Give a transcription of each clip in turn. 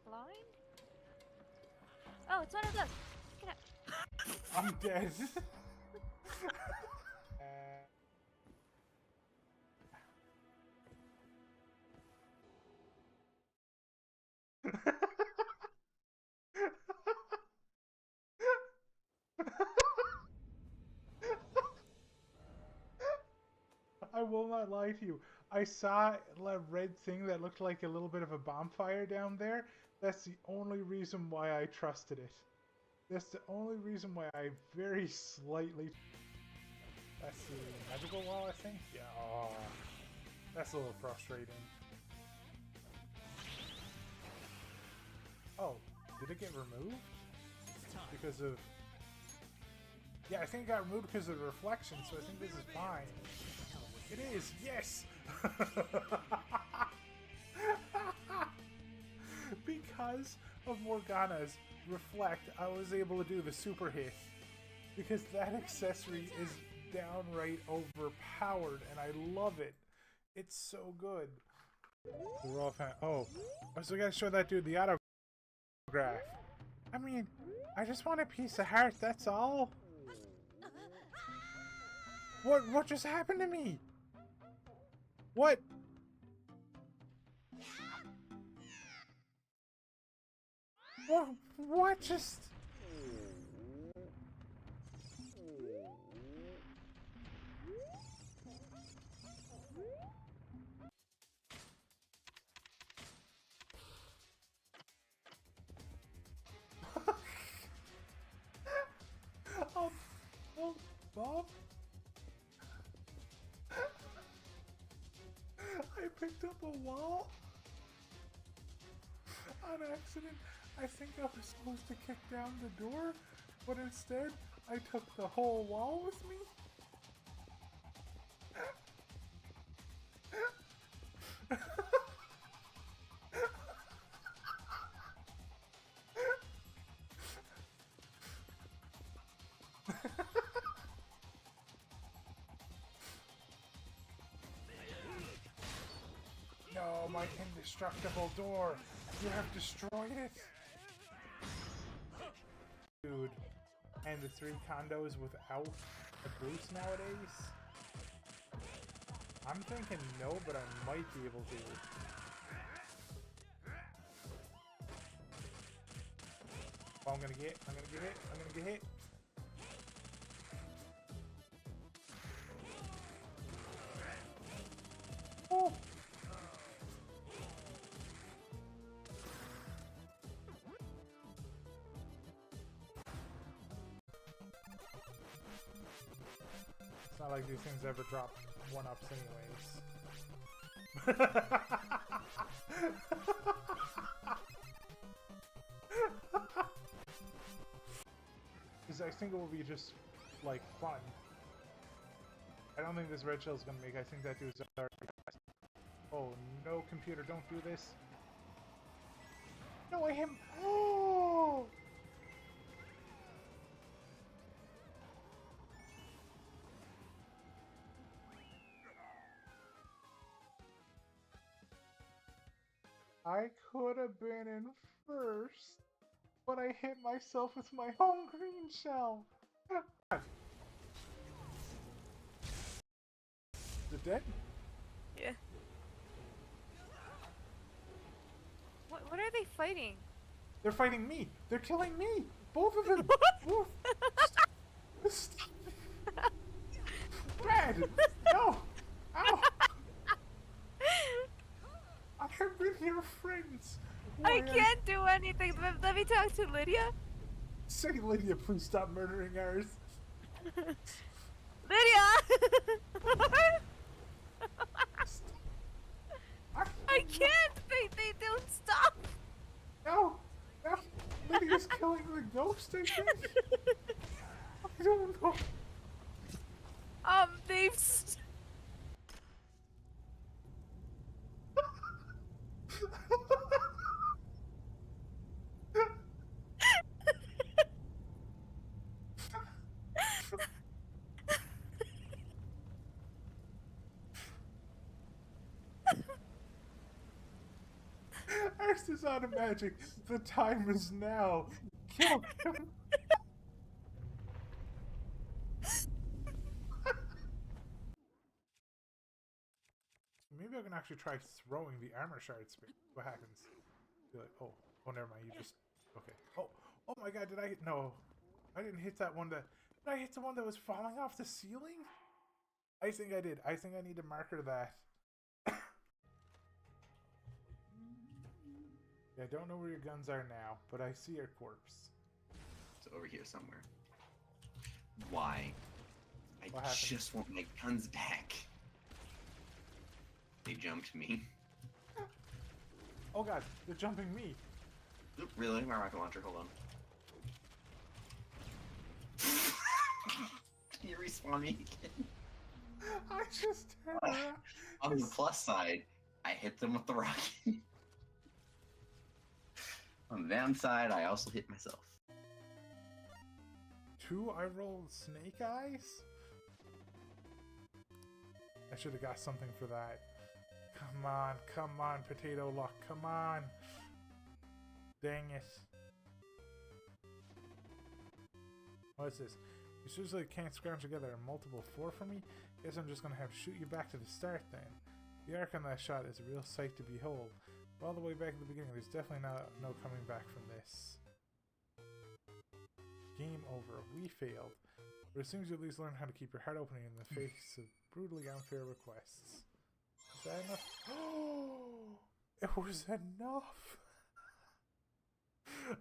blind? Oh, it's one of those. Get out. I'm dead. I will not lie to you. I saw a red thing that looked like a little bit of a bonfire down there. That's the only reason why I trusted it. That's the only reason why I very slightly... That's the magical wall, I think? Yeah, oh, that's a little frustrating. Oh, did it get removed? Because of... Yeah, I think it got removed because of the reflection, so I think this is fine. It is! Yes! Because of Morgana's reflect, I was able to do the super hit. Because that accessory is downright overpowered, and I love it. It's so good. The raw fan. Oh, I still gotta show that dude the autograph. I mean, I just want a piece of heart, that's all. What just happened to me? What? What just... oh, Bob? I picked up a wall on accident. I think I was supposed to kick down the door, but instead I took the whole wall with me. No, my indestructible door! You have destroyed it! Dude, and the 3 condos without a boost nowadays? I'm thinking no, but I might be able to. Oh, I'm gonna get hit. Oh! It's not like these things ever drop 1-ups anyways. Because I think it will be just, like, fun. I don't think this red shell is gonna make. I think that dude's already... Oh, no, computer, don't do this. No, I him. Oh! I could have been in first, but I hit myself with my own green shell. Is it dead? Yeah. What are they fighting? They're fighting me. They're killing me. Both of them. Both. Stop. Brad, no. Ow. I have been your friends. I can't do anything. Let me talk to Lydia. Say, Lydia, please stop murdering ours. Lydia! I can't! They don't stop! No! No! Lydia's killing the ghost, I think! I don't know. They've... I First is on a magic. The time is now. Kill him. Maybe I can actually try throwing the armor shards. What happens? Be like, oh, never mind. You just okay. Oh my God! Did I hit? No, I didn't hit that one. Did I hit the one that was falling off the ceiling? I think I did. I think I need to marker that. I don't know where your guns are now, but I see your corpse. It's over here somewhere. Why? What I happened? just want my guns back. They jumped me. Oh God, they're jumping me. Oop, really? My rocket launcher, hold on. Can you respawn me again? I just turned around. On the plus side, I hit them with the rocket. On the downside, I also hit myself. 2, I rolled snake eyes? I should have got something for that. Come on, potato luck, come on. Dang it. What is this? You seriously can't scrounge together a multiple 4 for me? Guess I'm just gonna have to shoot you back to the start then. The arc on that shot is a real sight to behold. All the way back at the beginning, there's definitely no coming back from this. Game over. We failed. But it seems you at least learned how to keep your heart open in the face of brutally unfair requests. Is that enough? Oh! It was enough!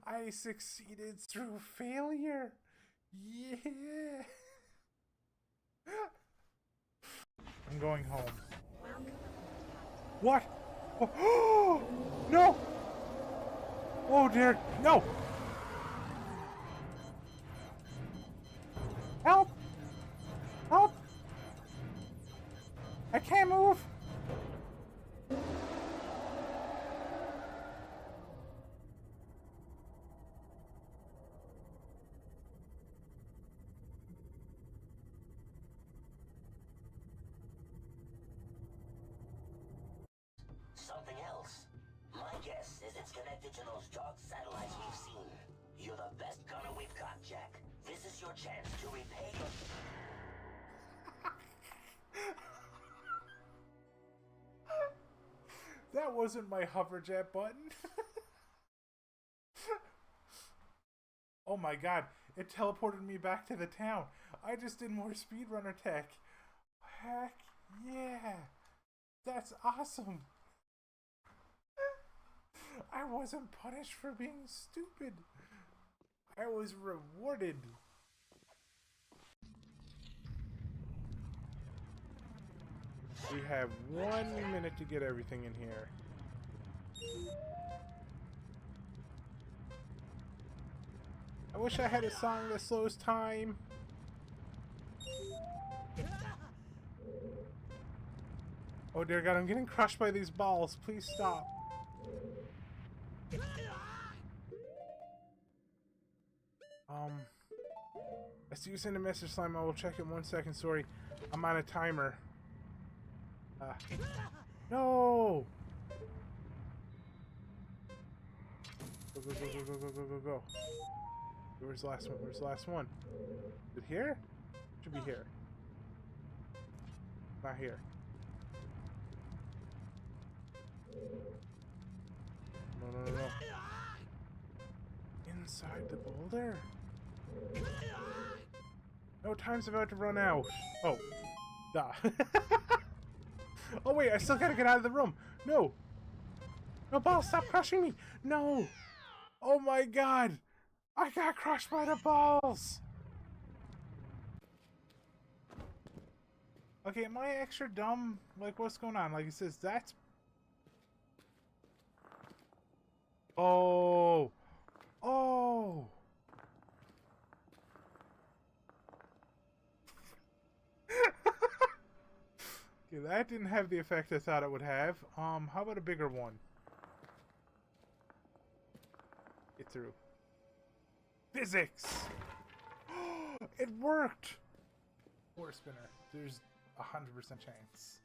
I succeeded through failure! Yeah! I'm going home. What? Oh, no! Oh dear, no! Help! Help! I can't move! Something else. My guess is it's connected to those dark satellites we've seen. You're the best gunner we've got, Jack. This is your chance to repay your... That wasn't my hoverjet button. Oh my God, it teleported me back to the town. I just did more speedrunner tech. Heck yeah. That's awesome. I wasn't punished for being stupid. I was rewarded. We have 1 minute to get everything in here. I wish I had a song that slows time. Oh dear God, I'm getting crushed by these balls. Please stop. I see you send a message, Slime. I will check it 1 second. Sorry, I'm on a timer. No! Go, go, go, go, go, go, go, go, go. Where's the last one? Where's the last one? Is it here? Should be here. Not here. No, no, no, no. Inside the boulder? No, time's about to run out. Oh. Duh. Oh wait, I still gotta get out of the room. No. No, ball, stop crushing me. No. Oh my God. I got crushed by the balls. Okay, am I extra dumb? Like, what's going on? Like, it says that's... Oh. Oh. Okay, that didn't have the effect I thought it would have. How about a bigger one? Get through. Physics! It worked! Four spinner. There's 100% chance.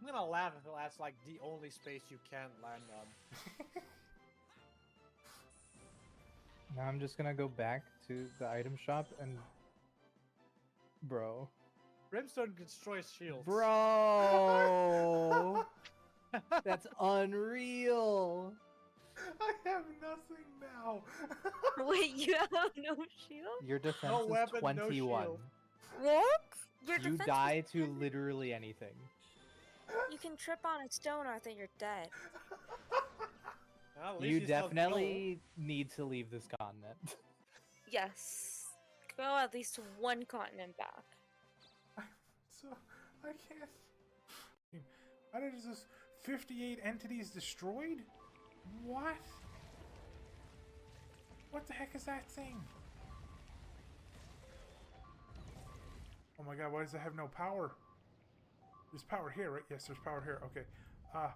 I'm gonna laugh if that's like the only space you can't land on. Now I'm just gonna go back to the item shop and... Bro. Brimstone destroys shields. Bro! That's unreal! I have nothing now. Wait, you have no shield? Your defense No is weapon, no 21. shield. What? Your You defense die is to 10? literally anything. You can trip on a stone or I think you're dead. Well, at least You he's still definitely need to leave this continent. Yes. Go at least one continent back. So I can't. How did this 58 entities destroyed? What? What the heck is that thing? Oh my god, why does it have no power? There's power here, right? Yes, there's power here. Okay. What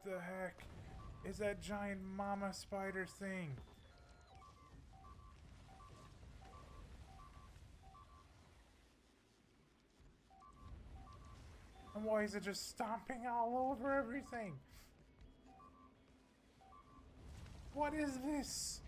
the heck is that giant mama spider thing? And why is it just stomping all over everything? What is this?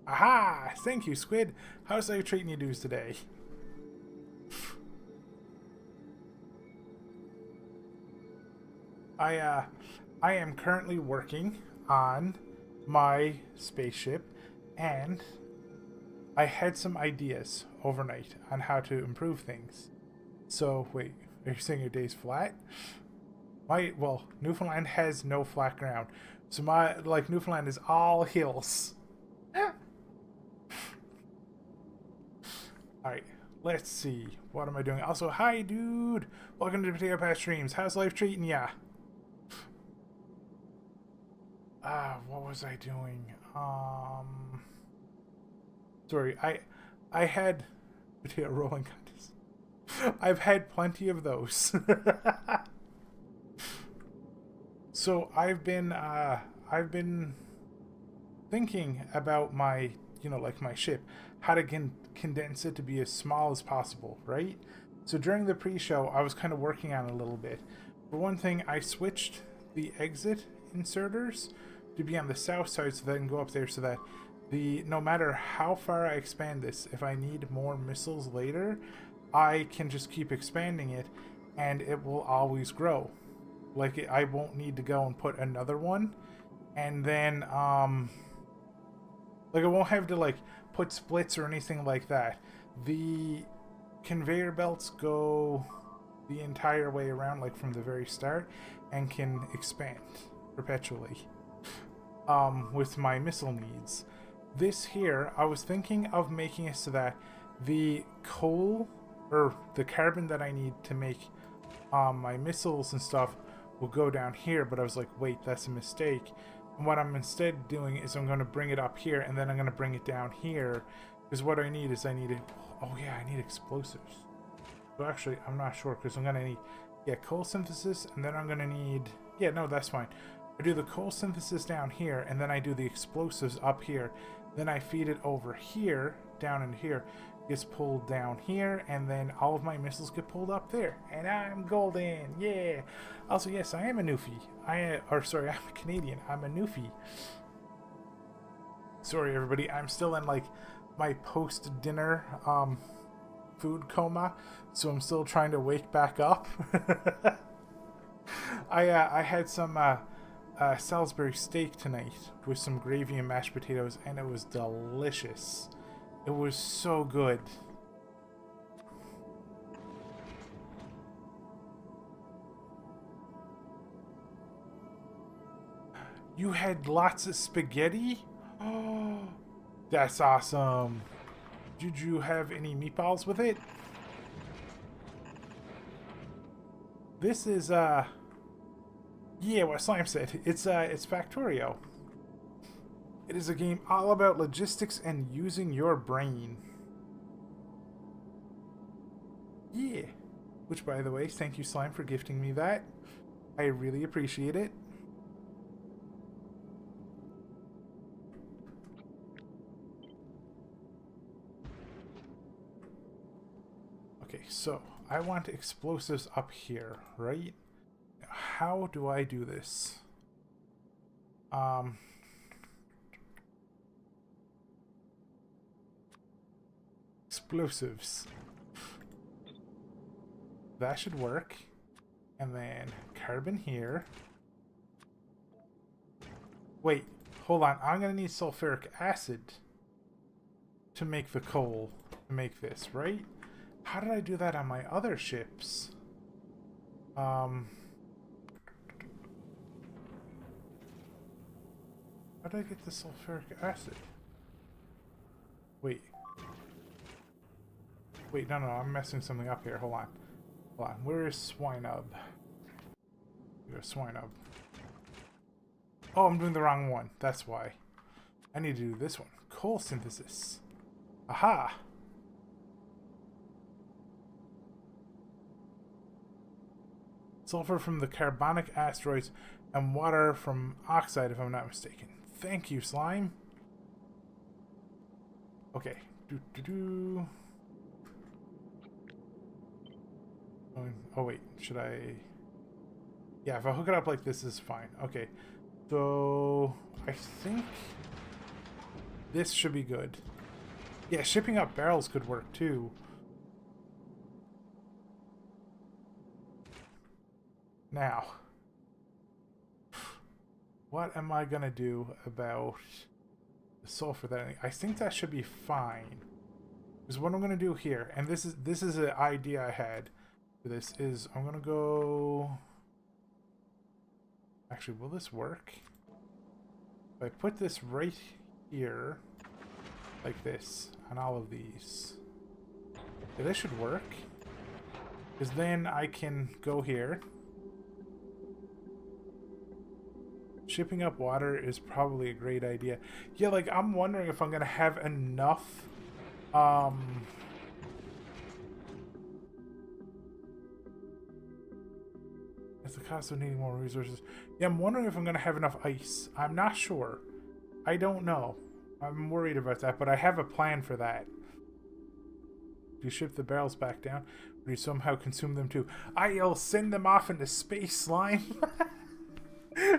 Aha! Thank you, Squid. How's life treating you dudes today? I am currently working on my spaceship, and I had some ideas overnight on how to improve things. So, wait, are you saying your day's flat? Well, Newfoundland has no flat ground. So Newfoundland is all hills. Alright, let's see. What am I doing? Also, hi, dude! Welcome to Potato Patch Streams. How's life treating ya? What was I doing? Sorry, I had potato rolling contests. I've had plenty of those. So I've been thinking about my, my ship, how to condense it to be as small as possible, right? So during the pre-show, I was kind of working on it a little bit. For one thing, I switched the exit inserters to be on the south side so that I can go up there so that no matter how far I expand this, if I need more missiles later, I can just keep expanding it and it will always grow. I won't need to go and put another one, and then I won't have to put splits or anything like that. The conveyor belts go the entire way around, from the very start, and can expand perpetually with my missile needs. This here, I was thinking of making it so that the coal or the carbon that I need to make my missiles and stuff will go down here, but I was like, wait, that's a mistake. And what I'm instead doing is I'm going to bring it up here, and then I'm going to bring it down here, because what I need is I need explosives. So actually, I'm not sure, because I'm going to need, coal synthesis, and then I'm going to need, no, that's fine. I do the coal synthesis down here, and then I do the explosives up here. Then I feed it over here, down in here, gets pulled down here, and then all of my missiles get pulled up there, and I'm golden, yeah. Also, yes, I am a Newfie. I'm a Canadian. I'm a Newfie. Sorry, everybody. I'm still in my post-dinner food coma, so I'm still trying to wake back up. I had some Salisbury steak tonight with some gravy and mashed potatoes, and it was delicious. It was so good. You had lots of spaghetti? Oh, that's awesome. Did you have any meatballs with it? This is yeah, what Slime said. It's Factoreo. It is a game all about logistics and using your brain. Yeah. Which, by the way, thank you, Slime, for gifting me that. I really appreciate it. Okay, so I want explosives up here, right? How do I do this? Explosives. That should work. And then carbon here. Wait, hold on. I'm gonna need sulfuric acid to make the coal to make this, right? How did I do that on my other ships? How did I get the sulfuric acid? Wait. Wait, no, I'm messing something up here. Hold on. Hold on. Where is Swinub? Here's Swinub. Oh, I'm doing the wrong one. That's why. I need to do this one. Coal synthesis. Aha! Sulfur from the carbonic asteroids and water from oxide, if I'm not mistaken. Thank you, Slime. Okay. Oh, wait. Should I... Yeah, if I hook it up like this is fine. Okay. So, I think this should be good. Yeah, shipping up barrels could work too. Now, what am I gonna do about the sulfur? That I think that should be fine. Because what I'm gonna do here, and this is an idea I had for this, is I'm gonna go. Actually, will this work? If I put this right here, like this, on all of these, yeah, this should work. Because then I can go here. Shipping up water is probably a great idea. Yeah, like, I'm wondering if I'm gonna have enough, it's the cost of needing more resources. Yeah, I'm wondering if I'm gonna have enough ice. I'm not sure. I don't know. I'm worried about that, but I have a plan for that. Do you ship the barrels back down? Or do you somehow consume them too? I'll send them off into space, Slime.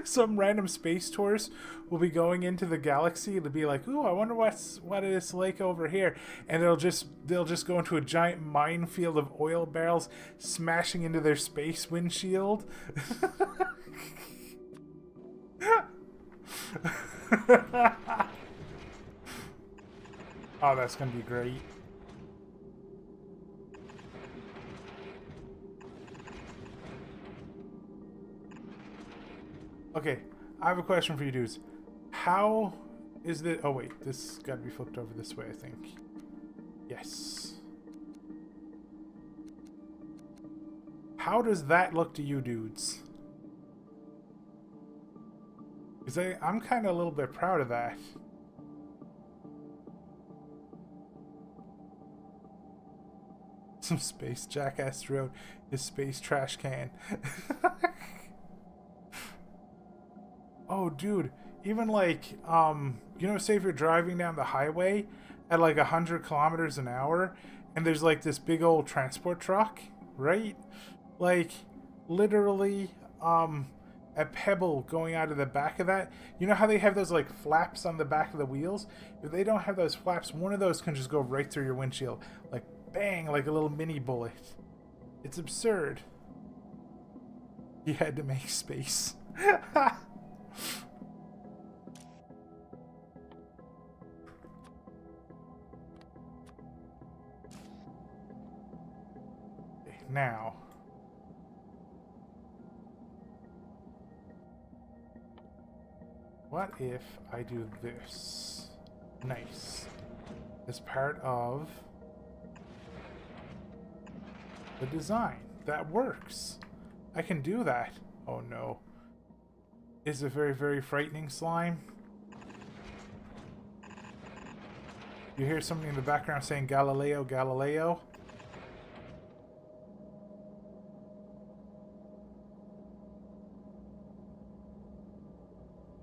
Some random space tours will be going into the galaxy. It'll be like, ooh, I wonder what it's like over here, and they'll just go into a giant minefield of oil barrels, smashing into their space windshield. Oh, that's gonna be great. Okay, I have a question for you dudes. How is the... Oh wait, this got to be flipped over this way, I think. Yes. How does that look to you dudes? Because I'm kind of a little bit proud of that. Some space jackass throughout his space trash can. Oh, dude, even like, you know, say if you're driving down the highway at like 100 kilometers an hour, and there's like this big old transport truck, right? Like, literally, a pebble going out of the back of that. You know how they have those like flaps on the back of the wheels? If they don't have those flaps, one of those can just go right through your windshield. Like, bang, like a little mini bullet. It's absurd. He had to make space. Now, what if I do this? Nice. As part of the design. That works. I can do that. Oh no. It's a very, very frightening slime. You hear somebody in the background saying Galileo, Galileo.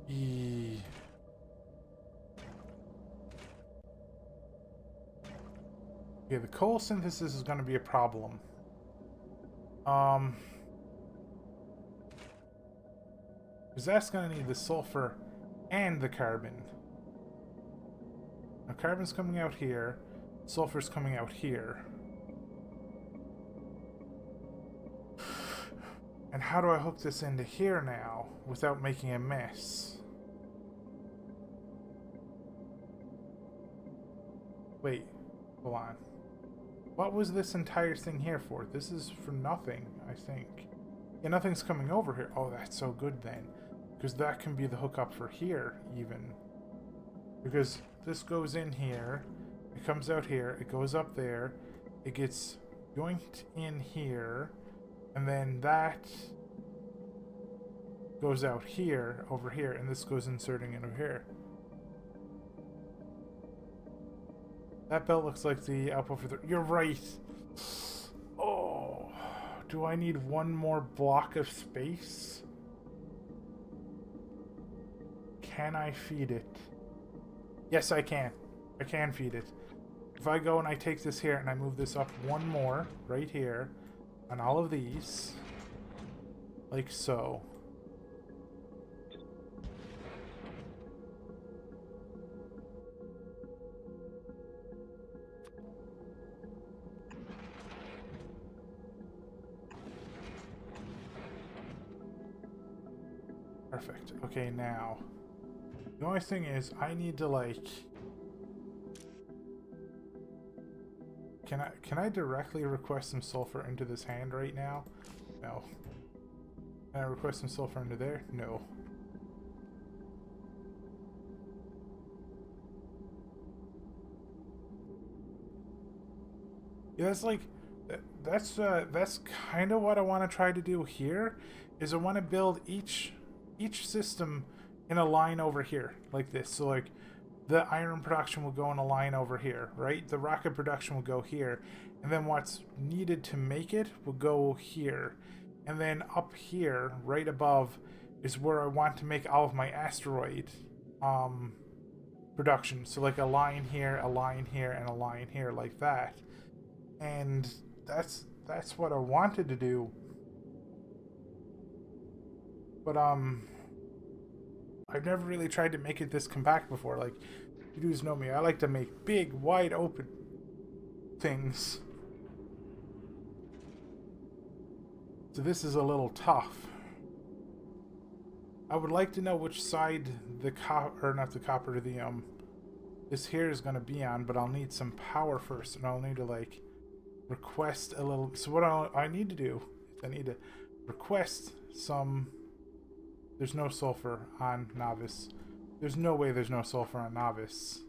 Eee. Okay, the coal synthesis is going to be a problem. Because that's going to need the sulfur and the carbon. Now, carbon's coming out here. Sulfur's coming out here. And how do I hook this into here now without making a mess? Wait, hold on. What was this entire thing here for? This is for nothing, I think. Yeah, nothing's coming over here. Oh, that's so good then. Because that can be the hookup for here, even. Because this goes in here, it comes out here, it goes up there, it gets joinked in here, and then that goes out here, over here, and this goes inserting into here. That belt looks like the output for the... You're right! Oh, do I need one more block of space? Can I feed it? Yes, I can. I can feed it. If I go and I take this here and I move this up one more, right here, on all of these, like so. Perfect. Okay, now. The only thing is, I need to, like... Can I directly request some sulfur into this hand right now? No. Can I request some sulfur into there? No. Yeah, that's like... That's kind of what I want to try to do here, is I want to build each system in a line over here, like this. So like the iron production will go in a line over here, right? The rocket production will go here, and then what's needed to make it will go here. And then up here, right above, is where I want to make all of my asteroid production. So like a line here, and a line here, like that. And that's what I wanted to do. But I've never really tried to make it this compact before. Like, you dudes know me. I like to make big, wide open things. So this is a little tough. I would like to know which side the this here is going to be on, but I'll need some power first, and I'll need to like request a little. So what I need to do is I need to request some. There's no sulfur on Novice. There's no way there's no sulfur on Novice.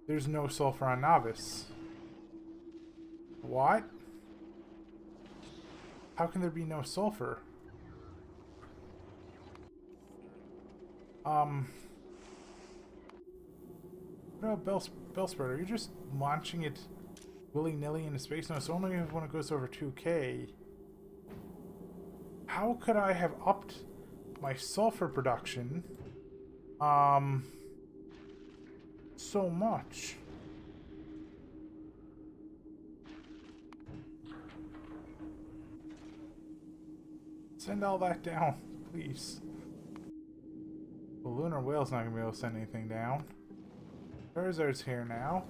There's no sulfur on Novice. What? How can there be no sulfur? No, Bellspreader, you're just launching it willy-nilly into space. No, it's only when it goes over 2K. How could I have upped my sulfur production so much? Send all that down, please. The lunar whale's not gonna be able to send anything down. Charizard's here now.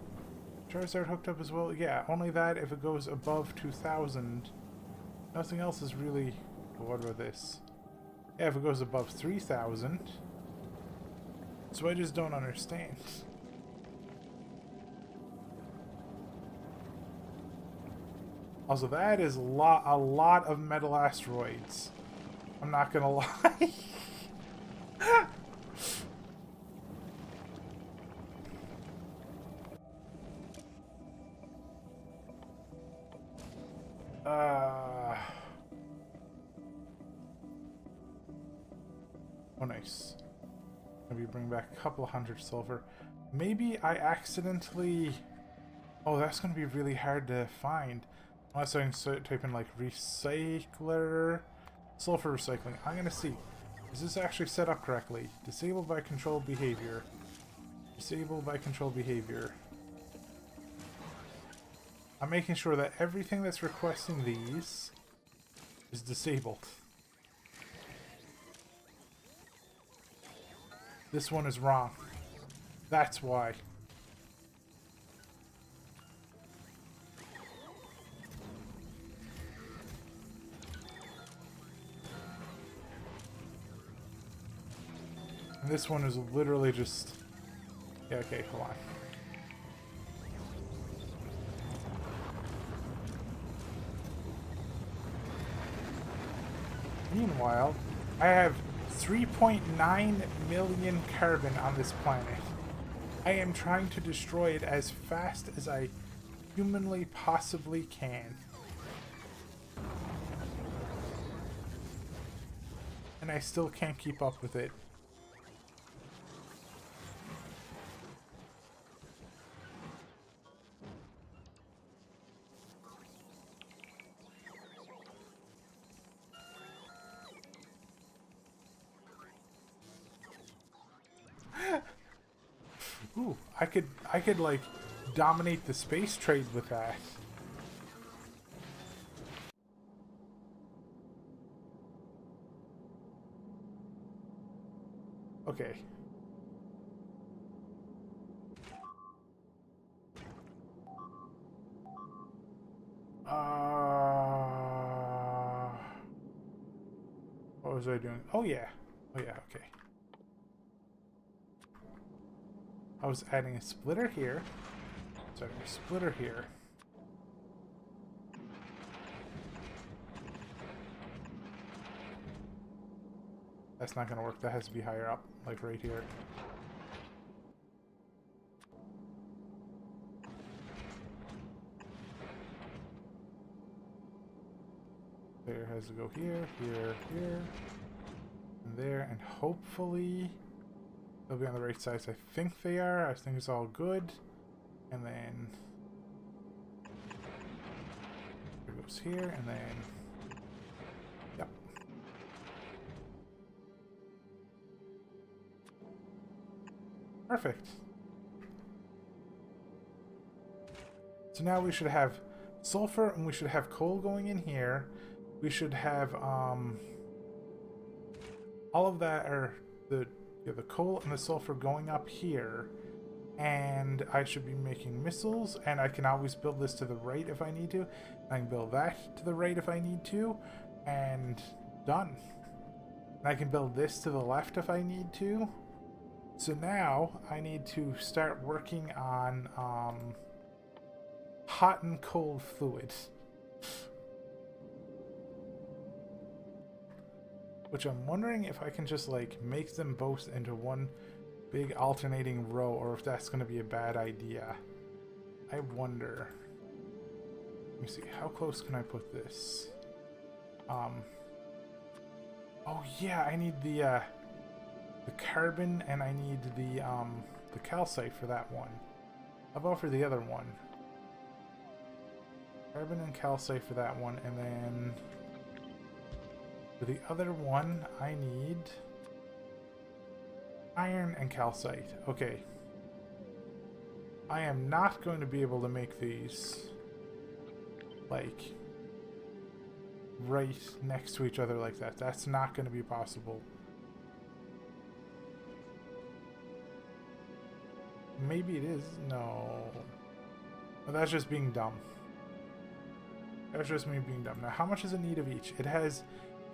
Charizard hooked up as well. Yeah, only that if it goes above 2,000. Nothing else is really... What about this? Yeah, if it goes above 3,000. So I just don't understand. Also, that is a lot of metal asteroids. I'm not gonna lie. Oh, nice. Maybe bring back a couple hundred sulfur. Maybe I accidentally... Oh, that's going to be really hard to find. Unless I can type in like recycler, sulfur recycling. I'm going to see. Is this actually set up correctly? Disabled by controlled behavior. Disabled by controlled behavior. I'm making sure that everything that's requesting these is disabled. This one is wrong. That's why. And this one is literally just... Yeah, okay, hold on. Meanwhile, I have 3.9 million carbon on this planet. I am trying to destroy it as fast as I humanly possibly can. And I still can't keep up with it. Ooh, I could like dominate the space trade with that. Okay. What was I doing? Oh yeah. Oh yeah, okay. I was adding a splitter here. Sorry, a splitter here. That's not gonna work. That has to be higher up, like right here. There has to go here, here, here, and there, and hopefully they'll be on the right side. So I think they are. I think it's all good. And then it goes here, and then yep. Perfect. So now we should have sulfur, and we should have coal going in here. We should have all of that, or the coal and the sulfur going up here, and I should be making missiles, and I can always build this to the right if I need to. I can build that to the right if I need to, and done. And I can build this to the left if I need to. So now I need to start working on hot and cold fluids. Which I'm wondering if I can just like make them both into one big alternating row, or if that's going to be a bad idea. I wonder. Let me see, how close can I put this? Oh yeah, I need the carbon, and I need the calcite for that one. How about for the other one? Carbon and calcite for that one, and then for the other one, I need iron and calcite. Okay. I am not going to be able to make these like right next to each other like that. That's not going to be possible. Maybe it is. No. Well, that's just being dumb. That's just me being dumb. Now, how much does it need of each? It has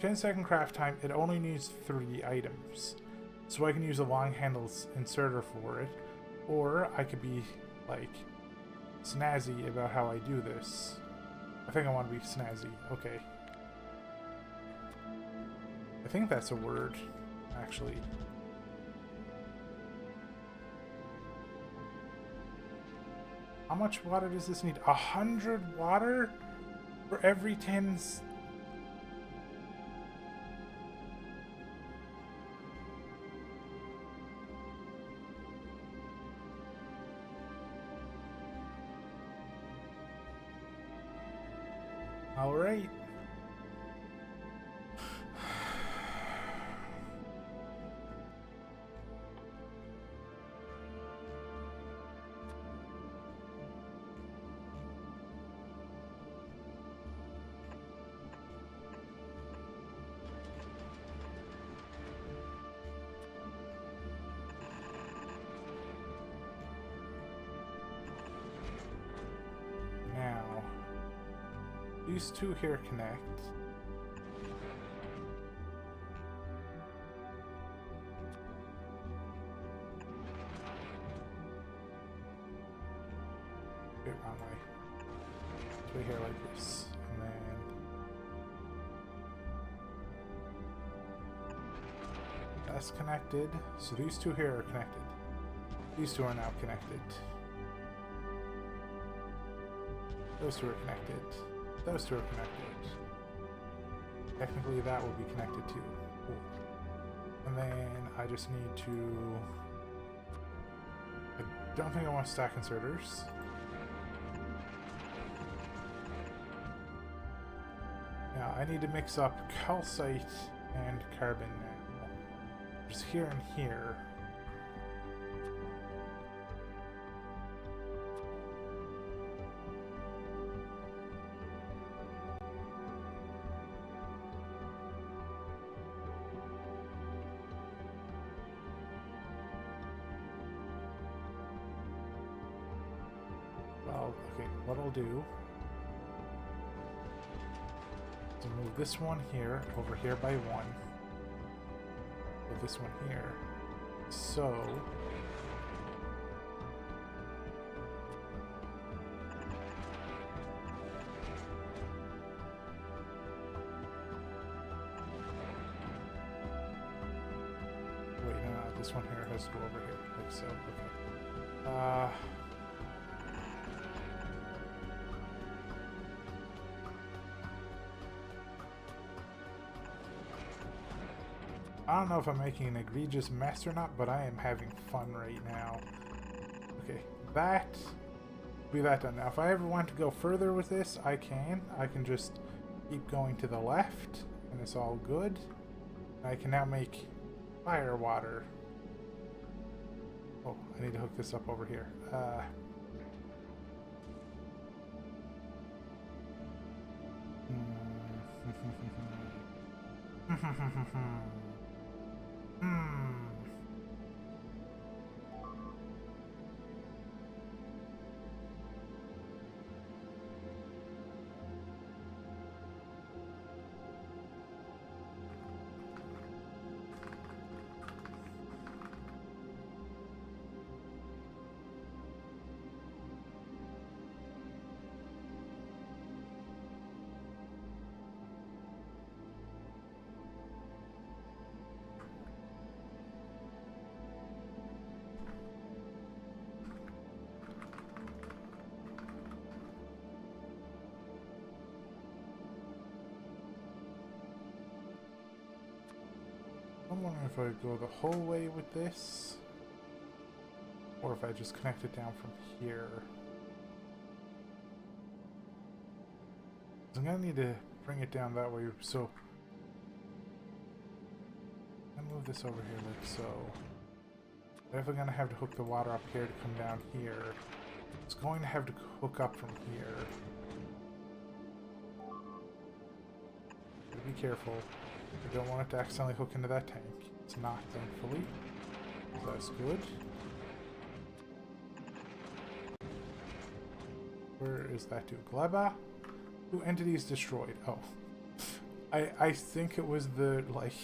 10-second craft time. It only needs 3 items. So I can use a long handles inserter for it. Or I could be, like, snazzy about how I do this. I think I want to be snazzy. Okay. I think that's a word, actually. How much water does this need? 100 water? For every 10... Alright. Now, these two here connect. Okay, wrong way. So here like this, and then that's connected. So these two here are connected. These two are now connected. Those two are connected. Those two are connected. Technically that will be connected too. Cool. And then I just need to... I don't think I want to stack inserters. Now I need to mix up calcite and carbon now. Just here and here. Well, okay, what I'll do is move this one here, over here by one. Put this one here. So... Wait, no, this one here has to go over here, like so, okay. I don't know if I'm making an egregious mess or not, but I am having fun right now. Okay, that be that done. Now, if I ever want to go further with this, I can. I can just keep going to the left, and it's all good. I can now make fire water. Oh, I need to hook this up over here. I'm wondering if I go the whole way with this, or if I just connect it down from here. I'm gonna need to bring it down that way, so I'm gonna move this over here like so. If I'm gonna have to hook the water up here to come down here, it's going to have to hook up from here. Be careful. I don't want it to accidentally hook into that tank. It's not, thankfully. So that's good. Where is that to? Gleba? 2 entities destroyed. Oh. I think it was the, like,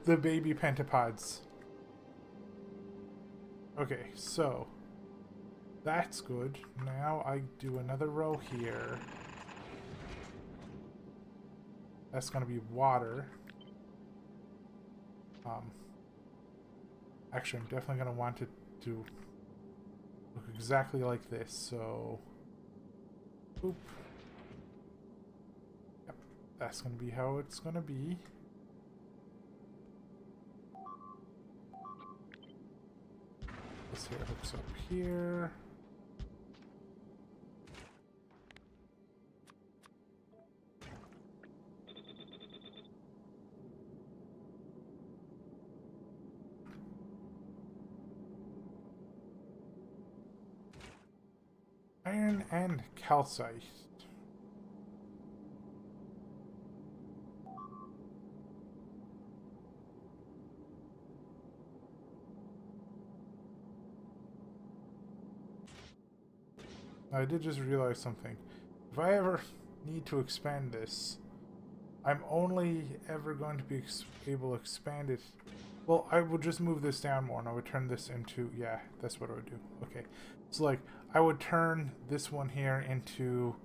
the baby pentapods. Okay, so that's good. Now I do another row here. That's going to be water. Actually, I'm definitely going to want it to look exactly like this. So, boop, That's gonna be how it's gonna be. This here hooks up here. Iron and calcite. I did just realize something. If I ever need to expand this, I'm only ever going to be able to expand it. Well, I would just move this down more and I would turn this into, yeah, that's what I would do. Okay. So like, I would turn this one here into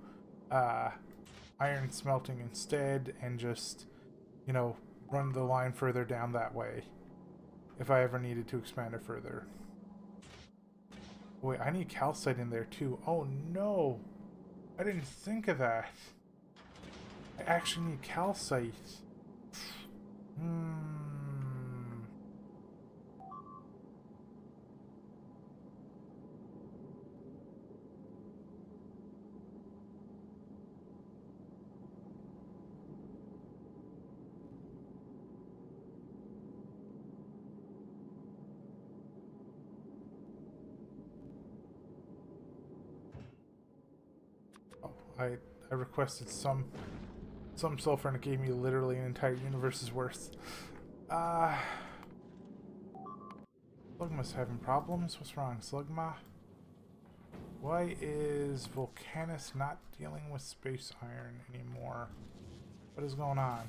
iron smelting instead and just, you know, run the line further down that way. If I ever needed to expand it further. Wait, I need calcite in there too. Oh no! I didn't think of that. I actually need calcite. I requested some sulfur and it gave me literally an entire universe's worth. Slugma's having problems. What's wrong, Slugma? Why is Volcanus not dealing with space iron anymore? What is going on?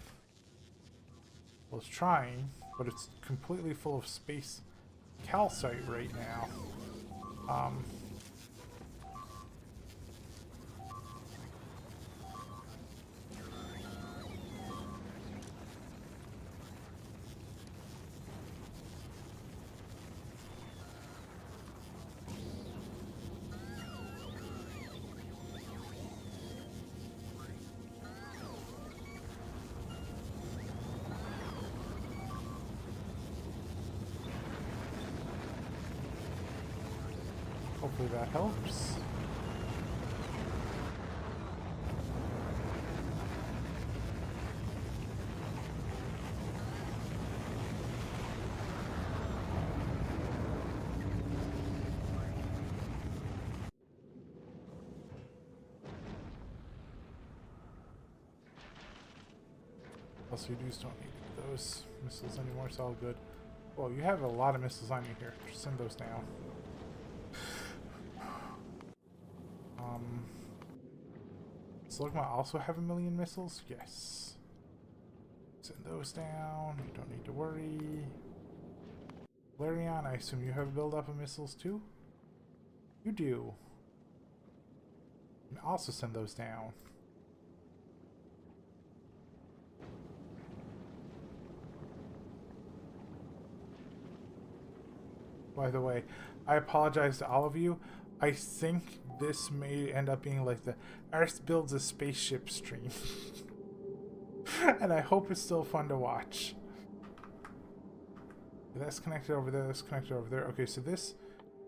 Well, it's trying, but it's completely full of space calcite right now. Hopefully that helps. Also, you dudes don't need those missiles anymore, it's all good. Well, you have a lot of missiles on you here. Just send those down. Slugma also have a million missiles? Yes. Send those down. You don't need to worry. Valerian, I assume you have a build-up of missiles too? You do. And also send those down. By the way, I apologize to all of you. I think this may end up being like the Arse builds a spaceship stream. And I hope it's still fun to watch. That's connected over there, that's connected over there. Okay, so this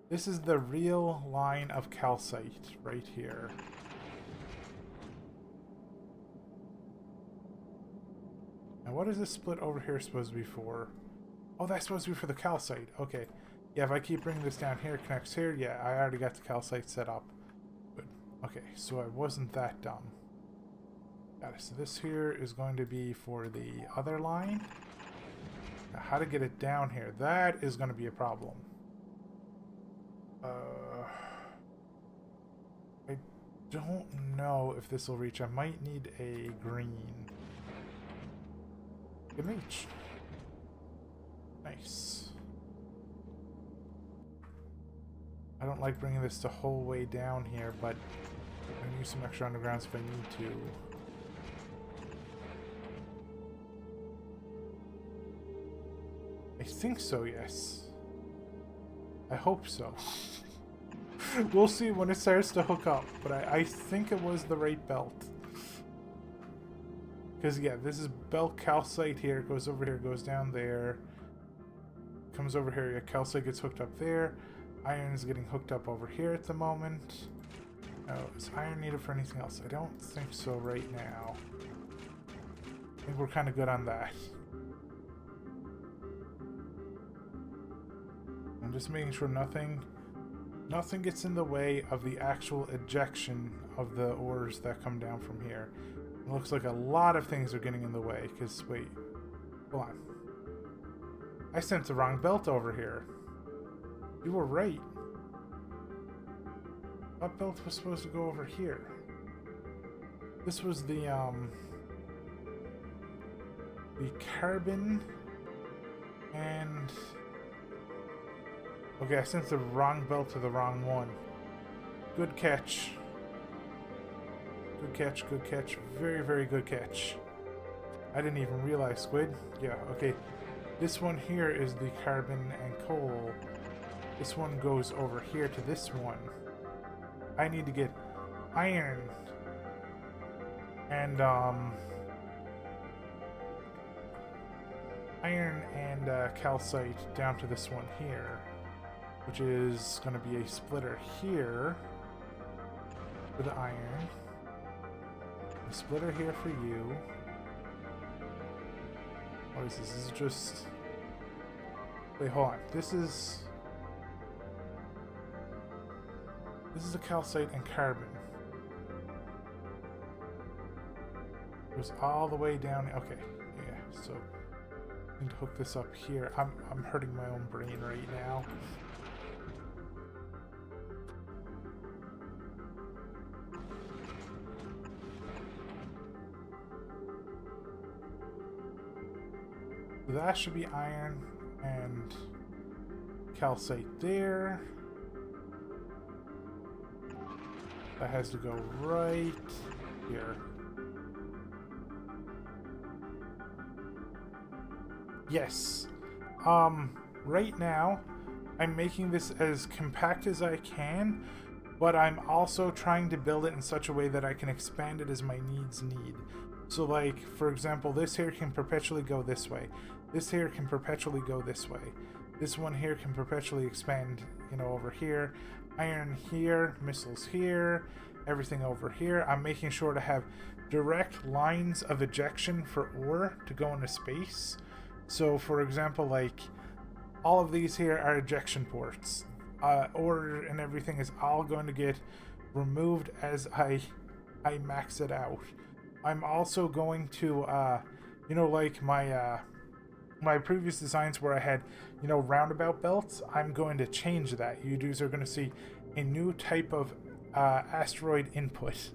is the real line of calcite right here. Now what is this split over here supposed to be for? Oh, that's supposed to be for the calcite. Okay. Yeah, if I keep bringing this down here, it connects here. Yeah, I already got the calcite set up. Good. Okay, so I wasn't that dumb. Got it. So this here is going to be for the other line. Now, how to get it down here? That is going to be a problem. I don't know if this will reach. I might need a green. Can reach. Nice. I don't like bringing this the whole way down here, but I'm going to use some extra undergrounds if I need to. I think so, yes. I hope so. We'll see when it starts to hook up, but I think it was the right belt. Because, yeah, this is belt calcite here. It goes over here, goes down there. Comes over here. Yeah, calcite gets hooked up there. Iron is getting hooked up over here at the moment. Oh, is iron needed for anything else? I don't think so right now. I think we're kind of good on that. I'm just making sure nothing gets in the way of the actual ejection of the ores that come down from here. It looks like a lot of things are getting in the way, because, wait, hold on. I sent the wrong belt over here. You were right. What belt was supposed to go over here? This was the carbon and... Okay, I sent the wrong belt to the wrong one. Good catch. Good catch, good catch. Very, very good catch. I didn't even realize, Squid. Yeah, okay. This one here is the carbon and coal. This one goes over here to this one. I need to get iron and calcite down to this one here, which is going to be a splitter here for the iron, a splitter here for you. What is this? This is just... Wait, hold on. This is a calcite and carbon. It goes all the way down. Okay, yeah, so I need to hook this up here. I'm hurting my own brain right now. That should be iron and calcite there. That has to go right here. Yes. Right now, I'm making this as compact as I can, but I'm also trying to build it in such a way that I can expand it as my needs need. So, like, for example, this here can perpetually go this way. This here can perpetually go this way. This one here can perpetually expand, you know, over here. Iron here, missiles here, everything over here. I'm making sure to have direct lines of ejection for ore to go into space. So, for example, like, all of these here are ejection ports. Ore and everything is all going to get removed as I max it out. I'm also going to, you know, like my previous designs where I had, you know, roundabout belts, I'm going to change that. You dudes are going to see a new type of asteroid input.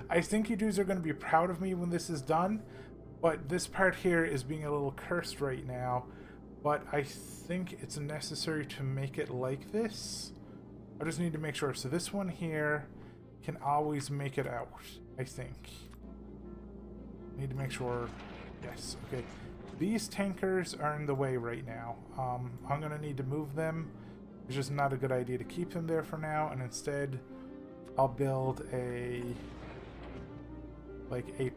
I think you dudes are going to be proud of me when this is done, but this part here is being a little cursed right now, but I think it's necessary to make it like this. I just need to make sure. So this one here can always make it out, I think. Need to make sure. Yes, okay. These tankers are in the way right now. I'm going to need to move them. It's just not a good idea to keep them there for now, and instead I'll build a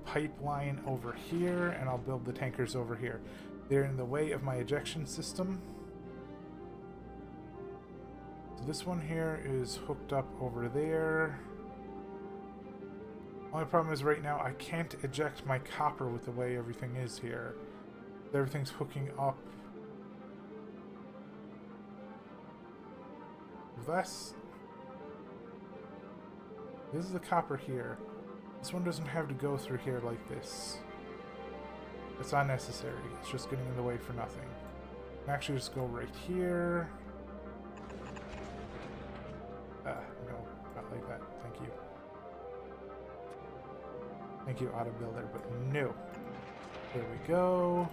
pipeline over here, and I'll build the tankers over here. They're in the way of my ejection system. So this one here is hooked up over there. Only problem is right now I can't eject my copper with the way everything is here. Everything's hooking up. This is the copper here. This one doesn't have to go through here like this. It's unnecessary. It's just getting in the way for nothing. I can actually just go right here. No, not like that. Thank you. Thank you, auto builder, but no. There we go.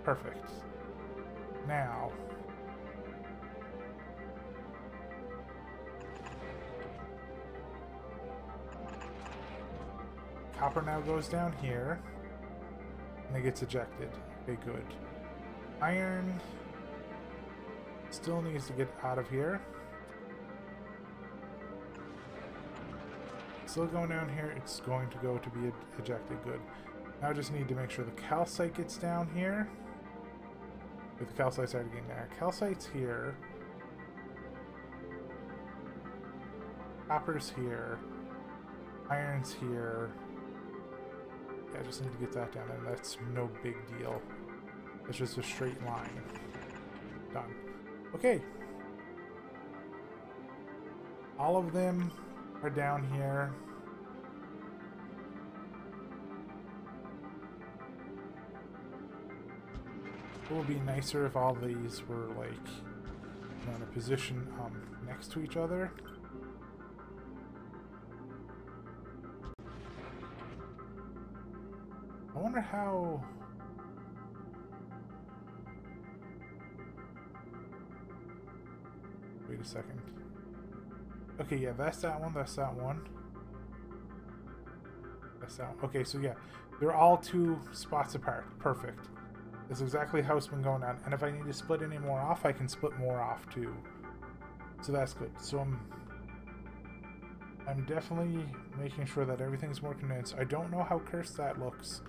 Perfect. Now, copper now goes down here, and it gets ejected. Okay, good. Iron still needs to get out of here. Still going down here. It's going to go to be ejected. Good. Now I just need to make sure the calcite gets down here. With the calcite's already getting there. Calcite's here. Copper's here. Iron's here. Yeah, I just need to get that down, and that's no big deal. It's just a straight line. Done. Okay. All of them are down here. It would be nicer if all these were like in a position next to each other. I wonder how. Wait a second. Okay, yeah, that's that one. That's that one. That's that one. Okay, so yeah, they're all 2 spots apart. Perfect. That's exactly how it's been going on. And if I need to split any more off, I can split more off too. So that's good. So I'm definitely making sure that everything's more condensed. I don't know how cursed that looks,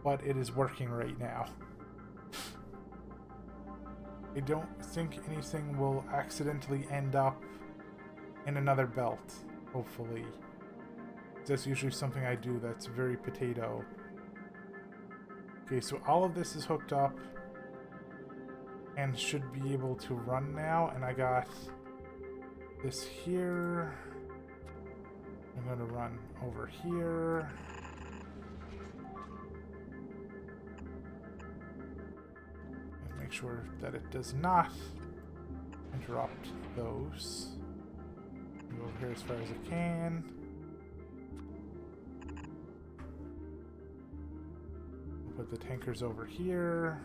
but it is working right now. I don't think anything will accidentally end up in another belt, hopefully. That's usually something I do that's very potato. Okay, so all of this is hooked up and should be able to run now. And I got this here. I'm going to run over here. And make sure that it does not interrupt those. Go over here as far as it can. Put the tankers over here.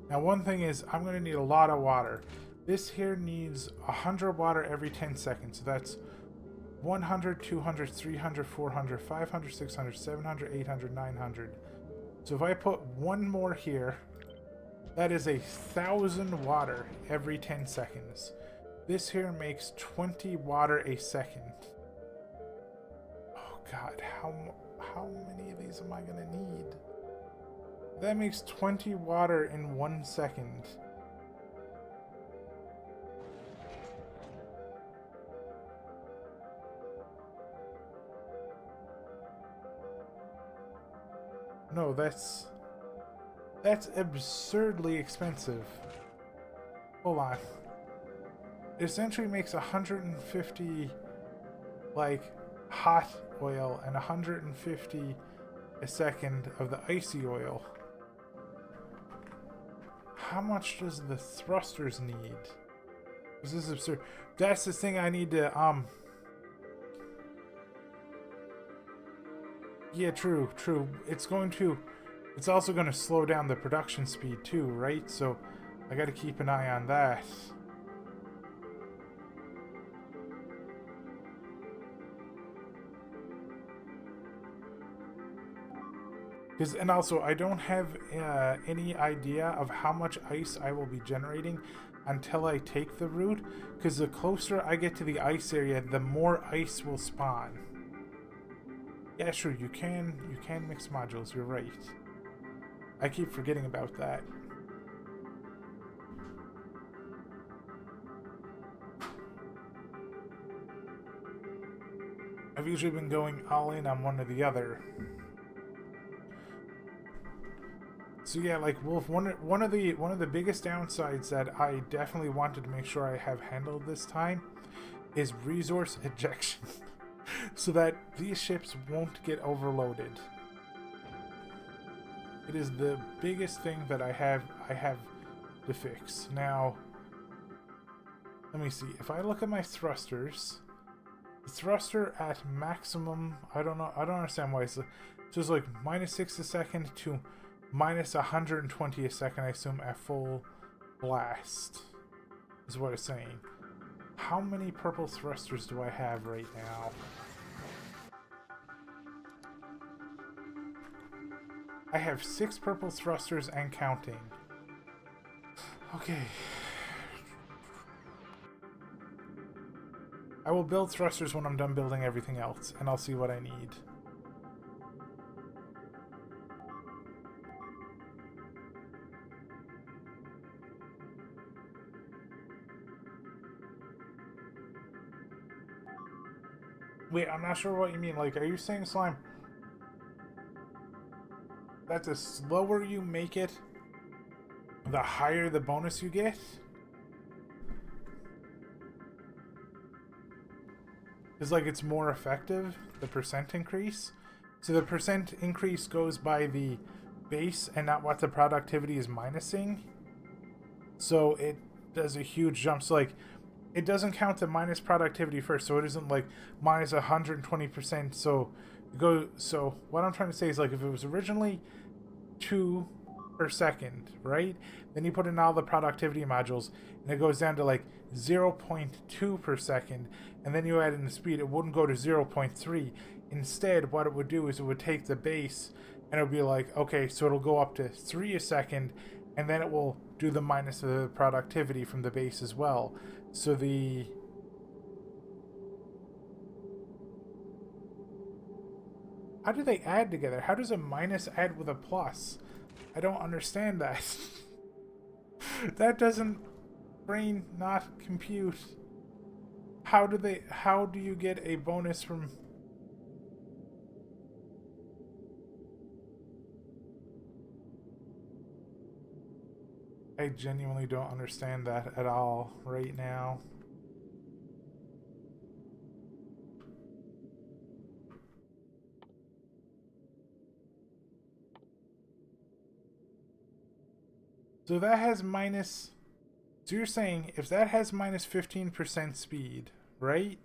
Now one thing is, I'm going to need a lot of water. This here needs 100 water every 10 seconds. So that's 100, 200, 300, 400, 500, 600, 700, 800, 900. So if I put one more here, that is 1,000 water every 10 seconds. This here makes 20 water a second. Oh god, how many of these am I gonna need? That makes 20 water in 1 second. No, that's absurdly expensive. Hold on. It essentially makes 150 like hot oil and 150 a second of the icy oil. How much does the thrusters need? This is absurd. That's the thing I need to yeah, true. It's also going to slow down the production speed too, right? So I got to keep an eye on that. And also, I don't have any idea of how much ice I will be generating until I take the route, because the closer I get to the ice area, the more ice will spawn. Yeah, sure, you can mix modules, you're right. I keep forgetting about that. I've usually been going all in on one or the other. So yeah, like Wolf, one of the biggest downsides that I definitely wanted to make sure I have handled this time is resource ejection, so that these ships won't get overloaded. It is the biggest thing that I have to fix. Now, let me see. If I look at my thrusters, the thruster at maximum, I don't understand why it's just like -6 a second to -120 a second, I assume, at full blast, is what it's saying. How many purple thrusters do I have right now? I have 6 purple thrusters and counting. Okay. I will build thrusters when I'm done building everything else, and I'll see what I need. Wait, I'm not sure what you mean. Like, are you saying, Slime, that the slower you make it, the higher the bonus you get? It's like it's more effective, the percent increase. So the percent increase goes by the base and not what the productivity is minusing. So it does a huge jump. So like, it doesn't count the minus productivity first. So it isn't like minus 120%. So what I'm trying to say is, like, if it was originally 2 per second, right? Then you put in all the productivity modules and it goes down to like 0.2 per second, and then you add in the speed, it wouldn't go to 0.3. Instead, what it would do is it would take the base and it would be like, okay, so it'll go up to 3 a second, and then it will do the minus of the productivity from the base as well. So the... How do they add together? How does a minus add with a plus? I don't understand that. That doesn't... Brain not compute. How do you get a bonus from... I genuinely don't understand that at all right now. So that has minus... So you're saying if that has minus 15% speed, right?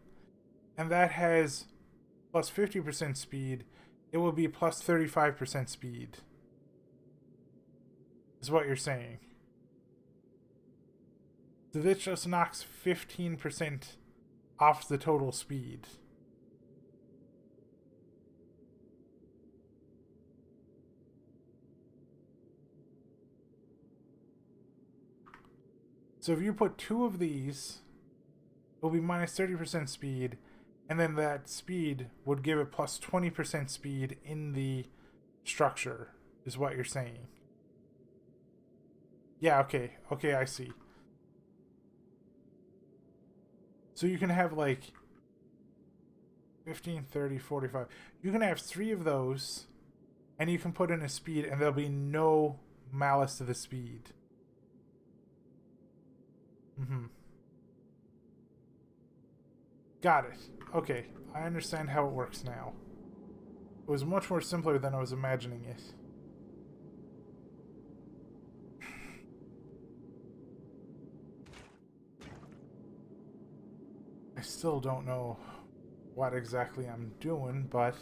And that has plus 50% speed, it will be plus 35% speed. Is what you're saying. So this just knocks 15% off the total speed. So if you put 2 of these, it'll be minus 30% speed, and then that speed would give it plus 20% speed in the structure, is what you're saying. Yeah, okay. Okay, I see. So you can have like 15, 30, 45. You can have 3 of those, and you can put in a speed, and there'll be no malice to the speed. Got it. Okay, I understand how it works now. It was much more simpler than I was imagining it. I still don't know what exactly I'm doing, but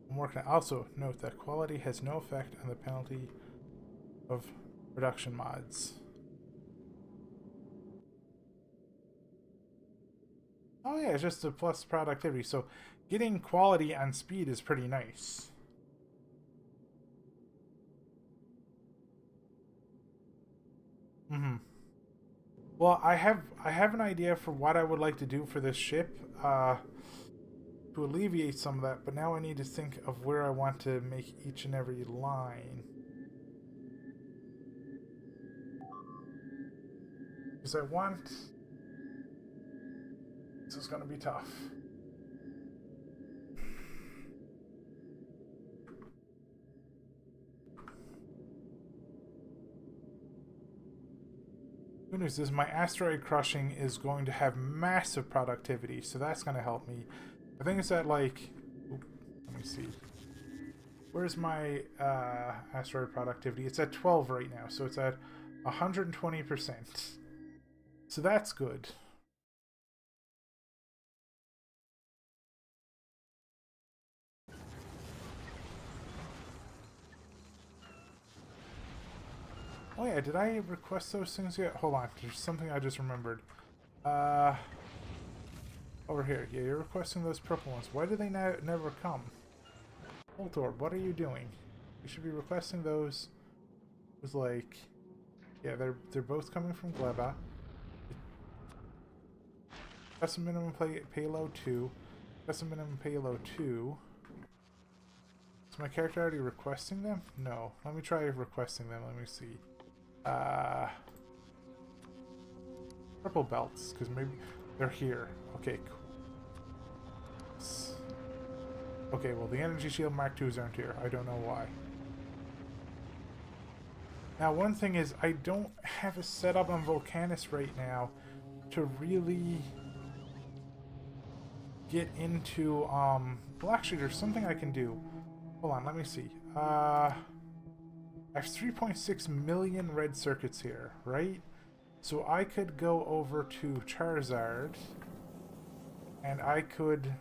I'm working. Also, note that quality has no effect on the penalty of production mods. Oh yeah, it's just a plus productivity. So getting quality on speed is pretty nice. Well, I have an idea for what I would like to do for this ship to alleviate some of that, but now I need to think of where I want to make each and every line. Because I want... This is going to be tough. Good news is my asteroid crushing is going to have massive productivity, so that's going to help me. I think it's at like... Oop, let me see. Where's my asteroid productivity? It's at 12 right now, so it's at 120%. So that's good. Oh yeah, did I request those things yet? Hold on, there's something I just remembered. Over here. Yeah, you're requesting those purple ones. Why do they never come? Volt Orb, what are you doing? You should be requesting those. It was like, yeah, they're both coming from Gleba. Custom minimum payload 2. Custom minimum payload 2. Is my character already requesting them? No. Let me try requesting them. Let me see. Purple belts, because maybe they're here. Okay, cool. Okay, well, the Energy Shield Mark IIs aren't here. I don't know why. Now, one thing is, I don't have a setup on Volcanus right now to really get into, well, actually, there's something I can do. Hold on, let me see. I have 3.6 million red circuits here, right? So I could go over to Charizard, and I could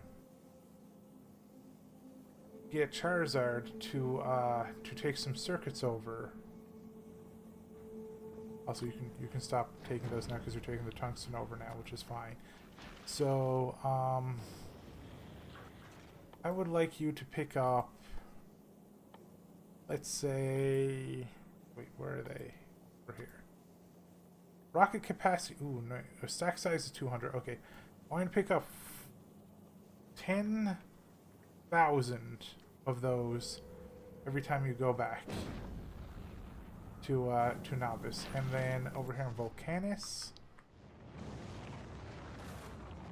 get Charizard to take some circuits over. Also, you can stop taking those now because you're taking the tungsten over now, which is fine. So, I would like you to pick up, let's say, wait, where are they? Over here. Rocket capacity, ooh, no, stack size is 200, okay. I'm going to pick up 10,000 of those every time you go back to Novice. And then over here in Volcanus,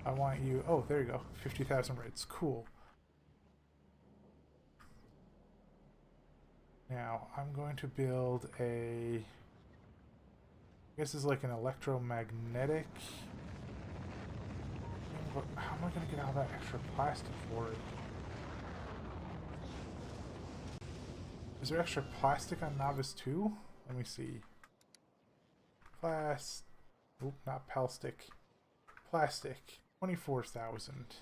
I want you, oh, there you go, 50,000 reds, cool. Now, I'm going to build a, I guess it's like an electromagnetic. But how am I going to get all that extra plastic for it? Is there extra plastic on Novice too? Let me see. Oop, not Palstick. Plastic. 24,000.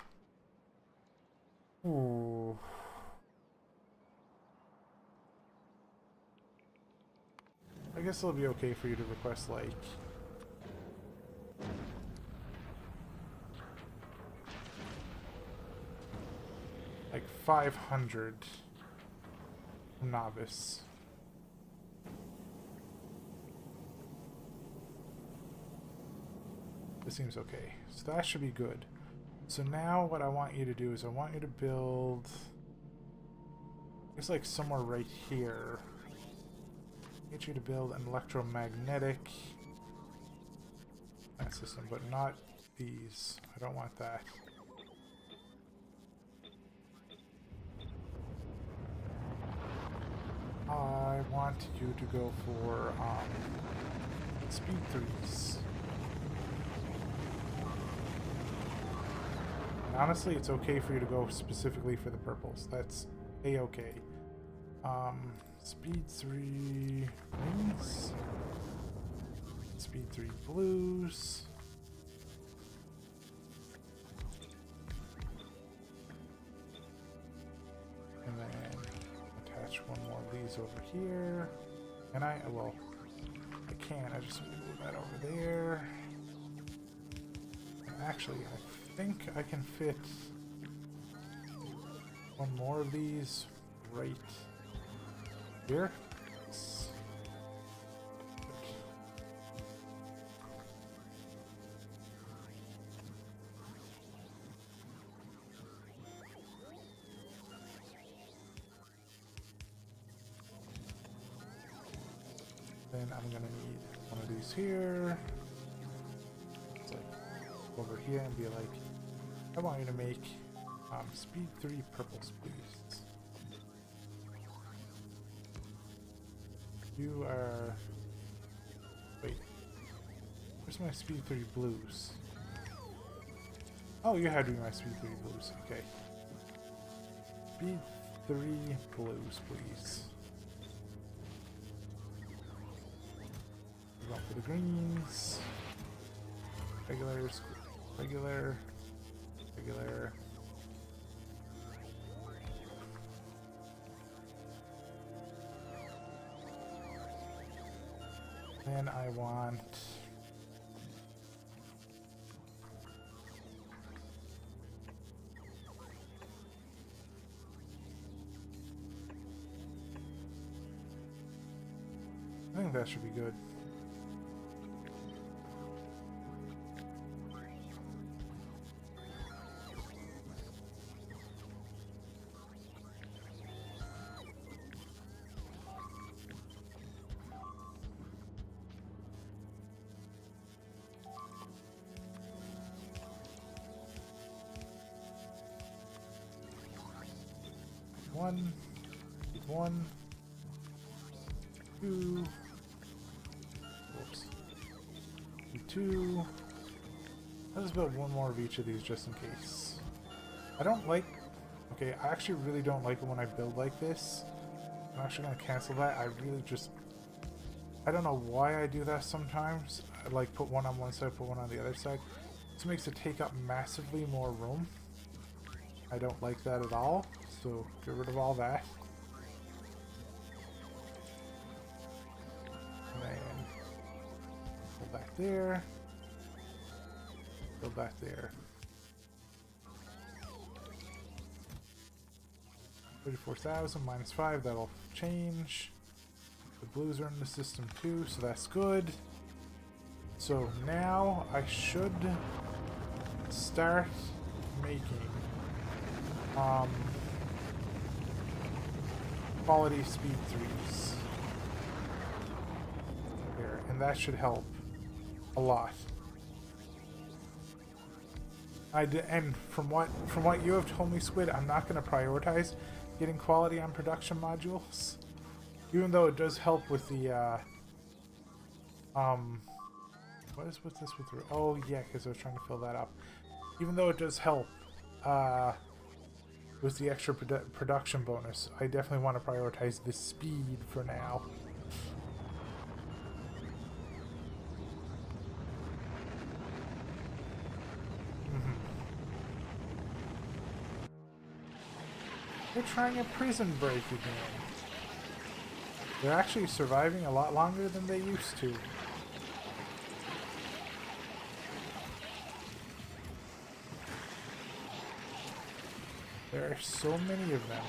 Ooh. I guess it'll be okay for you to request, like, like 500 from Novice. This seems okay. So that should be good. So now what I want you to do is I want you to build, it's like somewhere right here. Get you to build an electromagnetic system, but not these. I don't want that. I want you to go for speed 3s. And honestly, it's okay for you to go specifically for the purples. That's a-okay. Speed 3 greens. Speed 3 blues. And then attach one more of these over here. And well, I can. I just need to move that over there. Actually, I think I can fit one more of these right here. Then I'm gonna need one of these here. It's like over here and be like, I want you to make speed 3 purples, please. You are... Wait. Where's my speed 3 blues? Oh, you had to be my speed 3 blues. Okay. Speed 3 blues, please. We're going for the greens. Regular, regular, regular. Then I want I think that should be good. One, two, whoops, two. Let's build one more of each of these just in case. I don't like, okay, I actually really don't like it when I build like this. I'm actually going to cancel that. I really just, I don't know why I do that sometimes. I like put one on one side, put one on the other side. This makes it take up massively more room. I don't like that at all, so get rid of all that. And then go back there. Go back there. 34,000 minus 5, that'll change. The blues are in the system too, so that's good. So now I should start making quality speed 3s here, and that should help a lot. And from what you have told me, Squid, I'm not going to prioritize getting quality on production modules, even though it does help with the what is with this with the, oh yeah, because I was trying to fill that up. Even though it does help with the extra production bonus, I definitely want to prioritize the speed for now. They're trying a prison break again. They're actually surviving a lot longer than they used to. There are so many of them.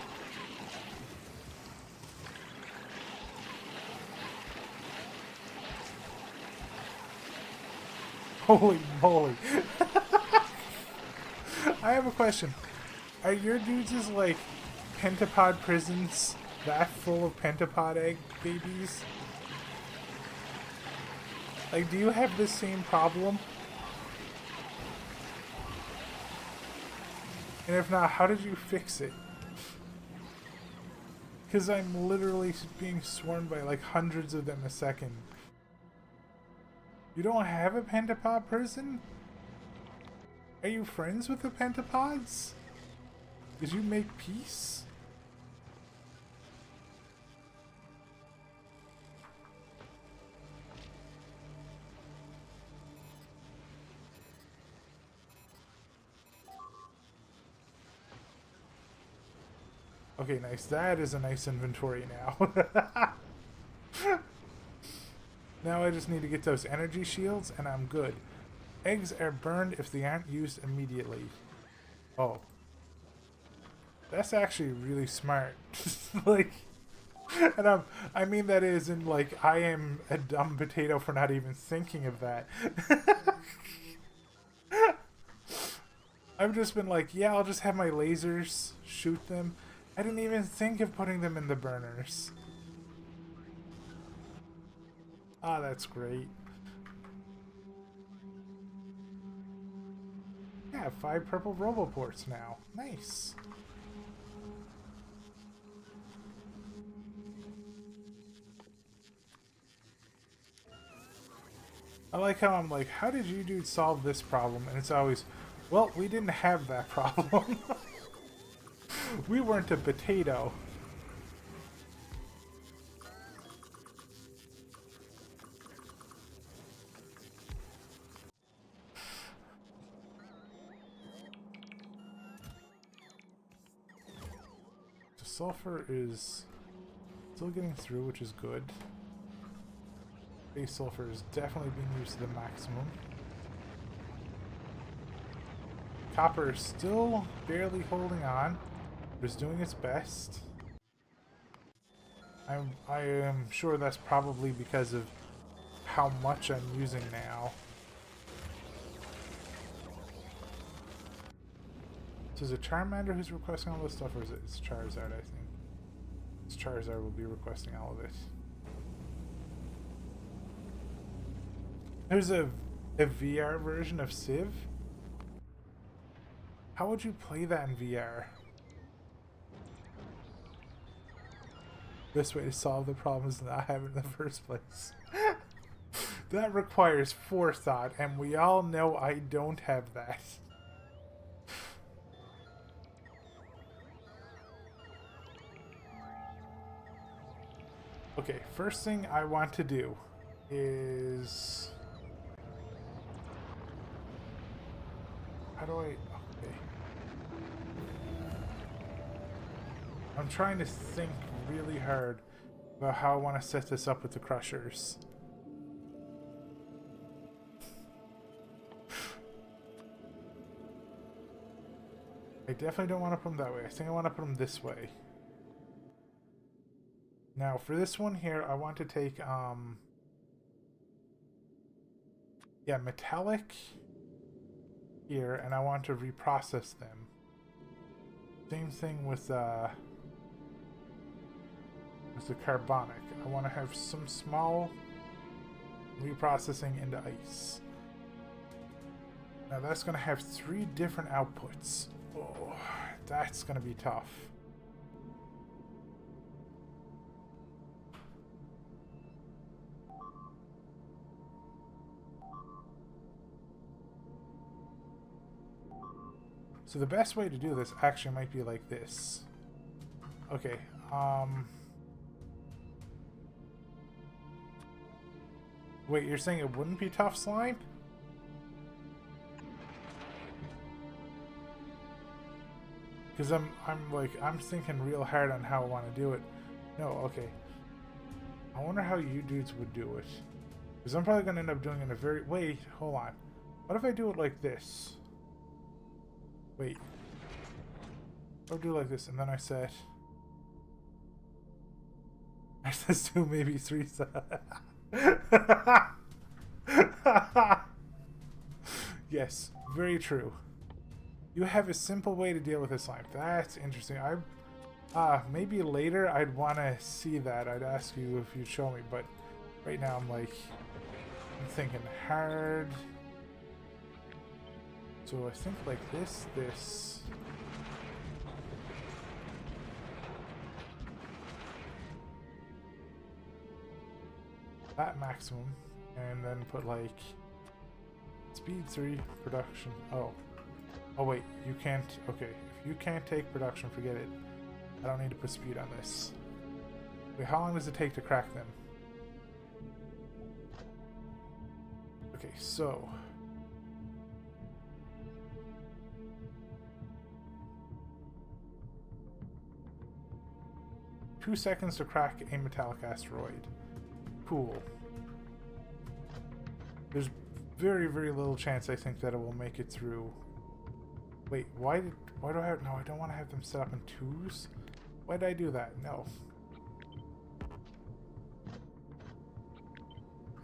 Holy moly. I have a question. Are your dudes' like pentapod prisons that full of pentapod egg babies? Like, do you have the same problem? And if not, how did you fix it? Because I'm literally being swarmed by like hundreds of them a second. You don't have a pentapod prison? Are you friends with the pentapods? Did you make peace? Okay, nice. That is a nice inventory now. Now I just need to get those energy shields and I'm good. Eggs are burned if they aren't used immediately. Oh. That's actually really smart. Like, and I mean that is in like, I am a dumb potato for not even thinking of that. I've just been like, yeah, I'll just have my lasers shoot them. I didn't even think of putting them in the burners. Ah, that's great. Yeah, 5 purple roboports now. Nice. I like how I'm like, how did you dude solve this problem? And it's always, well, we didn't have that problem. We weren't a potato. The sulfur is still getting through, which is good. Base sulfur is definitely being used to the maximum. Copper is still barely holding on, but is doing its best. I am sure that's probably because of how much I'm using now. So is it Charmander who's requesting all this stuff, or is it Charizard, I think? It's Charizard will be requesting all of it. There's a VR version of Civ? How would you play that in VR? Best way to solve the problem is not have it in the first place. That requires forethought, and we all know I don't have that. Okay, first thing I want to do is... How do I... Okay. I'm trying to think really hard about how I want to set this up with the crushers. I definitely don't want to put them that way. I think I want to put them this way. Now, for this one here, I want to take, yeah, metallic here, and I want to reprocess them. Same thing with the carbonic. I want to have some small reprocessing into ice. Now, that's going to have 3 different outputs. Oh, that's going to be tough. So the best way to do this actually might be like this. Okay, wait, you're saying it wouldn't be tough slime? Because I'm thinking real hard on how I want to do it. No, okay. I wonder how you dudes would do it. Because I'm probably going to end up doing it in a very... Wait, hold on. What if I do it like this? Wait. I'll do it like this, and then I set... I just do maybe 3 Yes, very true. You have a simple way to deal with this slime. That's interesting. Maybe later I'd want to see that. I'd ask you if you'd show me, but right now I'm thinking hard. So I think like this. That maximum, and then put like speed 3, production. Oh wait, you can't. Okay, if you can't take production, forget it. I don't need to put speed on this. Wait, how long does it take to crack them? Okay, so 2 seconds to crack a metallic asteroid. Cool. There's very, very little chance I think that it will make it through. Wait, why do I have... No, I don't want to have them set up in 2s. Why did I do that? No.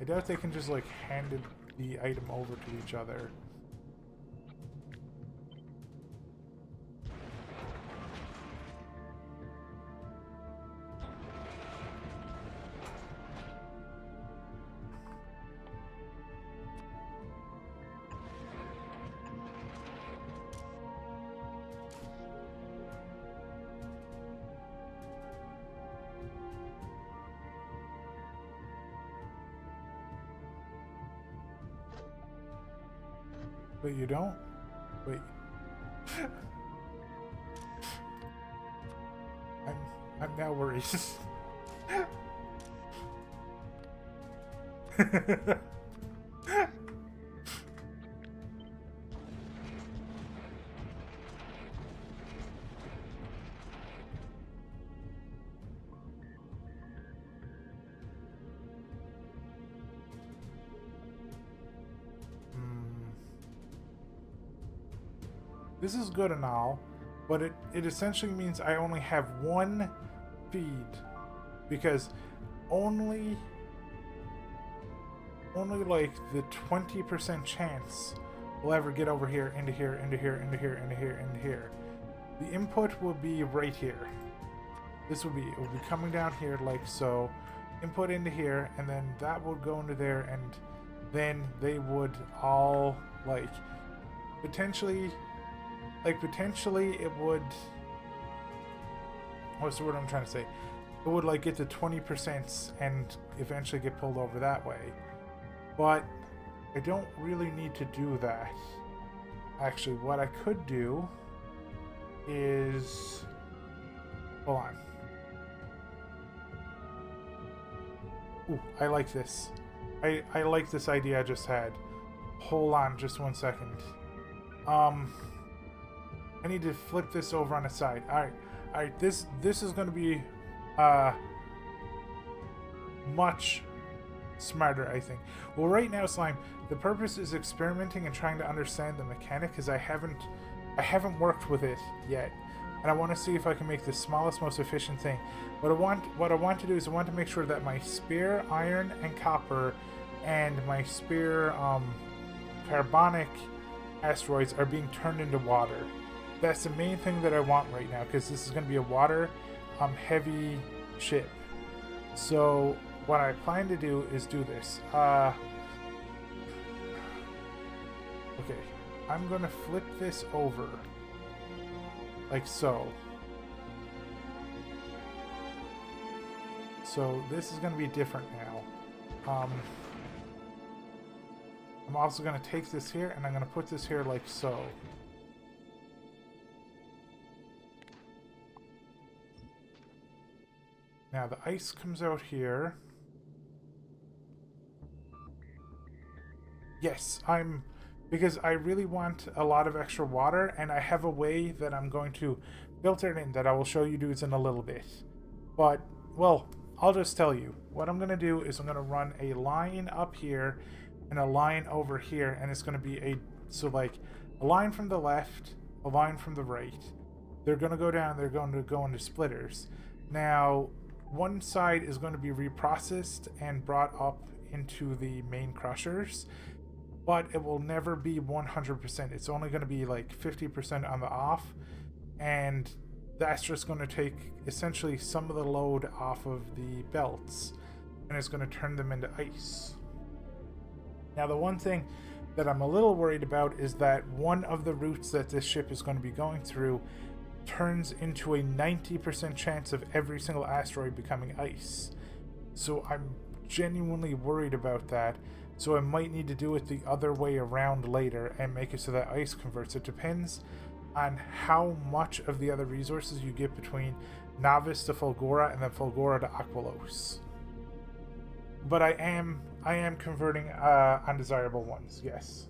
I doubt they can just like hand the item over to each other. But you don't? Wait. I'm now worried. This is good and all, but it essentially means I only have 1 feed because only like the 20% chance will ever get over here, into here, into here, into here, into here, into here. The input will be right here. It will be coming down here like so, input into here, and then that would go into there, and then they would all like potentially it would, what's the word I'm trying to say? It would like get to 20% and eventually get pulled over that way. But I don't really need to do that. Actually, what I could do is, hold on. Ooh, I like this. I like this idea I just had. Hold on just 1 second. I need to flip this over on its side. Alright, this is gonna be much smarter, I think. Well, right now, Slime, the purpose is experimenting and trying to understand the mechanic, because I haven't worked with it yet, and I want to see if I can make the smallest, most efficient thing. What I want to do is I want to make sure that my spear, iron, and copper, and my spear, carbonic asteroids are being turned into water. That's the main thing that I want right now, because this is going to be a water heavy ship. So what I plan to do is do this. Okay, I'm going to flip this over like so. So this is going to be different now. I'm also going to take this here, and I'm going to put this here like so. Now the ice comes out here. Yes, because I really want a lot of extra water, and I have a way that I'm going to filter it in that I will show you dudes in a little bit. But, well, I'll just tell you. What I'm going to do is I'm going to run a line up here and a line over here, and it's going to be a line from the left, a line from the right. They're going to go down, they're going to go into splitters. Now, one side is going to be reprocessed and brought up into the main crushers, but it will never be 100%. It's only going to be like 50% on the off, and that's just going to take essentially some of the load off of the belts, and it's going to turn them into ice. Now, the one thing that I'm a little worried about is that one of the routes that this ship is going to be going through turns into a 90% chance of every single asteroid becoming ice. So I'm genuinely worried about that. So I might need to do it the other way around later and make it so that ice converts. It depends on how much of the other resources you get between Novice to Fulgora and then Fulgora to Aquilos. But I am converting undesirable ones, yes.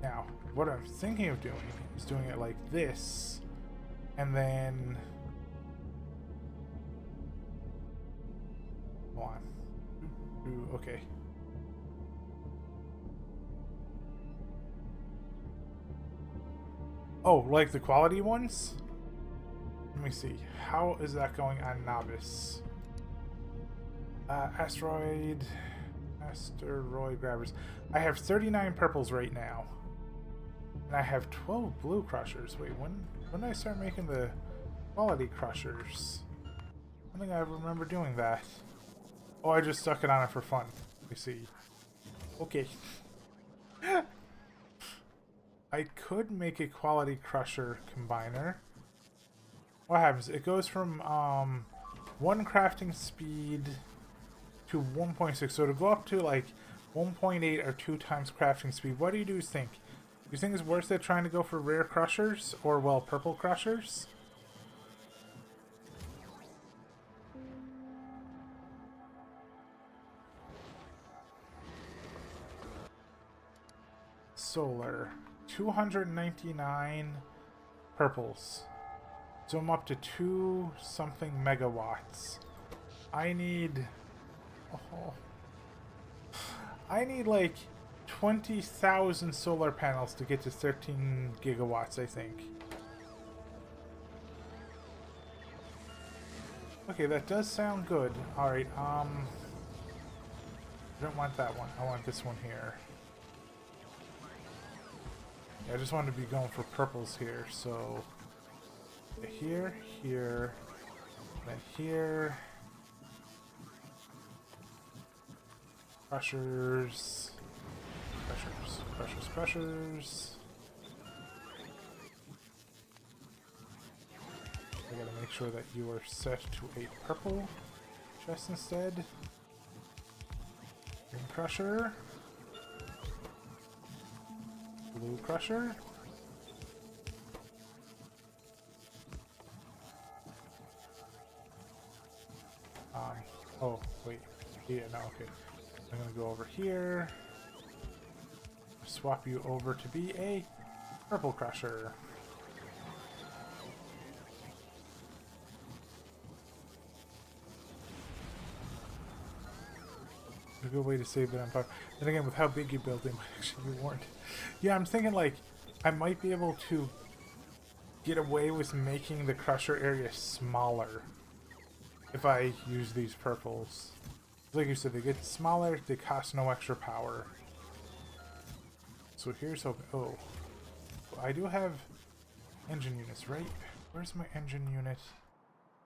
Now, what I'm thinking of doing is doing it like this, and then... Hold on. Okay. Oh, like the quality ones? Let me see. How is that going on Novice? Asteroid grabbers. I have 39 purples right now. And I have 12 blue crushers. Wait, when did I start making the quality crushers? I don't think I ever remember doing that. Oh, I just stuck it on it for fun. Let me see. Okay. I could make a quality crusher combiner. What happens? It goes from 1 crafting speed to 1.6. So to go up to like 1.8 or 2 times crafting speed. What do you dudes think? Do you think it's worth it trying to go for rare crushers or, well, purple crushers? Solar. 299 purples. So I'm up to 2 something megawatts. I need like 20,000 solar panels to get to 13 gigawatts, I think. Okay, that does sound good. Alright, I don't want that one. I want this one here. Yeah, I just want to be going for purples here, so... Here, here, then here. Crushers. Crushers, crushers, crushers. I gotta make sure that you are set to a purple chest instead. Green crusher. Blue crusher. Oh, wait. Yeah, no, okay. I'm gonna go over here. Swap you over to be a purple crusher. A good way to save it on fire. And again, with how big you build, they might actually be warned. Yeah, I'm thinking like I might be able to get away with making the crusher area smaller if I use these purples. Like you said, they get smaller, they cost no extra power. So here's hope. Oh, I do have engine units, right? Where's my engine unit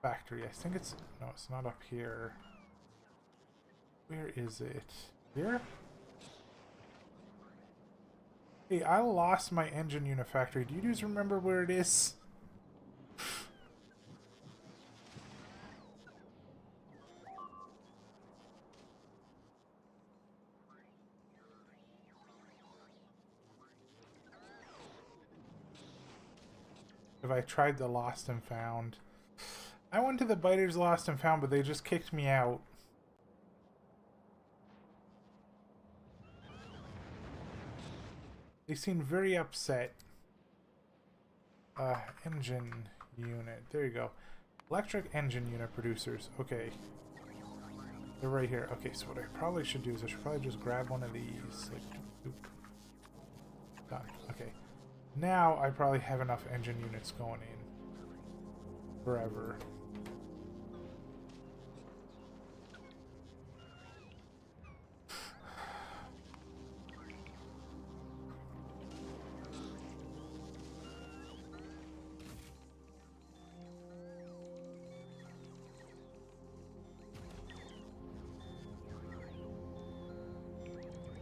factory? I think it's... No, it's not up here. Where is it? Here? Hey, I lost my engine unit factory. Do you guys remember where it is? If I tried the lost and found. I went to the Biters Lost and Found, but they just kicked me out. They seemed very upset. Engine unit. There you go. Electric engine unit producers. Okay. They're right here. Okay, so what I probably should do is I should probably just grab one of these. Like, oop. Done. Okay. Now I probably have enough engine units going in forever.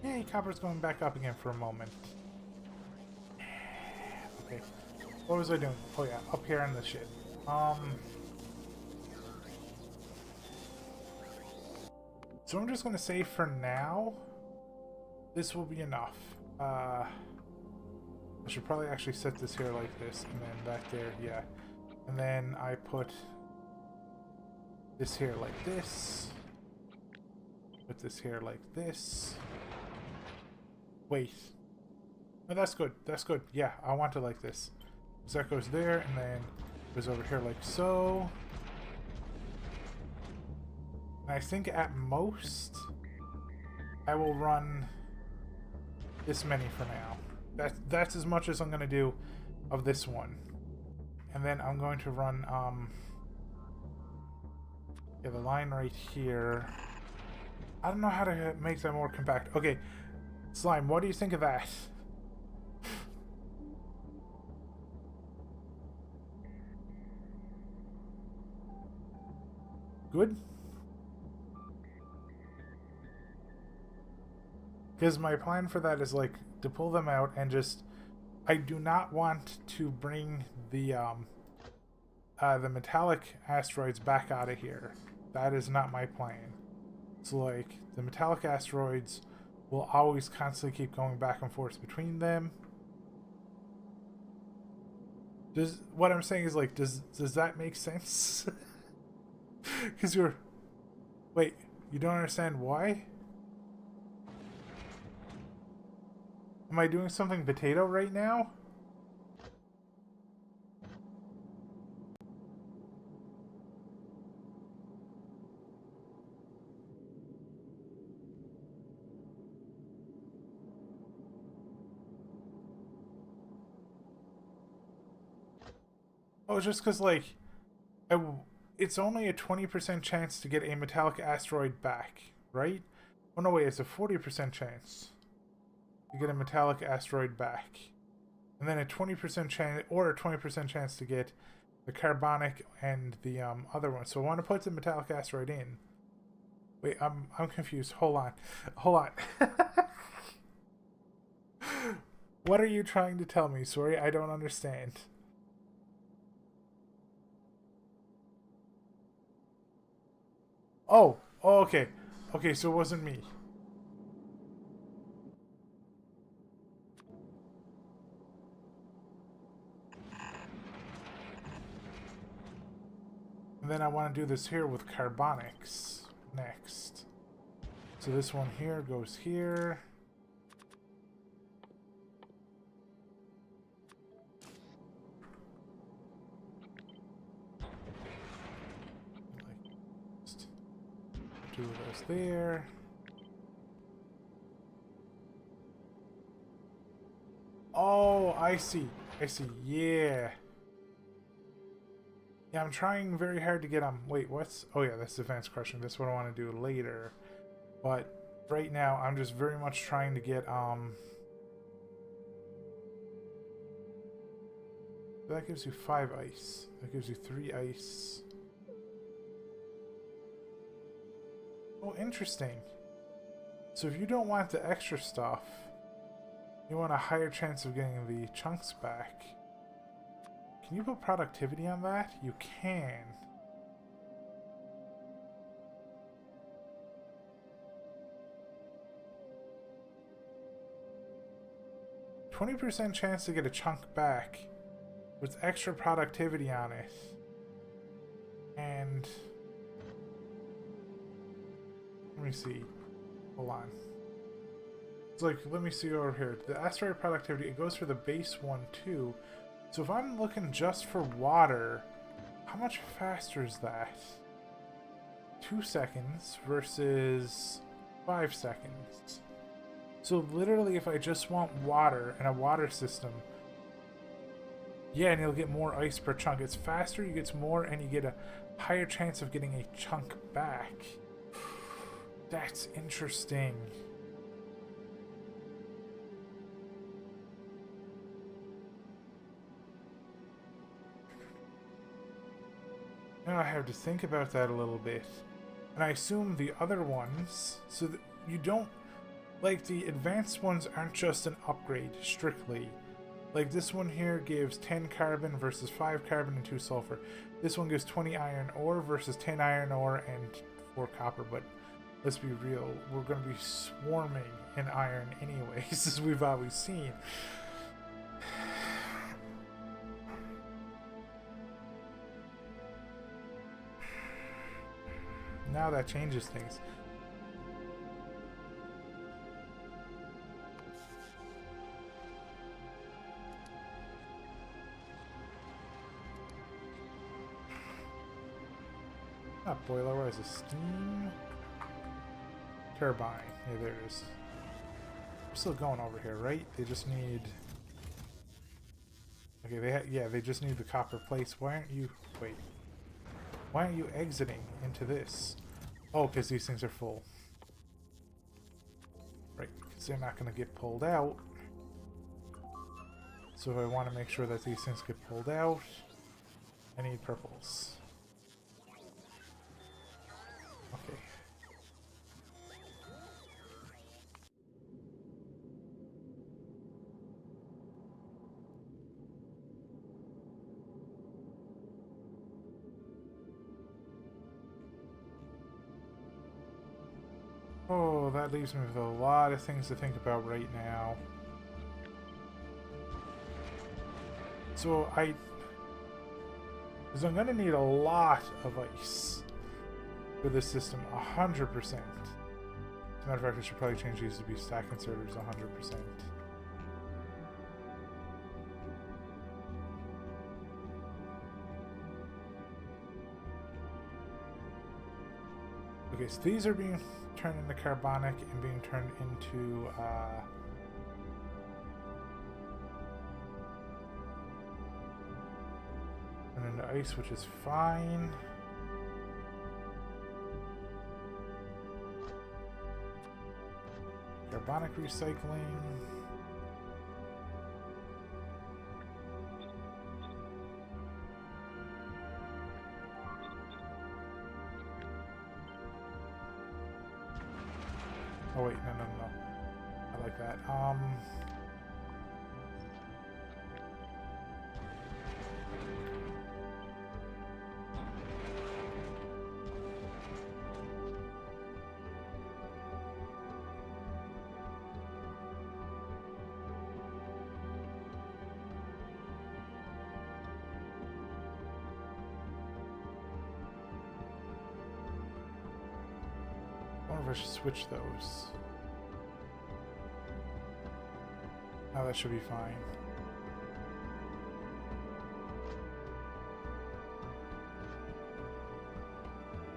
Yay, copper's going back up again for a moment. Okay. What was I doing? Oh yeah, up here on the shit. So I'm just gonna say for now, this will be enough. I should probably actually set this here like this, and then that there, yeah. And then I put this here like this. Put this here like this. Wait. No, that's good. That's good. Yeah, I want it like this. So that goes there, and then goes over here like so. And I think at most, I will run this many for now. That's as much as I'm going to do of this one. And then I'm going to run, yeah, the line right here. I don't know how to make that more compact. Okay, Slime, what do you think of that? Good? Because my plan for that is like to pull them out and just... I do not want to bring the metallic asteroids back out of here. That is not my plan. So like the metallic asteroids will always constantly keep going back and forth between them. What I'm saying is like, does that make sense? Because you're... Wait, you don't understand why? Am I doing something potato right now? Oh, just because, like, it's only a 20% chance to get a metallic asteroid back, right? Oh, no, wait, it's a 40% chance to get a metallic asteroid back. And then a 20% chance, or a 20% chance to get the carbonic and the other one. So I want to put the metallic asteroid in. Wait, I'm confused. Hold on. What are you trying to tell me? Sorry, I don't understand. Oh, okay. Okay, so it wasn't me. And then I want to do this here with carbonics next. So this one here goes here. Two of those there. Oh, I see. Yeah. Yeah, I'm trying very hard to get wait, what's... Oh yeah, that's advanced crushing. That's what I want to do later. But right now, I'm just very much trying to get, that gives you 5 ice. That gives you 3 ice. Oh, interesting. So if you don't want the extra stuff, you want a higher chance of getting the chunks back. Can you put productivity on that? You can. %20 chance to get a chunk back with extra productivity on it. And let me see. Hold on. It's like, let me see over here. The asteroid productivity, it goes for the base one too. So if I'm looking just for water, how much faster is that? 2 seconds versus 5 seconds. So literally if I just want water and a water system, yeah, and you'll get more ice per chunk. It's faster, you get more, and you get a higher chance of getting a chunk back. That's interesting. Now I have to think about that a little bit. And I assume the other ones, so that you don't, like the advanced ones aren't just an upgrade, strictly. Like this one here gives 10 carbon versus 5 carbon and 2 sulfur. This one gives 20 iron ore versus 10 iron ore and 4 copper, but let's be real, we're going to be swarming in iron anyways, as we've always seen. Now that changes things. Not boiler, what is it? Steam turbine. Yeah, there it is. We're still going over here, right? They just need... Okay, they just need the copper plates. Why aren't you... Wait. Why aren't you exiting into this? Oh, because these things are full. Right, because they're not going to get pulled out. So if I want to make sure that these things get pulled out, I need purples. Okay. Oh, that leaves me with a lot of things to think about right now. So because I'm going to need a lot of ice for this system, 100%. As a matter of fact, I should probably change these to be stack inserters 100%. Okay, so these are being turned into carbonic and being turned into into ice, which is fine. Carbonic recycling. Oh wait, no. I like that. I wonder if I should switch those. Oh, that should be fine.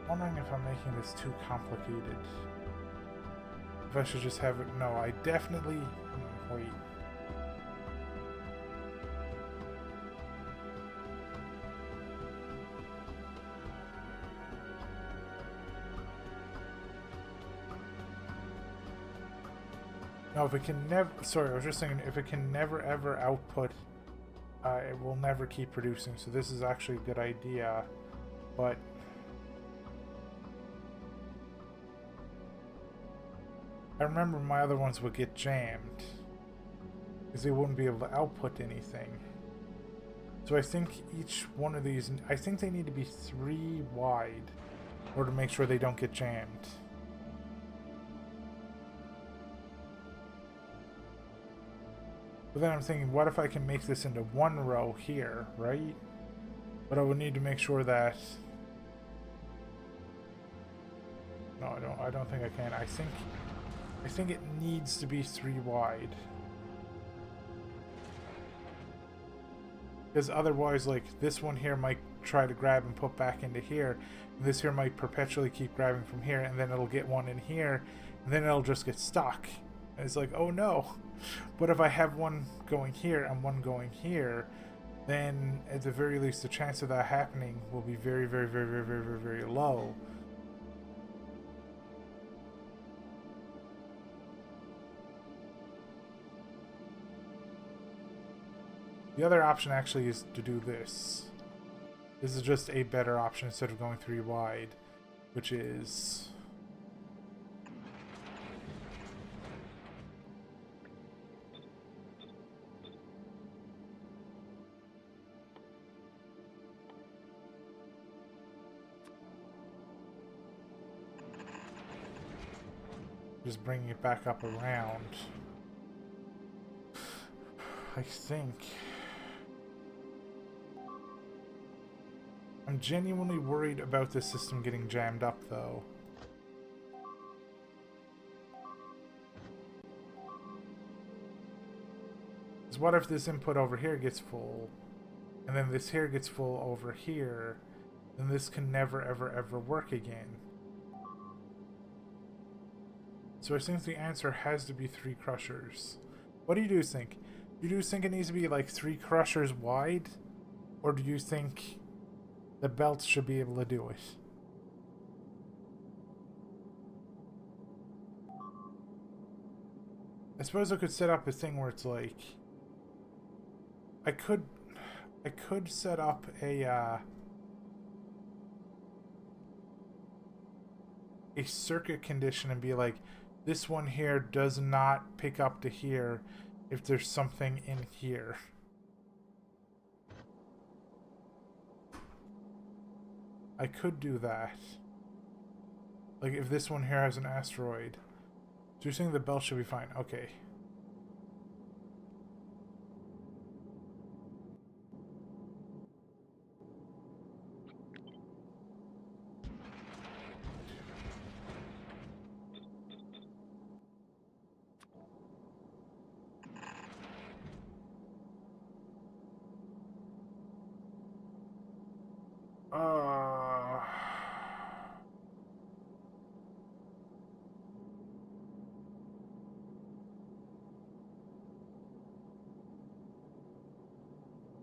I'm wondering if I'm making this too complicated. If I should just have it. No, I definitely. Wait. No, if it can never. Sorry, I was just saying if it can never ever output, it will never keep producing. So this is actually a good idea, but. I remember my other ones would get jammed because they wouldn't be able to output anything. So I think each one of these, I think they need to be 3 wide in order to make sure they don't get jammed. But then I'm thinking, what if I can make this into 1 row here, right? But I would need to make sure that. No, I don't think I can. I think it needs to be 3 wide. Because otherwise, like, this one here might try to grab and put back into here. And this here might perpetually keep grabbing from here, and then it'll get one in here, and then it'll just get stuck. And it's like, oh no. But if I have one going here and one going here, then at the very least the chance of that happening will be very, very, very, very, very, very, very low. The other option actually is to do this. This is just a better option instead of going 3 wide, which is just bringing it back up around. I think. I'm genuinely worried about this system getting jammed up, though. Because what if this input over here gets full, and then this here gets full over here, then this can never, ever, ever work again. So I think the answer has to be 3 crushers. What do you think? Do you think it needs to be like 3 crushers wide? Or do you think the belt should be able to do it? I suppose I could set up a thing where it's like I could set up a circuit condition and be like, this one here does not pick up to here if there's something in here. I could do that. Like if this one here has an asteroid. So you're saying the belt should be fine. Okay.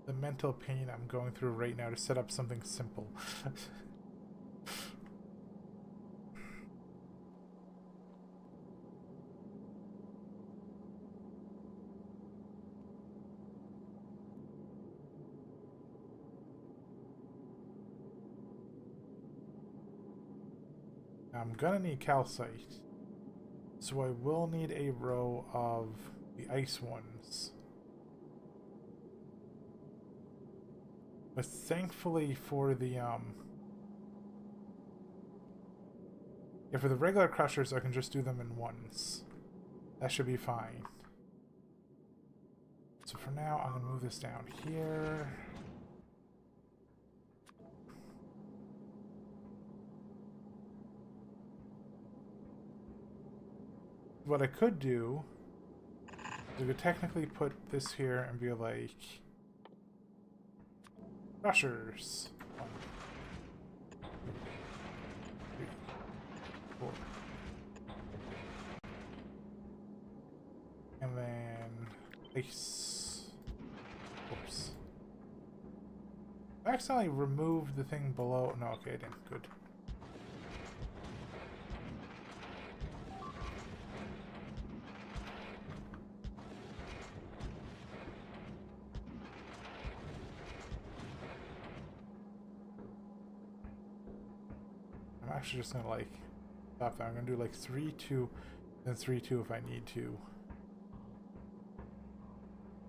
the mental pain I'm going through right now to set up something simple. I'm gonna need calcite, so I will need a row of the ice ones. But thankfully for the yeah, for the regular crushers I can just do them in ones. That should be fine. So for now I'm gonna move this down here. What I could do is I could technically put this here and be like crushers. 1, 2, 3, 4. And then ice. Oops. I accidentally removed the thing below. No, okay, I didn't. Good. I'm actually just gonna like stop that. I'm gonna do like 3, 2, then 3, 2 if I need to.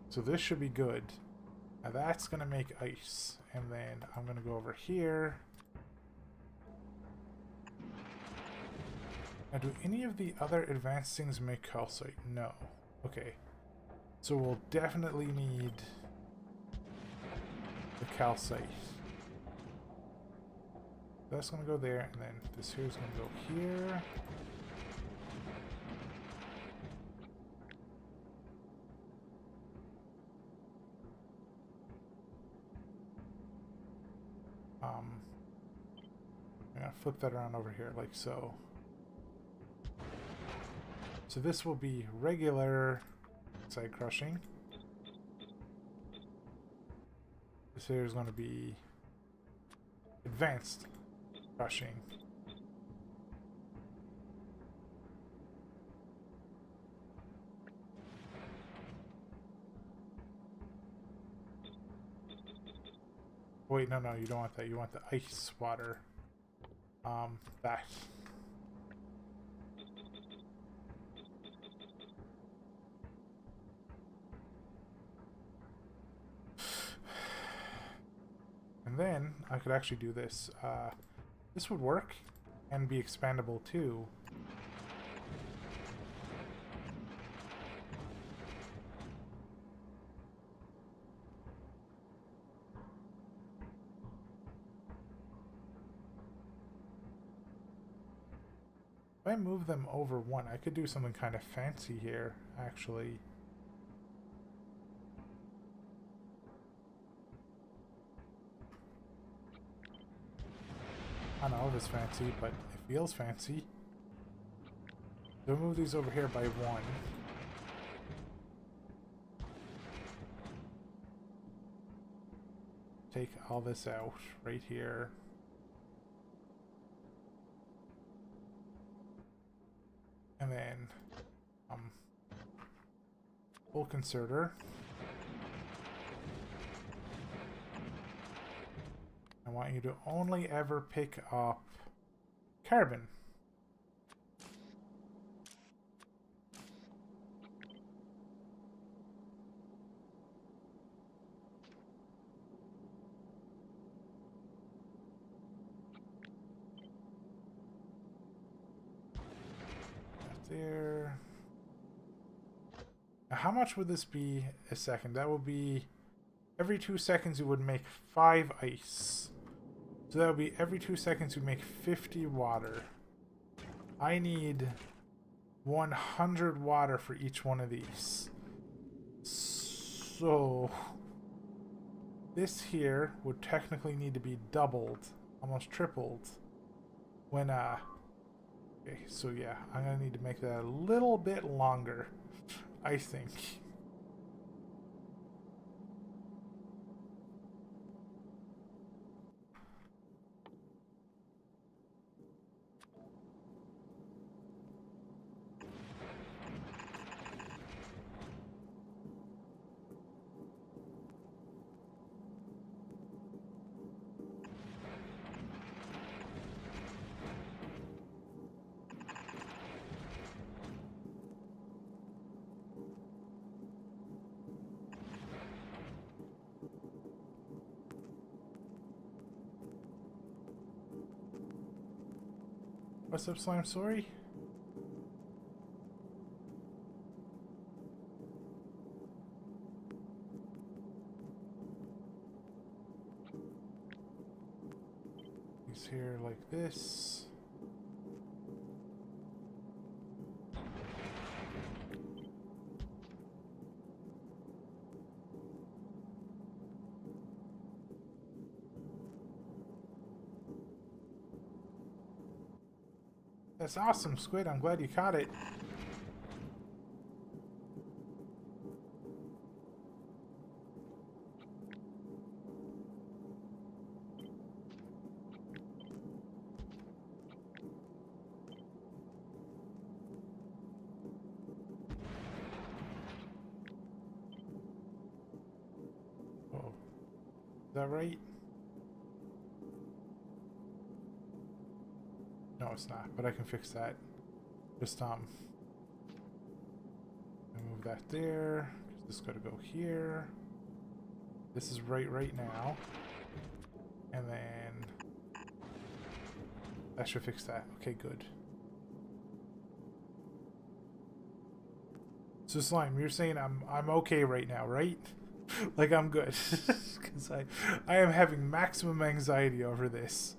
So this should be good. Now that's gonna make ice, and then I'm gonna go over here. Now, do any of the other advanced things make calcite? No. Okay. So we'll definitely need the calcite. That's gonna go there, and then this here is gonna go here. I'm gonna flip that around over here, like so. So this will be regular side crushing. This here is going to be advanced crushing. Wait, no, you don't want that. You want the ice water. That. And then I could actually do this. This would work and be expandable too. If I move them over one, I could do something kind of fancy here, actually. I don't know if it's fancy, but it feels fancy. So move these over here by 1. Take all this out right here. And then full concertor. I want you to only ever pick up carbon. There. Now, how much would this be a second? That would be every 2 seconds you would make 5 ice. So that would be every 2 seconds you make 50 water. I need 100 water for each one of these. So this here would technically need to be doubled, almost tripled, when okay, so yeah, I'm gonna need to make that a little bit longer, I think. What's up, Slime? Sorry. He's here like this. That's awesome, Squid. I'm glad you caught it. Oh, is that right? No, it's not, but I can fix that. Just move that there. This is gonna go here. This is right now. And then that should fix that. Okay, good. So Slime, you're saying I'm okay right now, right? Like I'm good. Cause I am having maximum anxiety over this.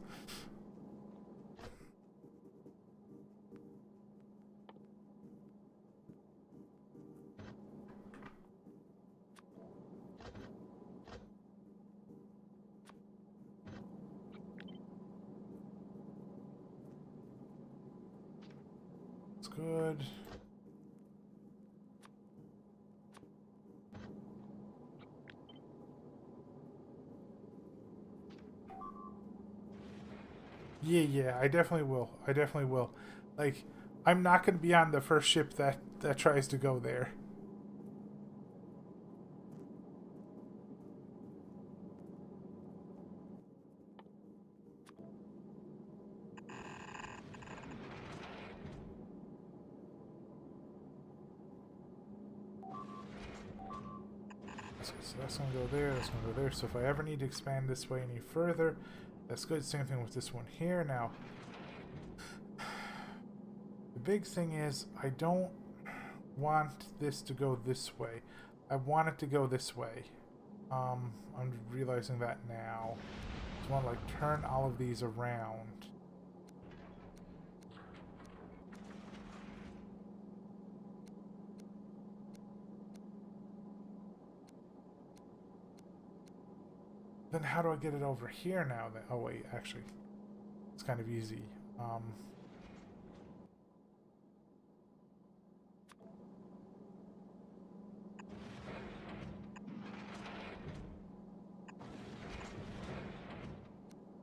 Good. Yeah, I definitely will. I definitely will. Like, I'm not going to be on the first ship that tries to go there. So that's going to go there, that's going to go there. So if I ever need to expand this way any further, that's good. Same thing with this one here. Now, the big thing is I don't want this to go this way. I want it to go this way. I'm realizing that now. I just want to like turn all of these around. Then how do I get it over here now? Then, oh wait, actually, it's kind of easy.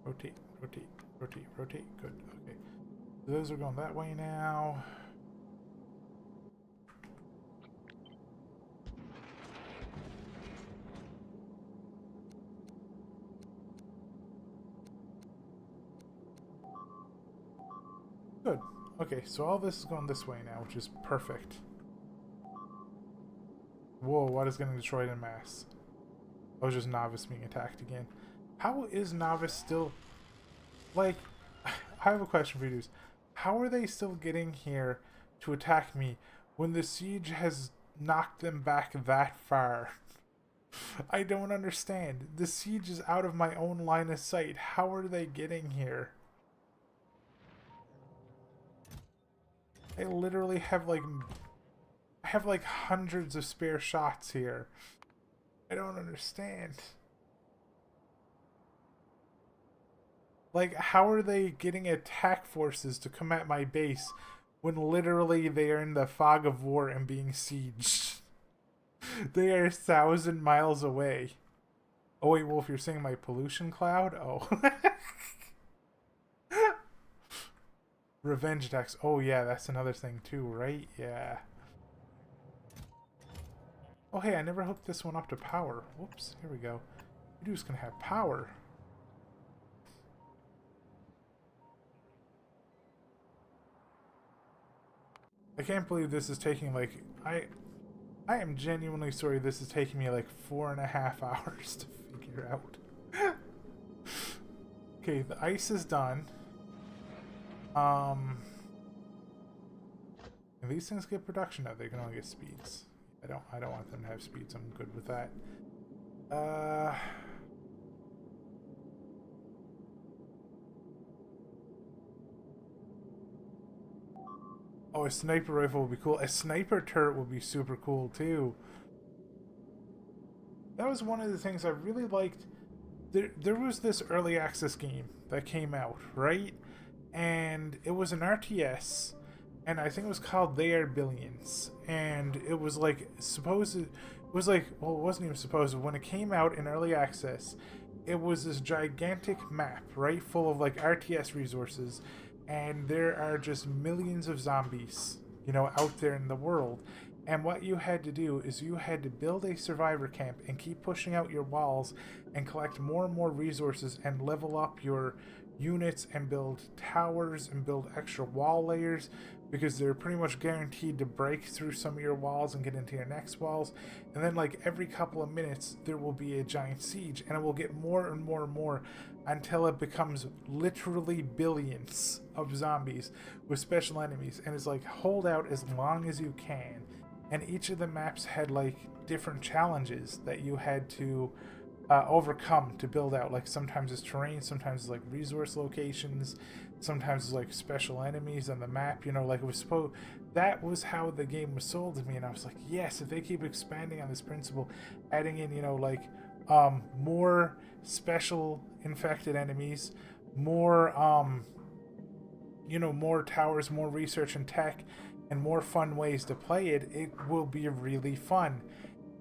Rotate, rotate, rotate, rotate. Good. Okay. So those are going that way now. Good. Okay, so all this is going this way now, which is perfect. Whoa, what is getting destroyed in mass? I was just Novice being attacked again. How is Novice still... Like, I have a question for you dudes. How are they still getting here to attack me when the siege has knocked them back that far? I don't understand. The siege is out of my own line of sight. How are they getting here? I literally have like hundreds of spare shots here. I don't understand. Like, how are they getting attack forces to come at my base when literally they are in the fog of war and being sieged? They are 1,000 miles away. Oh wait, Wolf, you're saying my pollution cloud? Oh. Revenge attacks. Oh yeah, that's another thing too, right? Yeah. Oh hey, I never hooked this one up to power. Whoops, here we go. You dude's gonna have power. I can't believe this is taking like... I am genuinely sorry this is taking me like 4.5 hours to figure out. Okay, the ice is done. And these things get production now. They can only get speeds. I don't want them to have speeds. I'm good with that. Oh, a sniper rifle would be cool. A sniper turret would be super cool too. That was one of the things I really liked. There was this early access game that came out, right? And it was an RTS, and I think it was called They Are Billions. And it was like it wasn't even supposed. When it came out in early access, it was this gigantic map, right, full of like RTS resources, and there are just millions of zombies, you know, out there in the world. And what you had to do is you had to build a survivor camp and keep pushing out your walls and collect more and more resources and level up your units and build towers and build extra wall layers, because they're pretty much guaranteed to break through some of your walls and get into your next walls. And then like every couple of minutes there will be a giant siege, and it will get more and more and more until it becomes literally billions of zombies with special enemies. And it's like, hold out as long as you can. And each of the maps had like different challenges that you had to overcome to build out. Like sometimes it's terrain, sometimes it's like resource locations, sometimes it's like special enemies on the map, you know, like it was supposed. That was how the game was sold to me, and I was like, yes, if they keep expanding on this principle, adding in, you know, like more special infected enemies, more you know, more towers, more research and tech, and more fun ways to play it, it will be really fun.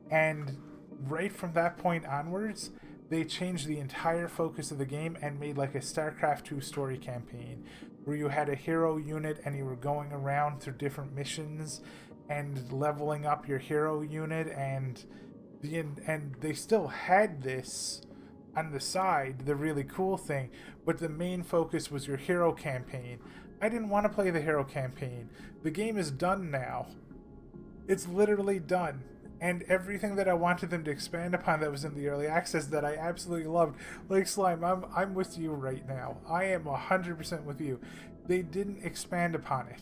And right from that point onwards, they changed the entire focus of the game and made like a StarCraft 2 story campaign where you had a hero unit and you were going around through different missions and leveling up your hero unit, and they still had this on the side, the really cool thing, but the main focus was your hero campaign. I didn't want to play the hero campaign. The game is done now. It's literally done. And everything that I wanted them to expand upon that was in the early access that I absolutely loved, like Slime, I'm with you right now. I am 100% with you. They didn't expand upon it.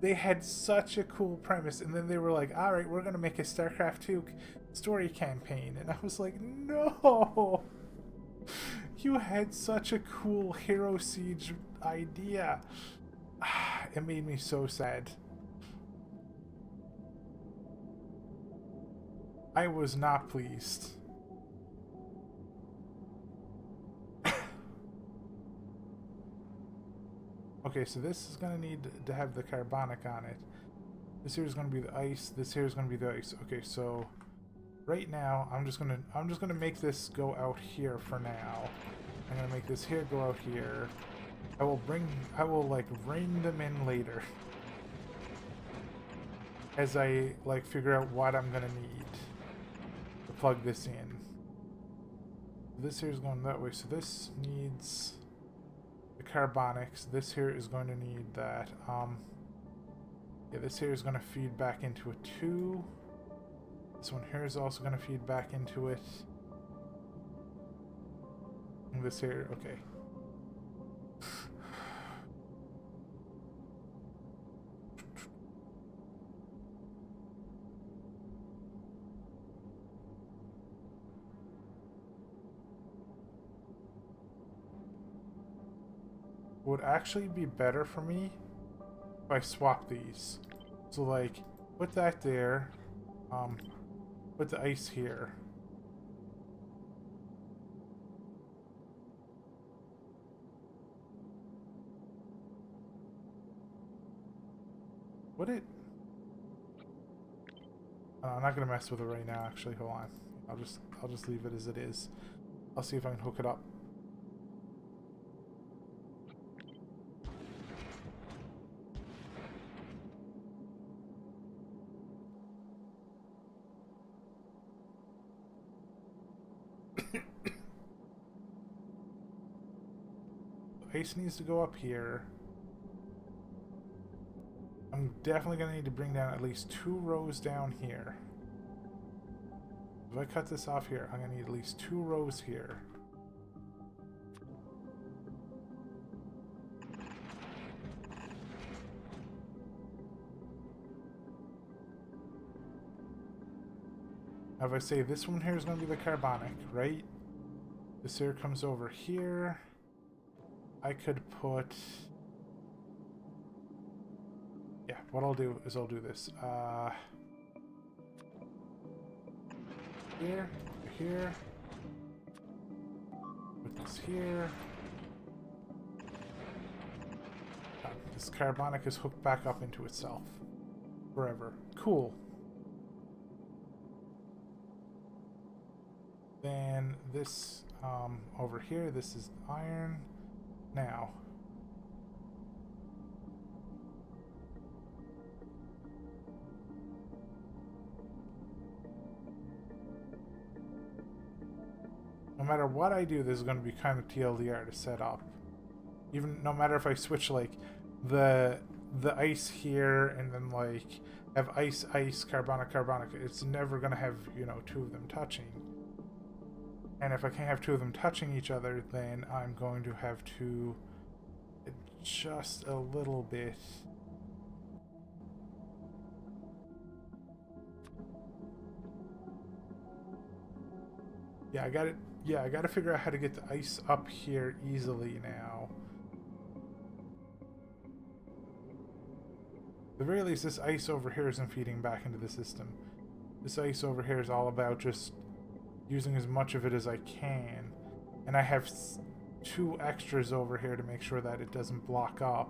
They had such a cool premise, and then they were like, all right, we're going to make a StarCraft 2 story campaign. And I was like, no! You had such a cool Hero Siege idea. It made me so sad. I was not pleased. Okay, so this is gonna need to have the carbonic on it. This here is gonna be the ice. This here is gonna be the ice. Okay, so right now I'm just gonna make this go out here for now. I'm gonna make this here go out here. I will like rein them in later as I like figure out what I'm gonna need to plug this in. This here is going that way, so this needs the carbonics. This here is going to need that. Yeah, this here is going to feed back into it too. This one here is also going to feed back into it. And this here, okay. Would actually be better for me if I swap these. So like, put that there, put the ice here. Would it? I'm not gonna mess with it right now. Actually, hold on. I'll just leave it as it is. I'll see if I can hook it up. Ice needs to go up here. I'm definitely going to need to bring down at least 2 rows down here. If I cut this off here, I'm going to need at least 2 rows here. If I say this one here is going to be the carbonic, right? This here comes over here. I could put... Yeah, what I'll do is I'll do this. Here, here. Put this here. This carbonic is hooked back up into itself. Forever. Cool. Then this over here, this is iron. Now, no matter what I do, this is going to be kind of TLDR to set up. Even no matter if I switch like the ice here and then like have ice, carbonic, it's never going to have, you know, two of them touching. And if I can't have two of them touching each other, then I'm going to have to adjust a little bit. Yeah, I got it. Yeah, I got to figure out how to get the ice up here easily now. At the very least, this ice over here isn't feeding back into the system. This ice over here is all about just using as much of it as I can. And I have two extras over here to make sure that it doesn't block up.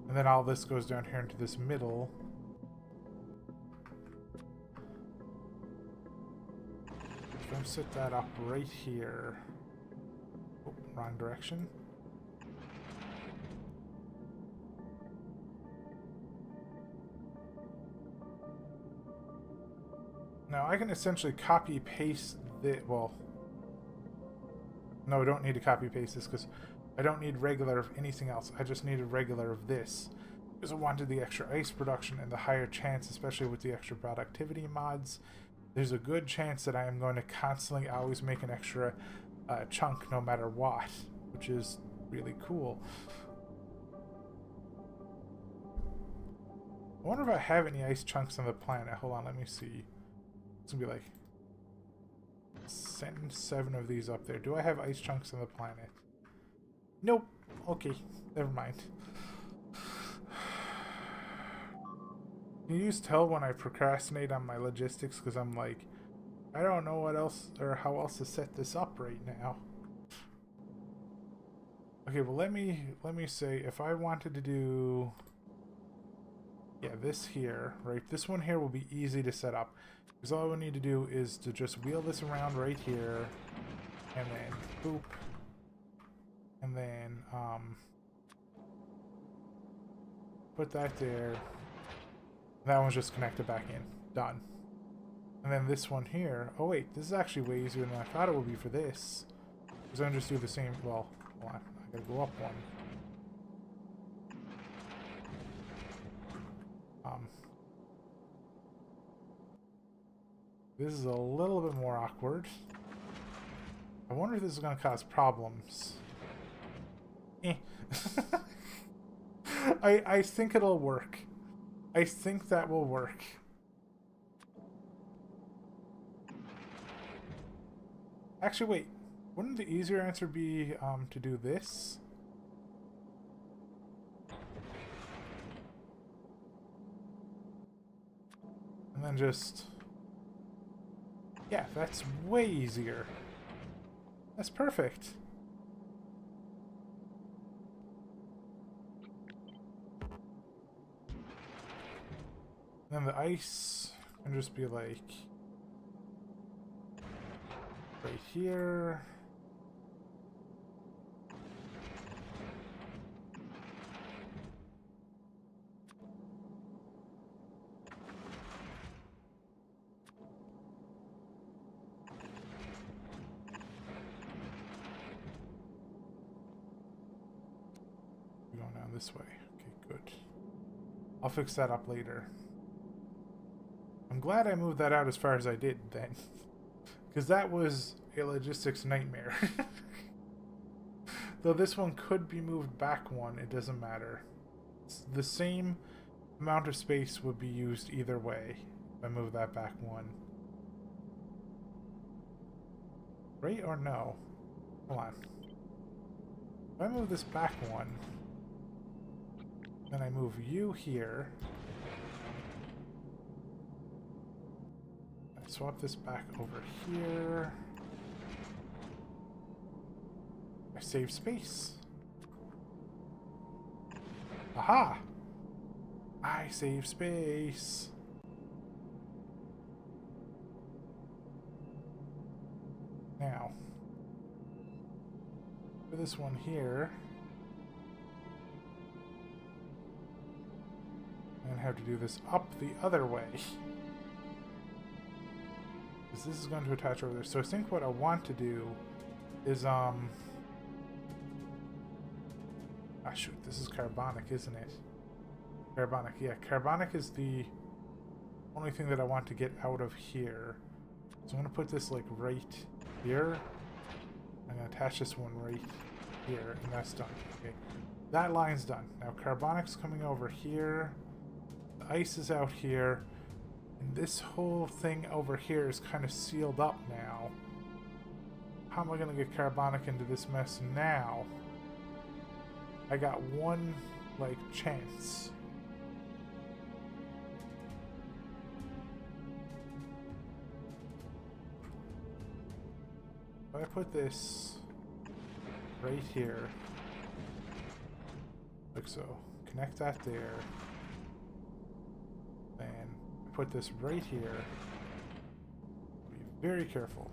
And then all this goes down here into this middle. I'm going to set that up right here. Oh, wrong direction. Now I can essentially copy paste the, well, no, I don't need to copy paste this because I don't need regular of anything else. I just need a regular of this because I wanted the extra ice production and the higher chance, especially with the extra productivity mods. There's a good chance that I am going to constantly always make an extra chunk no matter what, which is really cool. I wonder if I have any ice chunks on the planet. Hold on, let me see. It's gonna be like send 7 of these up there. Do I have ice chunks on the planet? Nope. Okay, never mind. Can you just tell when I procrastinate on my logistics because I'm like, I don't know what else or how else to set this up right now. Okay, well let me say if I wanted to do, yeah, this here, right? This one here will be easy to set up. Because all I would need to do is to just wheel this around right here, and then boop, and then put that there. That one's just connected back in. Done. And then this one here. Oh wait, this is actually way easier than I thought it would be for this. Because I'm just do the same. Well, hold on. I gotta go up one. This is a little bit more awkward. I wonder if this is going to cause problems. Eh. I think it'll work. I think that will work. Actually, wait. Wouldn't the easier answer be to do this? And then just... Yeah, that's way easier. That's perfect. And then the ice can just be like right here. Going down this way. Okay, good. I'll fix that up later. I'm glad I moved that out as far as I did then. Because that was a logistics nightmare. Though this one could be moved back one, it doesn't matter. The same amount of space would be used either way. If I move that back one. Right or no? Hold on. If I move this back one, then I move you here. I swap this back over here. I save space. Aha! I save space. Now, for this one here, I'm gonna have to do this up the other way. Because this is going to attach over there. So I think what I want to do is, ah shoot, this is carbonic, isn't it? Carbonic, yeah, carbonic is the only thing that I want to get out of here. So I'm gonna put this like right here. I'm gonna attach this one right here, and that's done. Okay, that line's done. Now carbonic's coming over here. The ice is out here, and this whole thing over here is kind of sealed up now. How am I gonna get carbonic into this mess now? I got one, like, chance. If I put this right here, like so, connect that there, then put this right here, be very careful.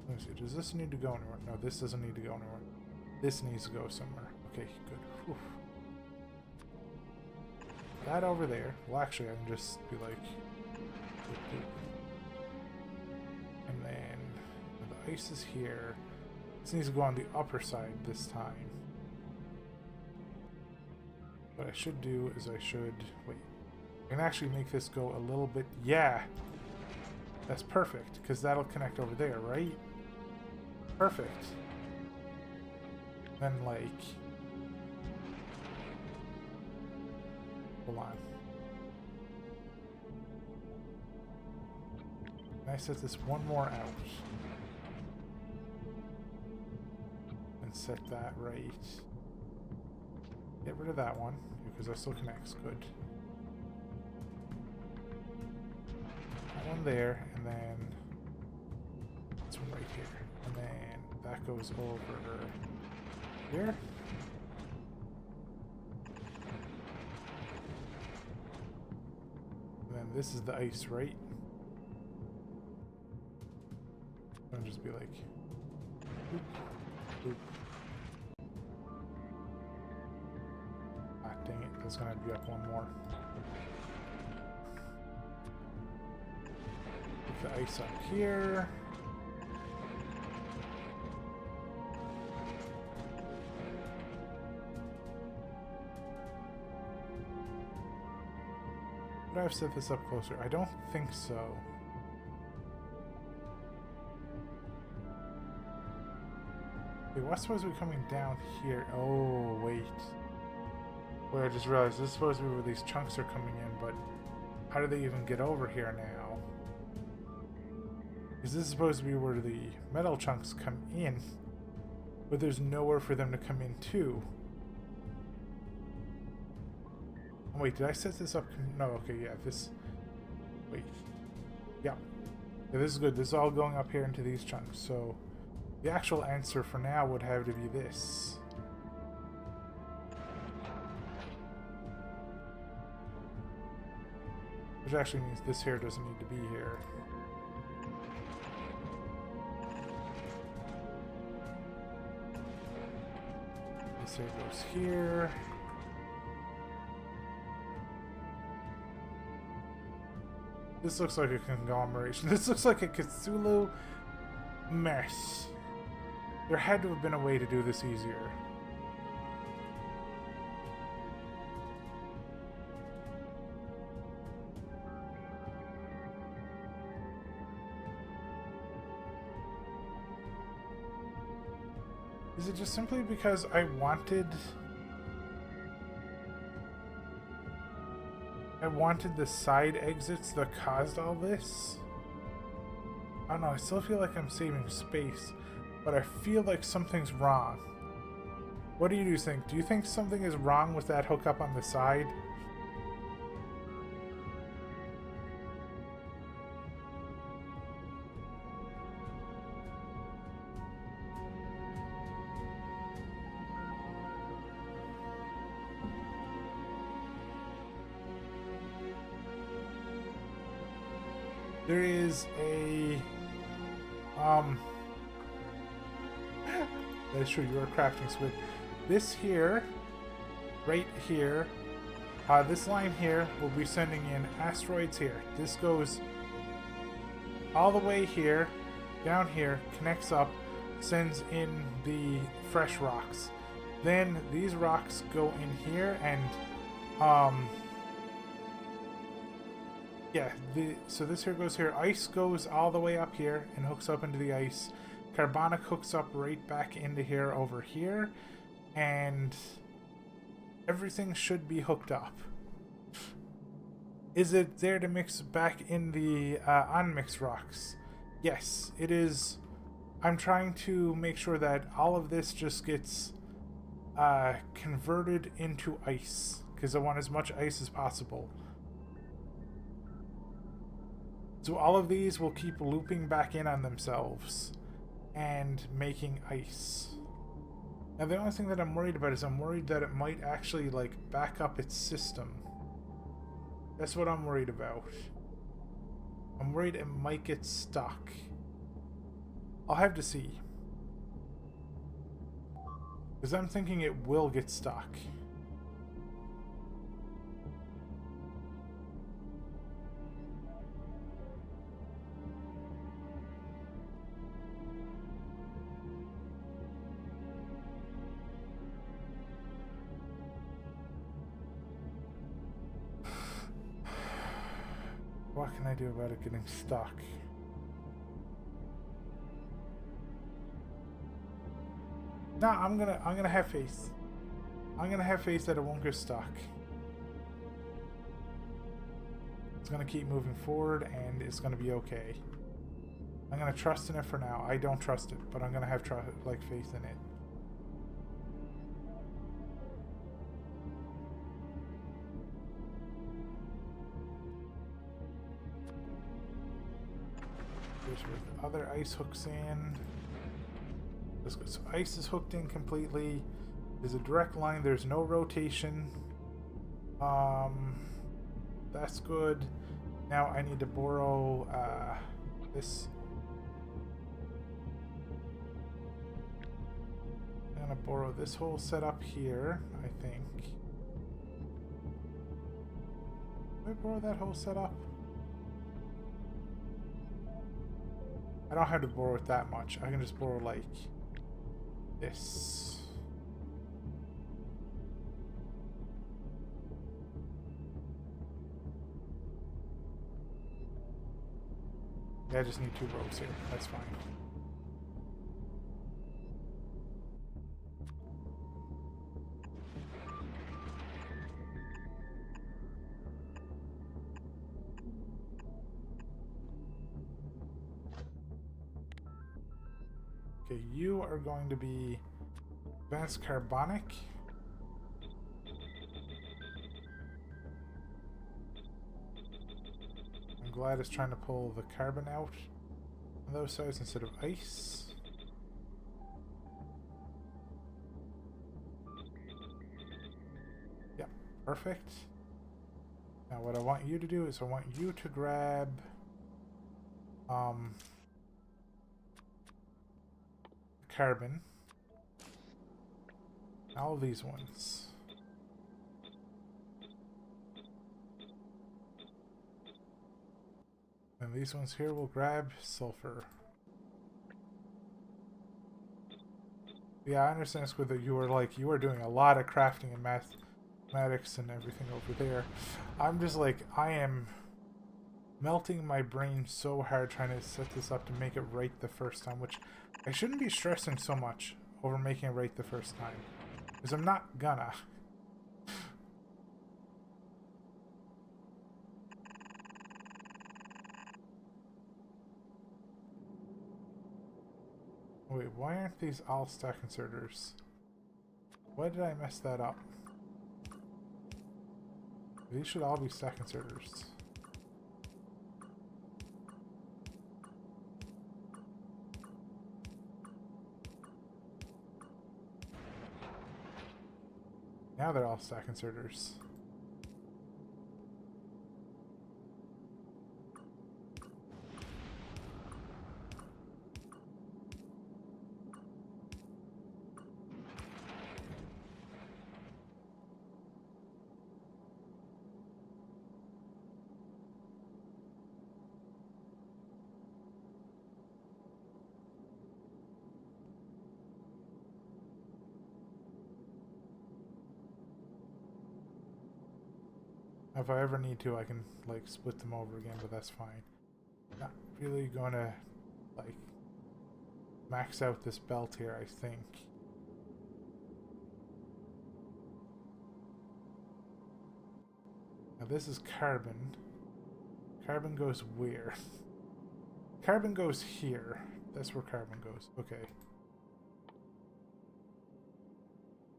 Let me see, does this need to go anywhere? No, this doesn't need to go anywhere. This needs to go somewhere. Okay, good. Whew. That over there. Well, actually, I can just be like... boop, boop. And then the ice is here. This needs to go on the upper side this time. What I should do is I should... Wait. I can actually make this go a little bit... Yeah! That's perfect, because that'll connect over there, right? Perfect. Then, like... Hold on. Can I set this one more out? And set that right... Get rid of that one, because that still connects. Good. That one there, and then... This one right here. And then that goes over... here. And then this is the ice, right? I'll just be like, boop, boop. Ah, dang it! That's gonna be up one more. Put the ice up here. Would I have set this up closer? I don't think so. Wait, what's supposed to be coming down here? Oh, wait. Wait, I just realized this is supposed to be where these chunks are coming in, but how do they even get over here now? Because this is supposed to be where the metal chunks come in, but there's nowhere for them to come in too. Wait, did I set this up? No, okay, yeah, this... Wait. Yeah. Yeah, this is good. This is all going up here into these chunks, so... The actual answer for now would have to be this. Which actually means this here doesn't need to be here. This here goes here. This looks like a conglomeration. This looks like a Cthulhu mess. There had to have been a way to do this easier. Is it just simply because I wanted... I wanted the side exits that caused all this. I don't know, I still feel like I'm saving space, but I feel like something's wrong. What do you think? Do you think something is wrong with that hookup on the side? There is a that's true, you are crafting squid. This here, right here, this line here will be sending in asteroids here. This goes all the way here, down here, connects up, sends in the fresh rocks. Then these rocks go in here and yeah, so this here goes here. Ice goes all the way up here and hooks up into the ice. Carbonic hooks up right back into here over here. And everything should be hooked up. Is it there to mix back in the unmixed rocks? Yes, it is. I'm trying to make sure that all of this just gets converted into ice. Because I want as much ice as possible. So all of these will keep looping back in on themselves and making ice. Now the only thing that I'm worried about is I'm worried that it might actually like back up its system. That's what I'm worried about. I'm worried it might get stuck. I'll have to see. Because I'm thinking it will get stuck. What can I do about it getting stuck? No, I'm gonna have faith. I'm gonna have faith that it won't get stuck. It's gonna keep moving forward and it's gonna be okay. I'm gonna trust in it for now. I don't trust it, but I'm gonna have faith in it. Here's where the other ice hooks in. Let's go. So ice is hooked in completely. There's a direct line. There's no rotation. That's good. Now I need to borrow this. I'm gonna borrow this whole setup here, I think. Did I borrow that whole setup? I don't have to borrow it that much. I can just borrow like this. Yeah, I just need 2 rows here. That's fine. Okay, you are going to be advanced carbonic. I'm glad it's trying to pull the carbon out on those sides instead of ice. Yeah, perfect. Now what I want you to do is I want you to grab carbon. All of these ones. And these ones here will grab sulfur. Yeah, I understand, Squid, that you were doing a lot of crafting and mathematics and everything over there. I'm just like, I am melting my brain so hard trying to set this up to make it right the first time, which I shouldn't be stressing so much over making it right the first time. Because I'm not gonna. Wait, why aren't these all stack inserters? Why did I mess that up? These should all be stack inserters. Now they're all stack inserters. If I ever need to, I can like split them over again, but that's fine. Not really gonna like max out this belt here, I think. Now this is carbon. Carbon goes where? Carbon goes here. That's where carbon goes. Okay.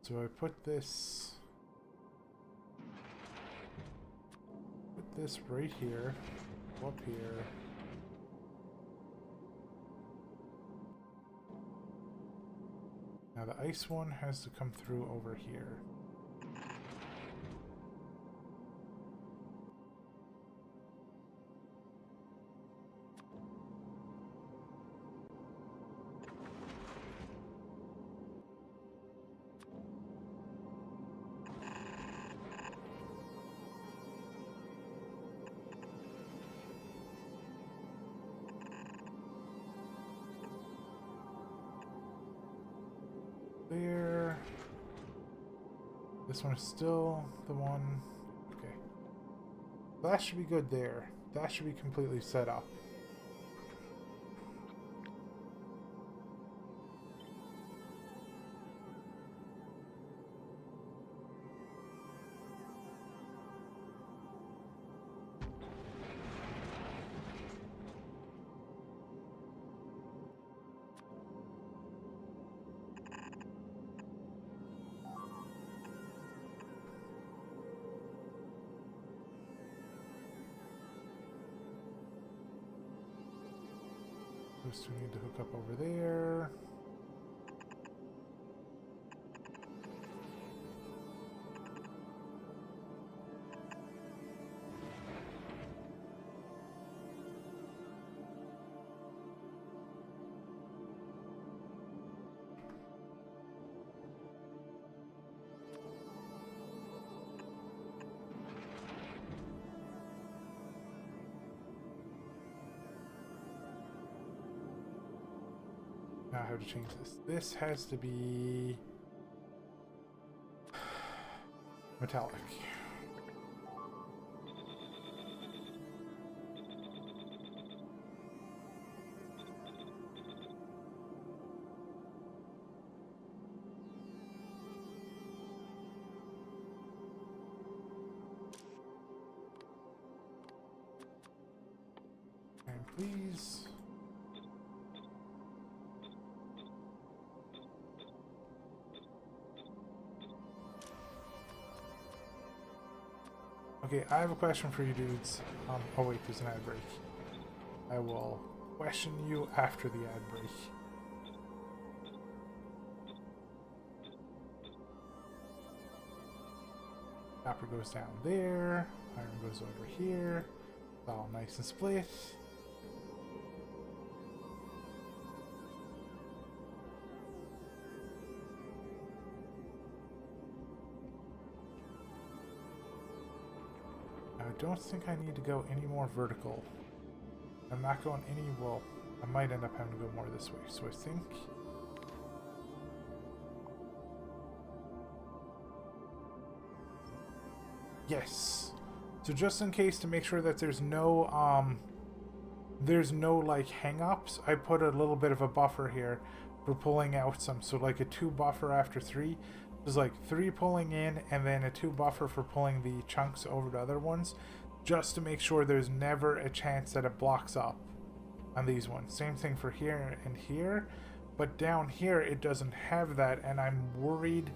So I put this right here, up here. Now the ice one has to come through over here. There. This one is still the one. Okay. That should be good there. That should be completely set up. Those two need to hook up over there. Now I have to change this. This has to be metallic. And please. Okay, I have a question for you dudes. Oh wait, there's an ad break. I will question you after the ad break. Copper goes down there. Iron goes over here. It's all nice and split. I don't think I need to go any more vertical. I'm not going any, well, I might end up having to go more this way. So I think... Yes. So just in case, to make sure that there's no like hang-ups, I put a little bit of a buffer here for pulling out some. So like a 2 buffer after 3. There's like 3 pulling in and then a 2 buffer for pulling the chunks over to other ones, just to make sure there's never a chance that it blocks up on these ones. Same thing for here and here, But down here, it doesn't have that, and I'm worried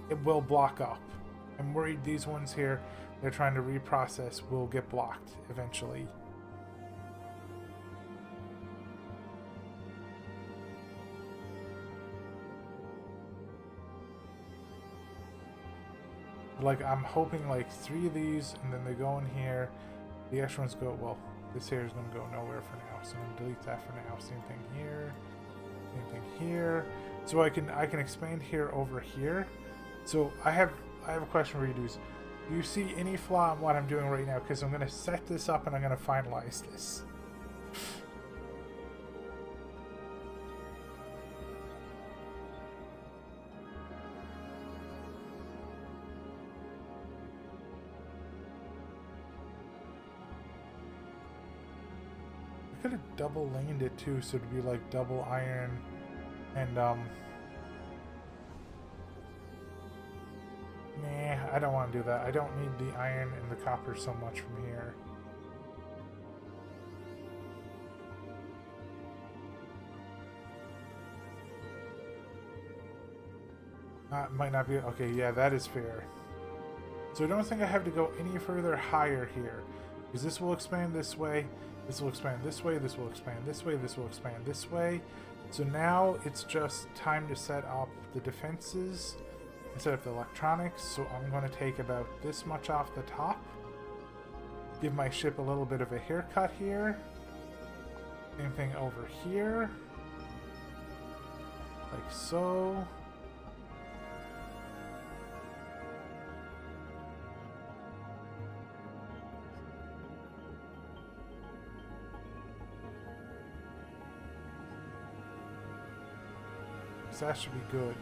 it will block up. I'm worried these ones here, they're trying to reprocess, will get blocked eventually. Like, I'm hoping like 3 of these, and then they go in here. The extra ones go, well, this here is going to go nowhere for now, so I'm going to delete that for now. Same thing here. Same thing here. So I can expand here over here. So I have a question for you dudes. Do you see any flaw in what I'm doing right now? Because I'm going to set this up and I'm going to finalize this. I could have double laned it too, so it'd be like double iron and nah, I don't want to do that. I don't need the iron and the copper so much from here. Might not be okay. Yeah, that is fair. So I don't think I have to go any further higher here, because this will expand this way. This will expand this way, this will expand this way, this will expand this way. So now it's just time to set up the defenses and set up the electronics. So I'm going to take about this much off the top. Give my ship a little bit of a haircut here. Same thing over here. Like so. So that should be good.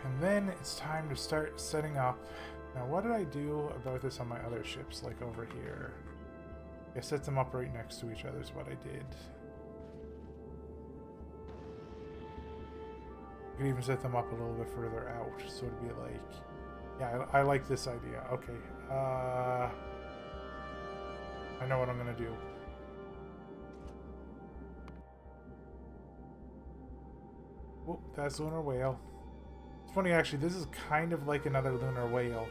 And then it's time to start setting up. Now, what did I do about this on my other ships, like over here? I set them up right next to each other is what I did. I could even set them up a little bit further out, so it'd be like... Yeah, I like this idea. Okay. I know what I'm gonna do. Oh, that's lunar whale. It's funny, actually, this is kind of like another lunar whale.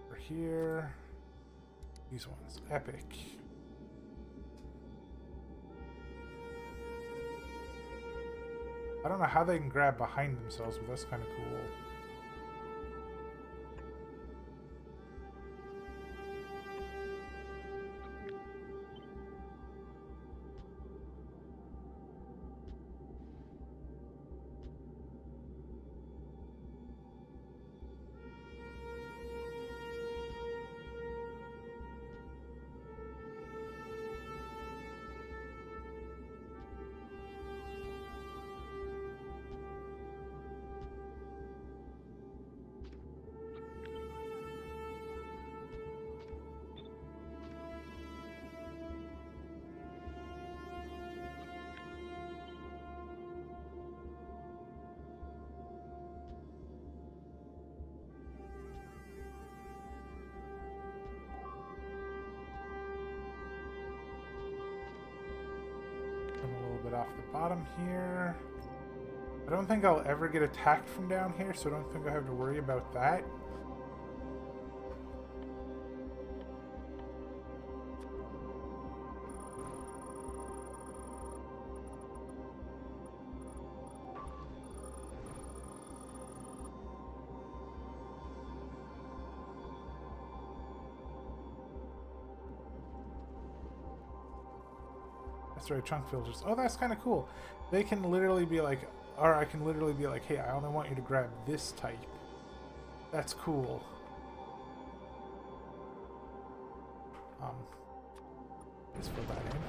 Over here. These ones. Epic. I don't know how they can grab behind themselves, but that's kind of cool. Off the bottom here. I don't think I'll ever get attacked from down here, so I don't think I have to worry about that. That's right, chunk filters. Oh, that's kind of cool. They can literally be like, or I can literally be like, hey, I only want you to grab this type. That's cool. Let's fill that in.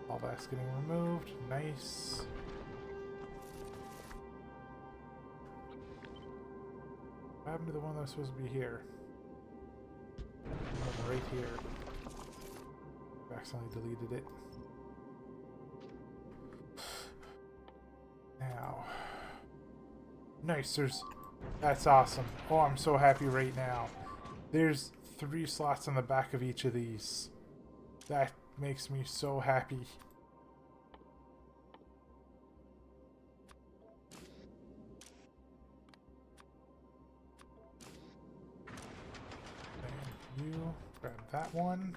All that's getting removed. Nice. What happened to the one that was supposed to be here? Right here. I accidentally deleted it. Now. Nice, that's awesome. Oh, I'm so happy right now. There's 3 slots on the back of each of these. That makes me so happy. And you grab that one.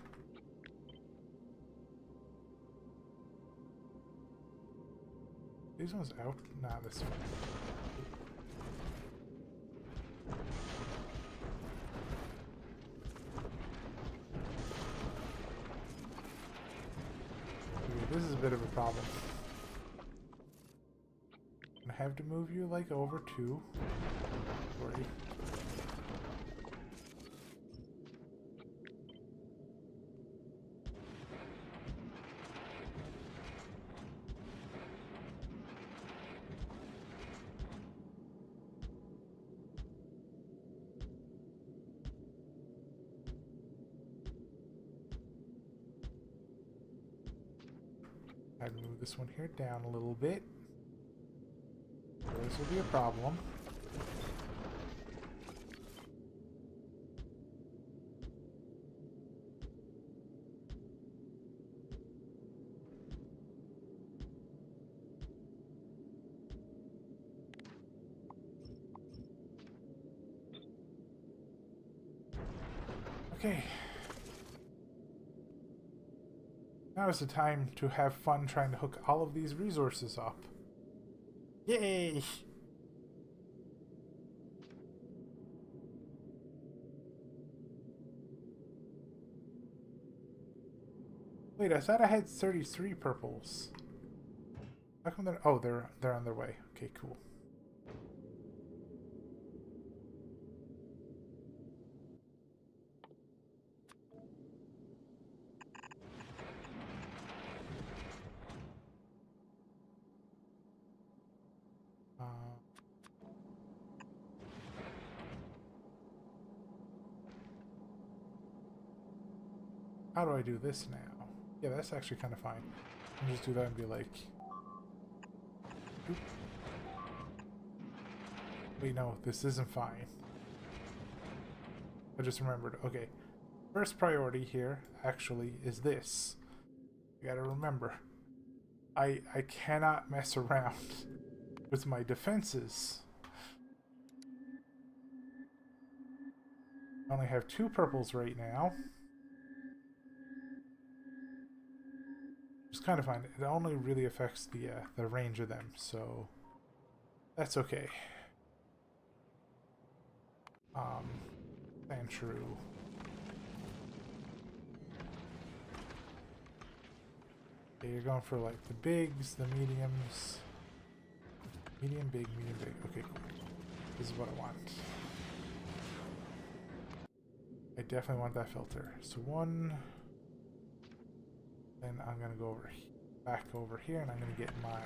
These ones out? Nah, this one. Okay, this is a bit of a problem. I have to move you like over 2. Sorry. I'd move this one here down a little bit. This will be a problem. Okay. Now is the time to have fun trying to hook all of these resources up. Yay! Wait, I thought I had 33 purples. How come they're... Oh, they're on their way. Okay, cool. How do I do this now? Yeah, that's actually kind of fine. I'll just do that and be like... Oop. Wait, no, this isn't fine. I just remembered. Okay. First priority here, actually, is this. You gotta remember. I cannot mess around with my defenses. I only have 2 purples right now. It's kind of fine. It only really affects the range of them, so that's okay. And true. Okay, you're going for like the bigs, the mediums. Medium, big, medium, big. Okay, cool. This is what I want. I definitely want that filter. So 1. Then I'm gonna go over back over here, and I'm gonna get my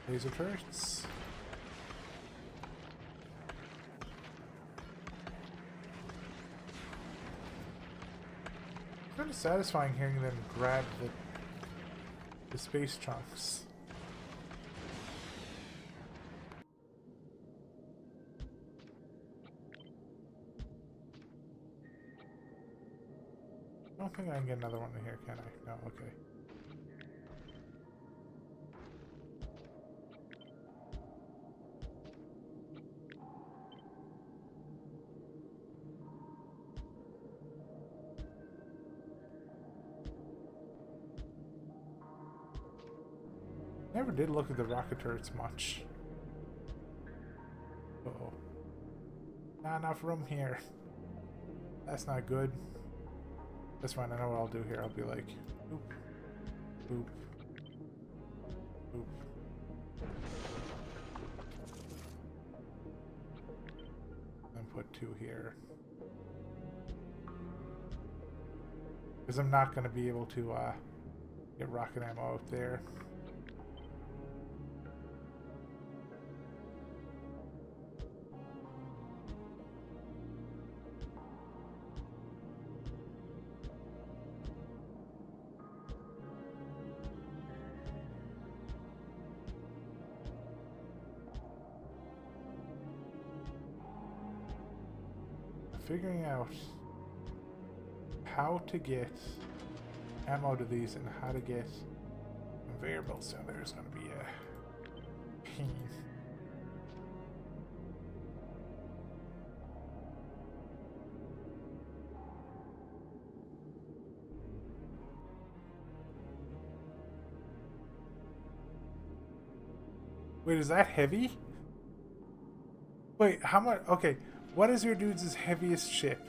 laser turrets. It's kind of satisfying hearing them grab the space chunks. I don't think I can get another one in here, can I? No, okay. Never did look at the rocket turrets much. Uh-oh. Not enough room here. That's not good. That's fine, I know what I'll do here. I'll be like, boop, boop, boop. And put 2 here. Because I'm not going to be able to get rocket ammo out there. figuring out how to get ammo to these and how to get conveyor belts down there is going to be a pain. Wait, is that heavy? Wait, how much? Okay, what is your dude's heaviest ship?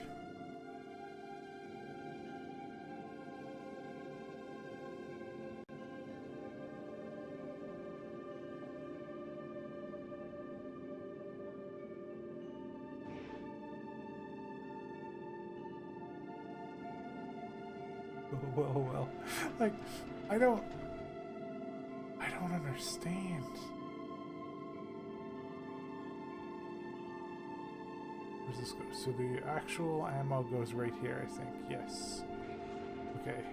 Well. Like, I don't understand. Where's this go? So the actual ammo goes right here, I think. Yes. Okay.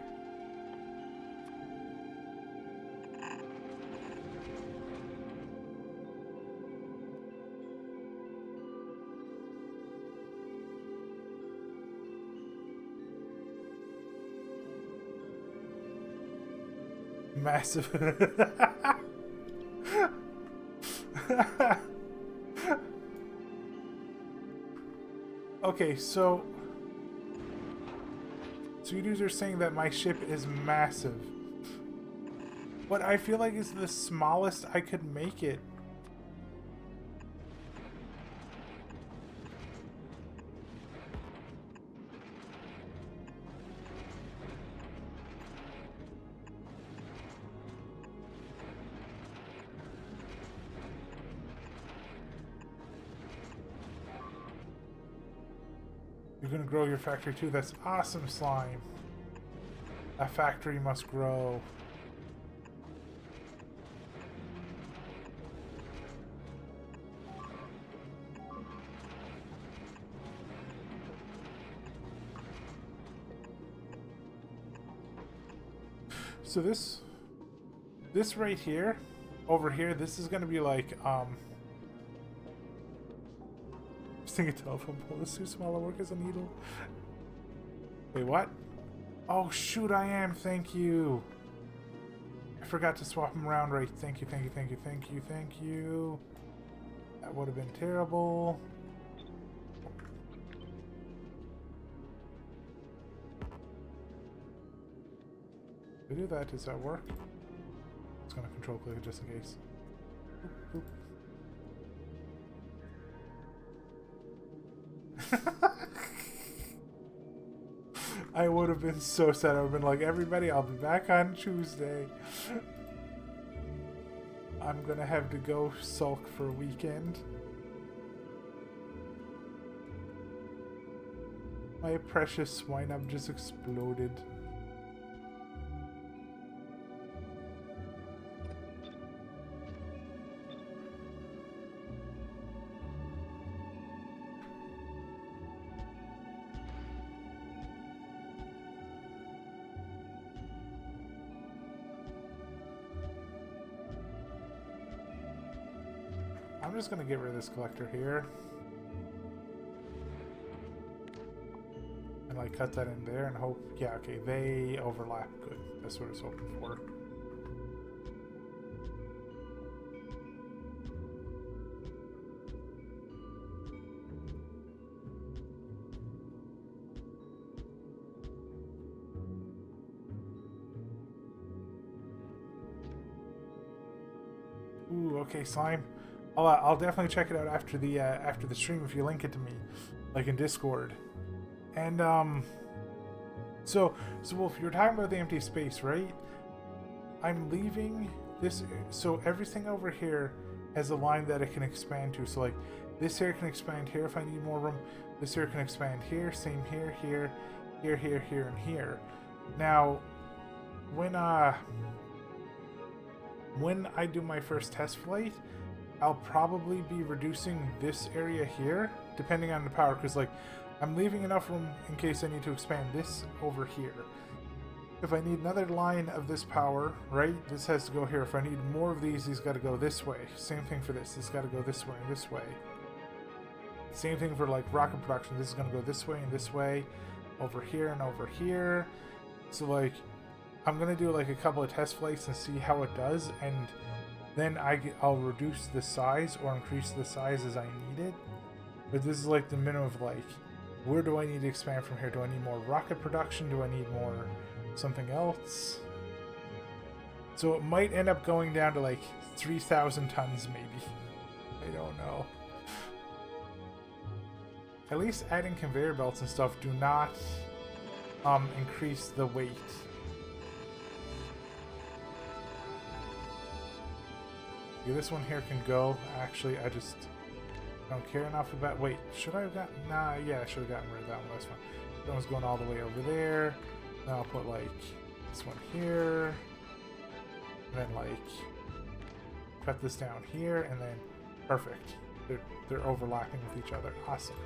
Massive. Okay, so you dudes are saying that my ship is massive. What I feel like is the smallest I could make it. You're gonna grow your factory too. That's awesome, Slime. A factory must grow. So this right here, over here, this is gonna be like Sing a telephone pole is too small to work as a needle. Wait, what? Oh shoot, I am. Thank you. I forgot to swap them around right. Thank you. That would have been terrible. If I do that, does that work? It's gonna control click it just in case. Oop, oop. I would have been so sad. I would have been like, everybody, I'll be back on Tuesday. I'm gonna have to go sulk for a weekend. My precious swine up just exploded. I'm just gonna get rid of this collector here. And like cut that in there and hope, yeah, okay, they overlap. Good. That's what I was hoping for. Ooh, okay, Slime. I'll definitely check it out after the stream if you link it to me, like in Discord. And so Wolf, you're talking about the empty space, right? I'm leaving this, so everything over here has a line that it can expand to. So like this here can expand here if I need more room. This here can expand here. Same here, here, and here. Now, when I do my first test flight, I'll probably be reducing this area here, depending on the power, because like I'm leaving enough room in case I need to expand this over here. If I need another line of this power, right, this has to go here. If I need more of these got to go this way. Same thing for this. This got to go this way and this way. Same thing for like rocket production. This is going to go this way and this way, over here and over here. So like, I'm going to do like a couple of test flights and see how it does, and then I'll reduce the size or increase the size as I need it. But this is like the minimum of like, where do I need to expand from here? Do I need more rocket production? Do I need more something else? So it might end up going down to like 3,000 tons maybe. I don't know. At least adding conveyor belts and stuff do not increase the weight. Okay, this one here can go. Actually, I just don't care enough about... Wait, should I have gotten... Nah, yeah, I should have gotten rid of that one. That's fine. That one's going all the way over there. Then I'll put, like, this one here. And then, like, cut this down here. And then, perfect. They're overlapping with each other. Awesome.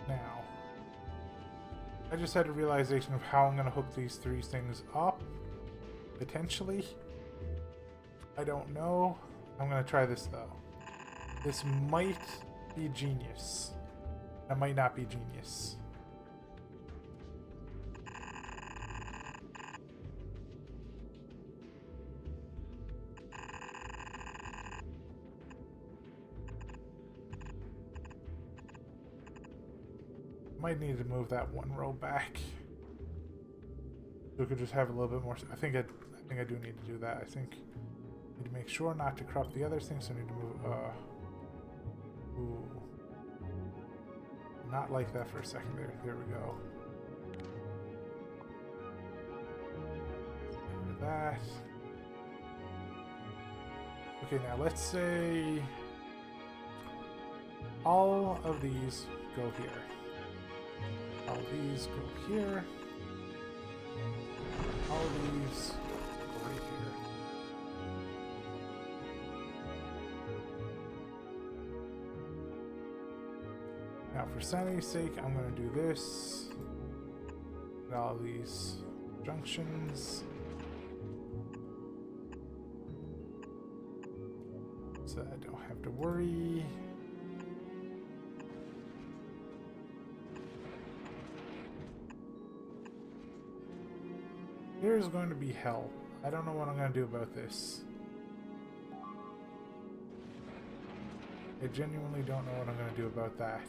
Now, I just had a realization of how I'm going to hook these three things up, potentially. I don't know. I'm going to try this, though. This might be genius. That might not be genius. Might need to move that one row back. So we could just have a little bit more. I think I do need to do that. I think I need to make sure not to crop the other things. So I need to move. Ooh, not like that for a second there. There we go. That. Okay, now let's say all of these go here. All these go here. All these go right here. Now, for sanity's sake, I'm going to do this. Get all these junctions. So I don't have to worry. Here's going to be hell. I don't know what I'm going to do about this. I genuinely don't know what I'm going to do about that.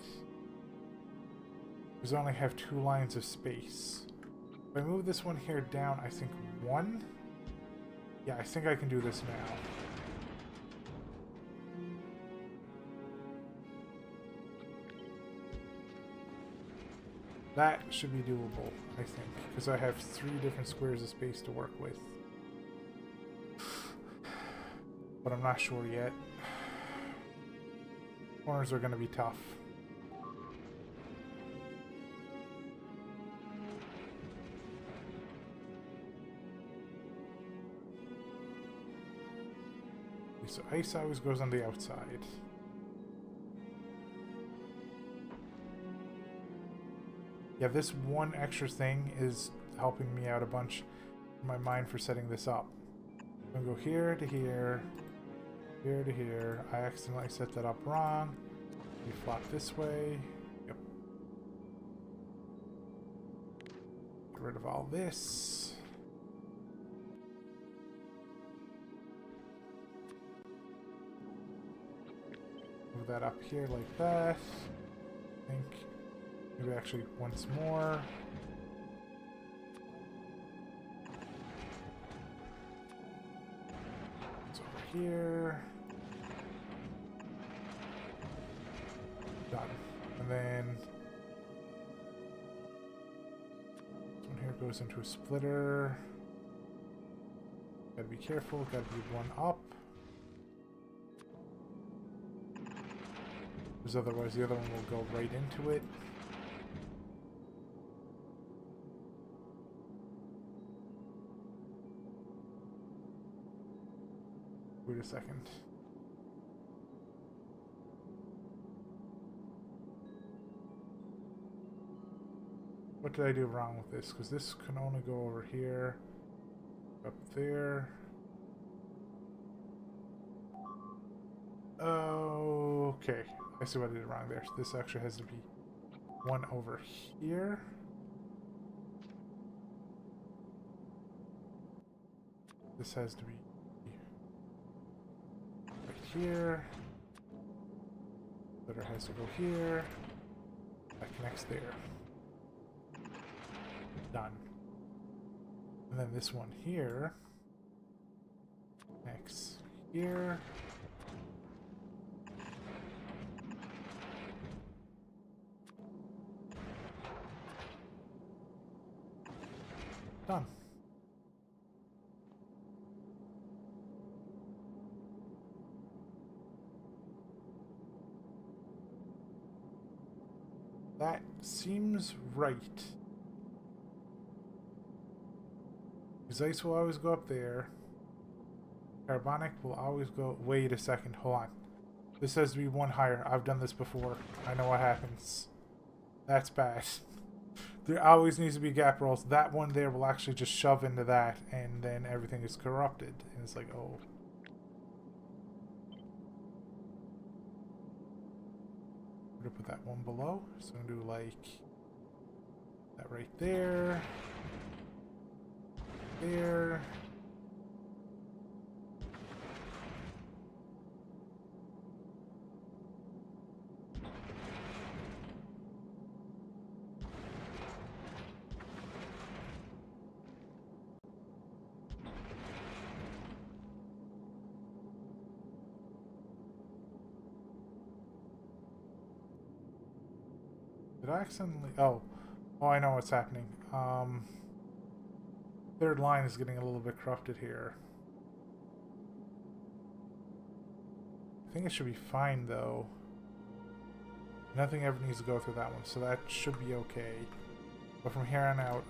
Because I only have 2 lines of space. If I move this one here down, I think 1? Yeah, I think I can do this now. That should be doable, I think, because I have 3 different squares of space to work with. But I'm not sure yet. Corners are going to be tough. Okay, so ice always goes on the outside. Yeah, this one extra thing is helping me out a bunch in my mind for setting this up. I'm going to go here to here, here to here. I accidentally set that up wrong. We flop this way. Yep. Get rid of all this. Move that up here like that. I think. Maybe actually once more. It's over here. Done. And then this one here goes into a splitter. Gotta be careful, gotta be one up. Because otherwise the other one will go right into it. Wait a second. What did I do wrong with this? Because this can only go over here, up there. Okay, I see what I did wrong there. So this actually has to be one over here. This has to be right here. Letter has to go here. That connects there. Done. And then this one here connects here. Done. That seems right. Because ice will always go up there. Carbonic will always go... Wait a second, hold on. This has to be one higher. I've done this before. I know what happens. That's bad. There always needs to be gap rolls. That one there will actually just shove into that, and then everything is corrupted. And it's like, oh. I'm gonna put that one below. So I'm gonna do like that right there. There. Did I accidentally... Oh, I know what's happening. Third line is getting a little bit corrupted here. I think it should be fine, though. Nothing ever needs to go through that one, so that should be okay. But from here on out,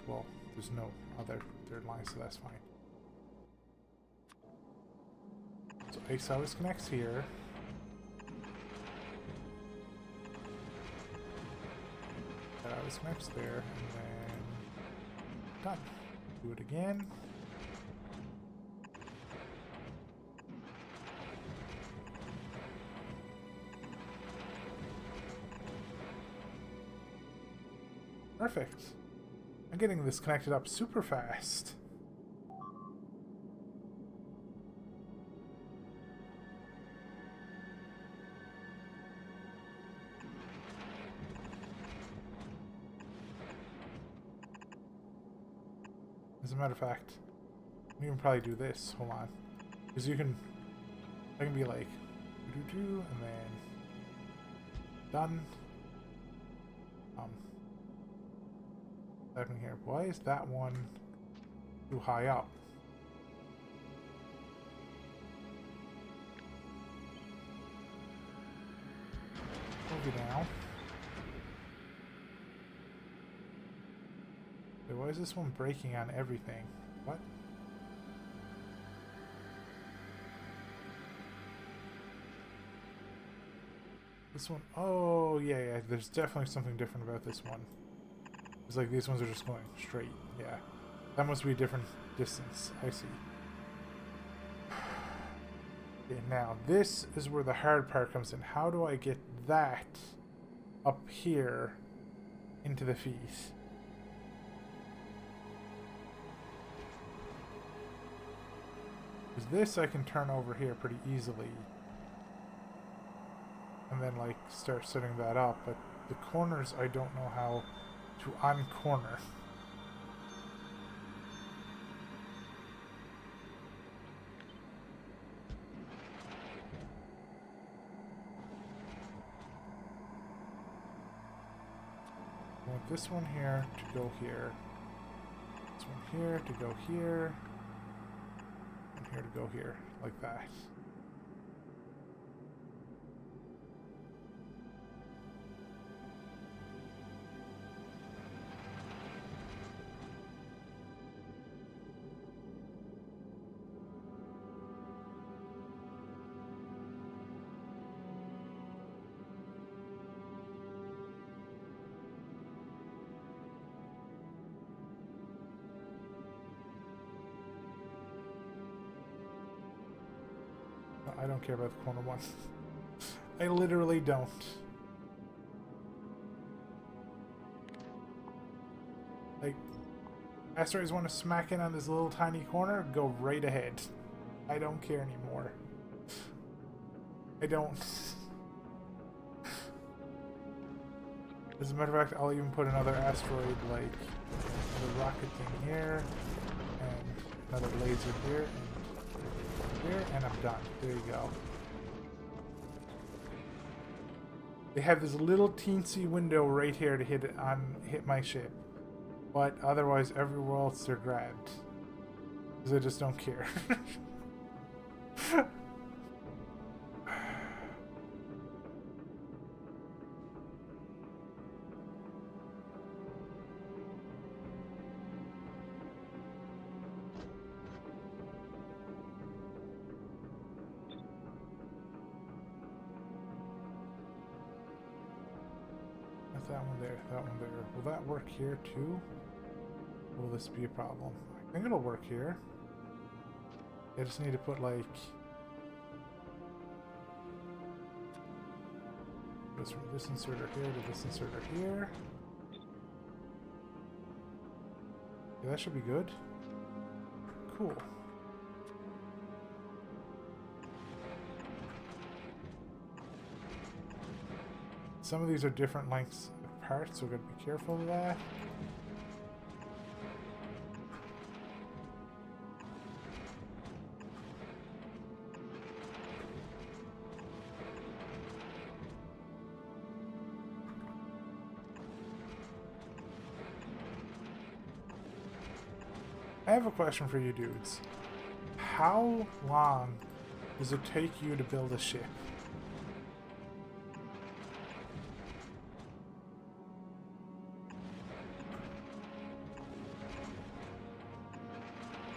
well, there's no other third line, so that's fine. So Ace always connects here. That always connects there, and then done. Do it again. Perfect. I'm getting this connected up super fast. As a matter of fact, we can probably do this. Hold on. Because I can be like, and then done. Happening here. Why is that one too high up? Move it down. Wait, why is this one breaking on everything? What? This one, oh yeah, there's definitely something different about this one. It's like these ones are just going straight. Yeah. That must be a different distance. I see. Okay, now this is where the hard part comes in. How do I get that up here into the feet? Because this I can turn over here pretty easily. And then like start setting that up. But the corners I don't know how to uncorner. I want this one here to go here. This one here to go here. And here to go here, like that. I don't care about the corner one. I literally don't. Like, asteroids want to smack in on this little tiny corner, go right ahead. I don't care anymore. I don't. As a matter of fact, I'll even put another asteroid, like the rocket thing here, and another laser here, and here, and I'm done. There you go. They have this little teensy window right here to hit my ship, but otherwise everywhere else they're grabbed because I just don't care. That one there, that one there. Will that work here too? Will this be a problem? I think it'll work here. I just need to put like goes from this inserter here to this inserter here. Yeah, that should be good. Cool. Some of these are different lengths apart, so we've got to be careful of that. I have a question for you dudes. How long does it take you to build a ship?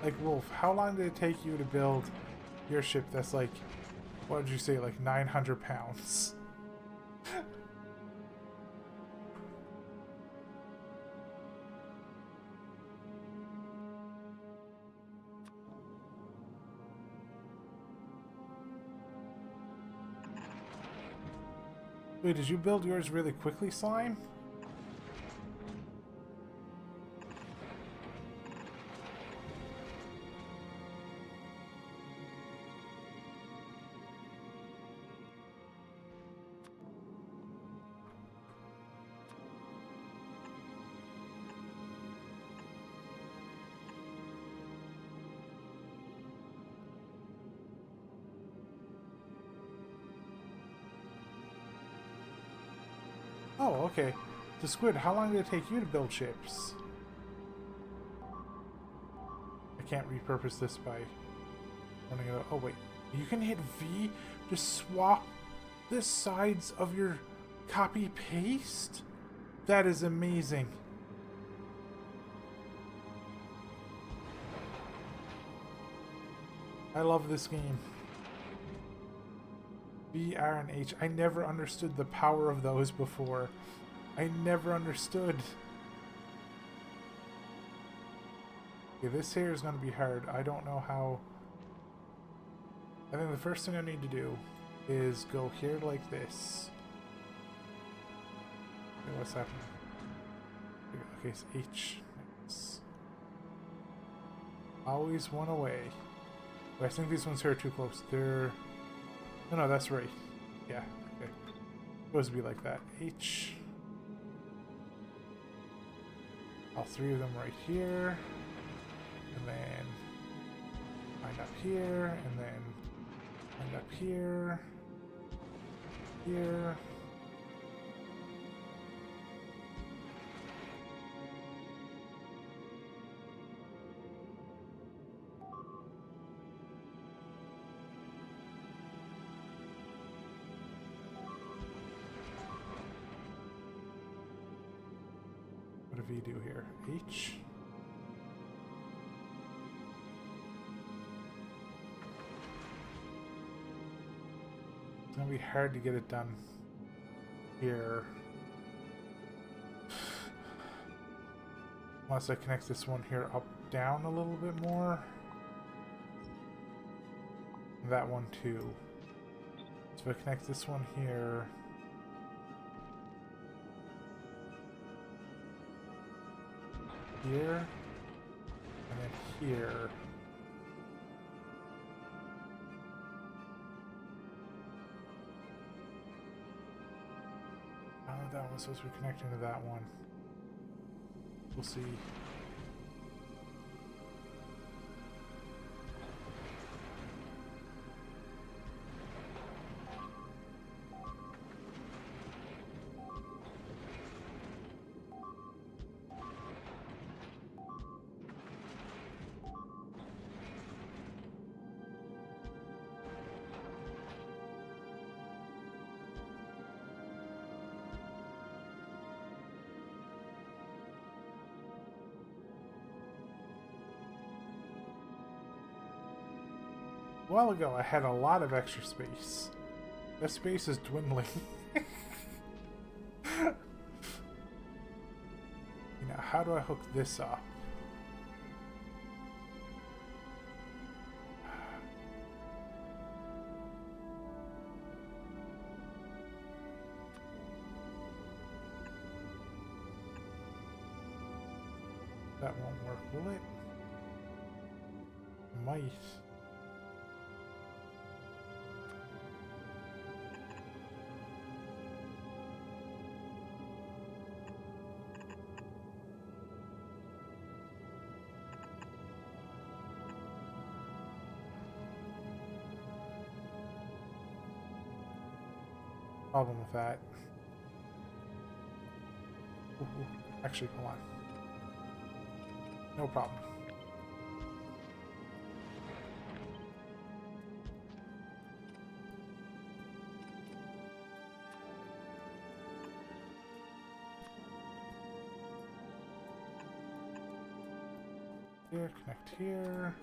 Like, Wolf, how long did it take you to build your ship that's like, what did you say, like 900 pounds? Wait, did you build yours really quickly, Slime? Oh, okay. So Squid, how long did it take you to build ships? I can't repurpose this by running it out. Oh, wait. You can hit V to swap the sides of your copy-paste? That is amazing. I love this game. B, R, and H. I never understood the power of those before. I never understood. Okay, this here is going to be hard. I don't know how. I think the first thing I need to do is go here like this. Okay, what's happening? Okay, it's H. Nice. Always one away. But I think these ones here are too close. They're... No, that's right. Yeah, okay. Supposed to be like that. H. All three of them right here. And then wind up here, and then wind up here. Here. What do V do here? H. It's gonna be hard to get it done here. Unless I connect this one here up, down a little bit more. That one too. So I connect this one here. Here. And then here. Oh, that one's supposed to be connecting to that one. We'll see. A while ago, I had a lot of extra space. That space is dwindling. Now, how do I hook this up? That won't work, will it? Might. Problem with that. Ooh, actually, hold on. No problem. Here, connect here.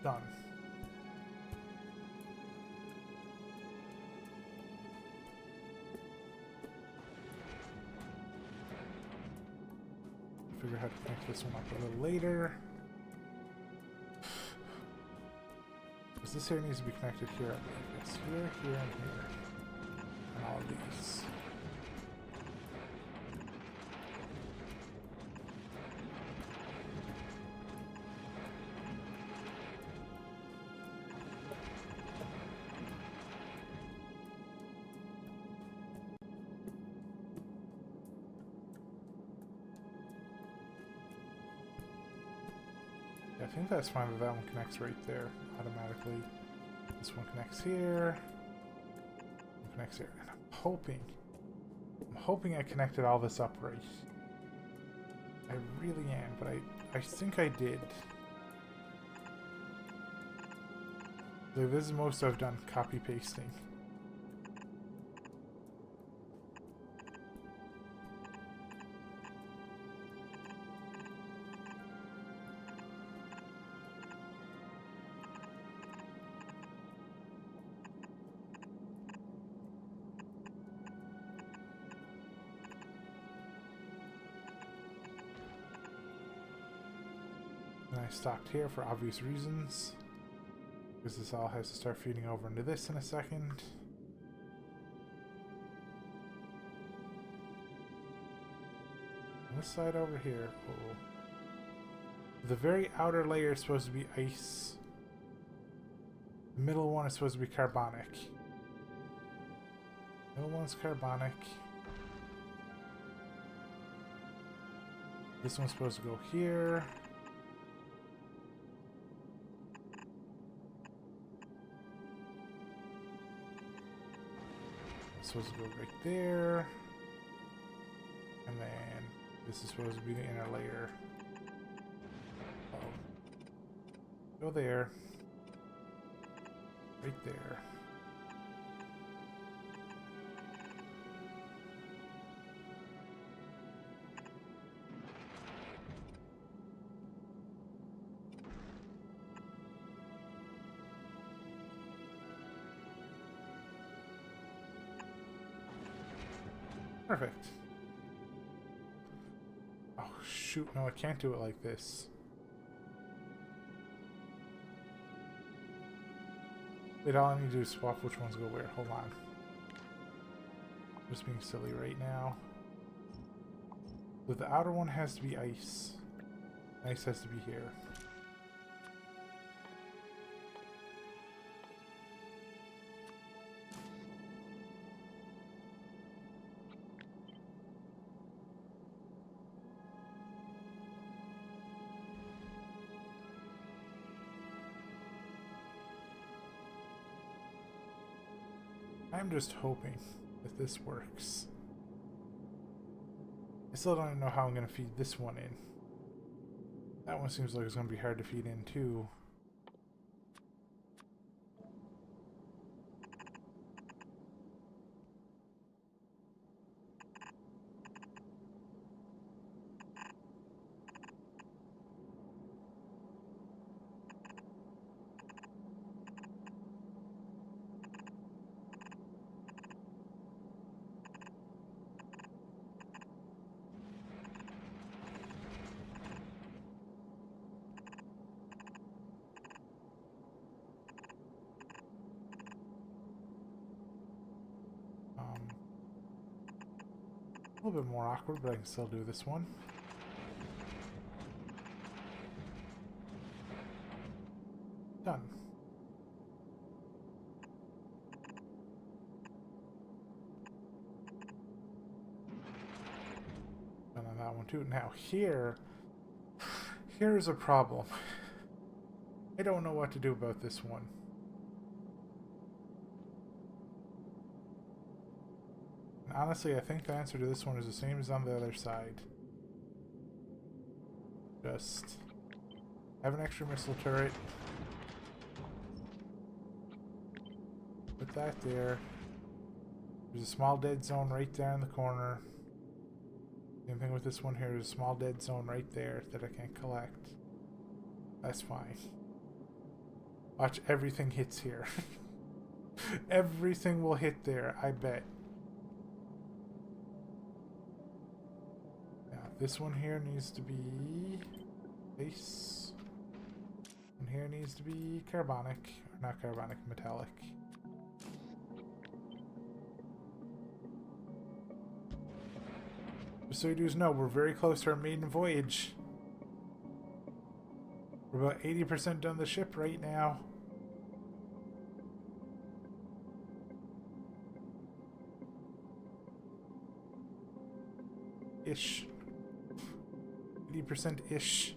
Done. Figure out how to connect this one up a little later. Because this here needs to be connected here. I believe it's here, here, and here. And all of these. I think that's fine that that one connects right there automatically. This one connects here. One connects here. And I'm hoping I connected all this up right. I really am, but I think I did. So this is most I've done copy pasting. I stopped here for obvious reasons, because this all has to start feeding over into this in a second. On this side over here, oh, the very outer layer is supposed to be ice. The middle one is supposed to be carbonic. Middle one's carbonic. This one's supposed to go here. Supposed to go right there, and then this is supposed to be the inner layer. Go there, right there. Perfect. Oh, shoot. No, I can't do it like this. Wait, all I need to do is swap which ones go where. Hold on. I'm just being silly right now. So the outer one has to be ice. Ice has to be here. I'm just hoping that this works. I still don't know how I'm going to feed this one in. That one seems like it's going to be hard to feed in too. A little bit more awkward, but I can still do this one. Done. Done on that one too. Now here's a problem. I don't know what to do about this one. Honestly, I think the answer to this one is the same as on the other side. Just have an extra missile turret. Put that there. There's a small dead zone right there in the corner. Same thing with this one here. There's a small dead zone right there that I can't collect. That's fine. Watch, everything hits here. Everything will hit there, I bet. This one here needs to be base. And here needs to be carbonic. Or not carbonic, metallic. Just so you dudes know, we're very close to our maiden voyage. We're about 80% done the ship right now. Ish. 80%-ish.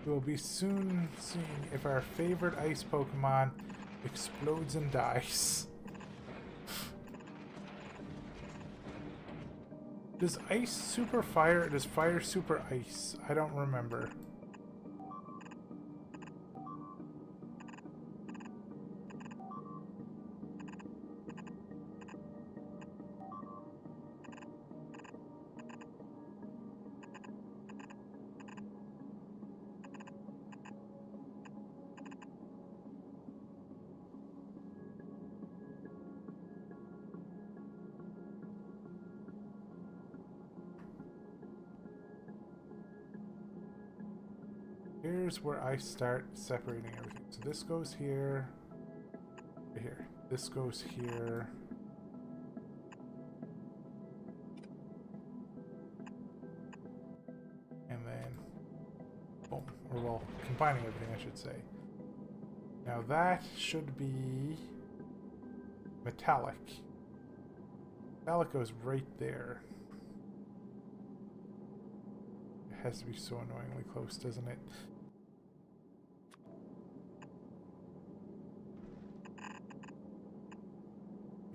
We will be soon seeing if our favorite ice Pokemon explodes and dies. Does ice super fire or does fire super ice? I don't remember. Here's where I start separating everything. So this goes here, right here. This goes here. And then, boom. Or well, combining everything, I should say. Now that should be metallic. Metallic goes right there. It has to be so annoyingly close, doesn't it?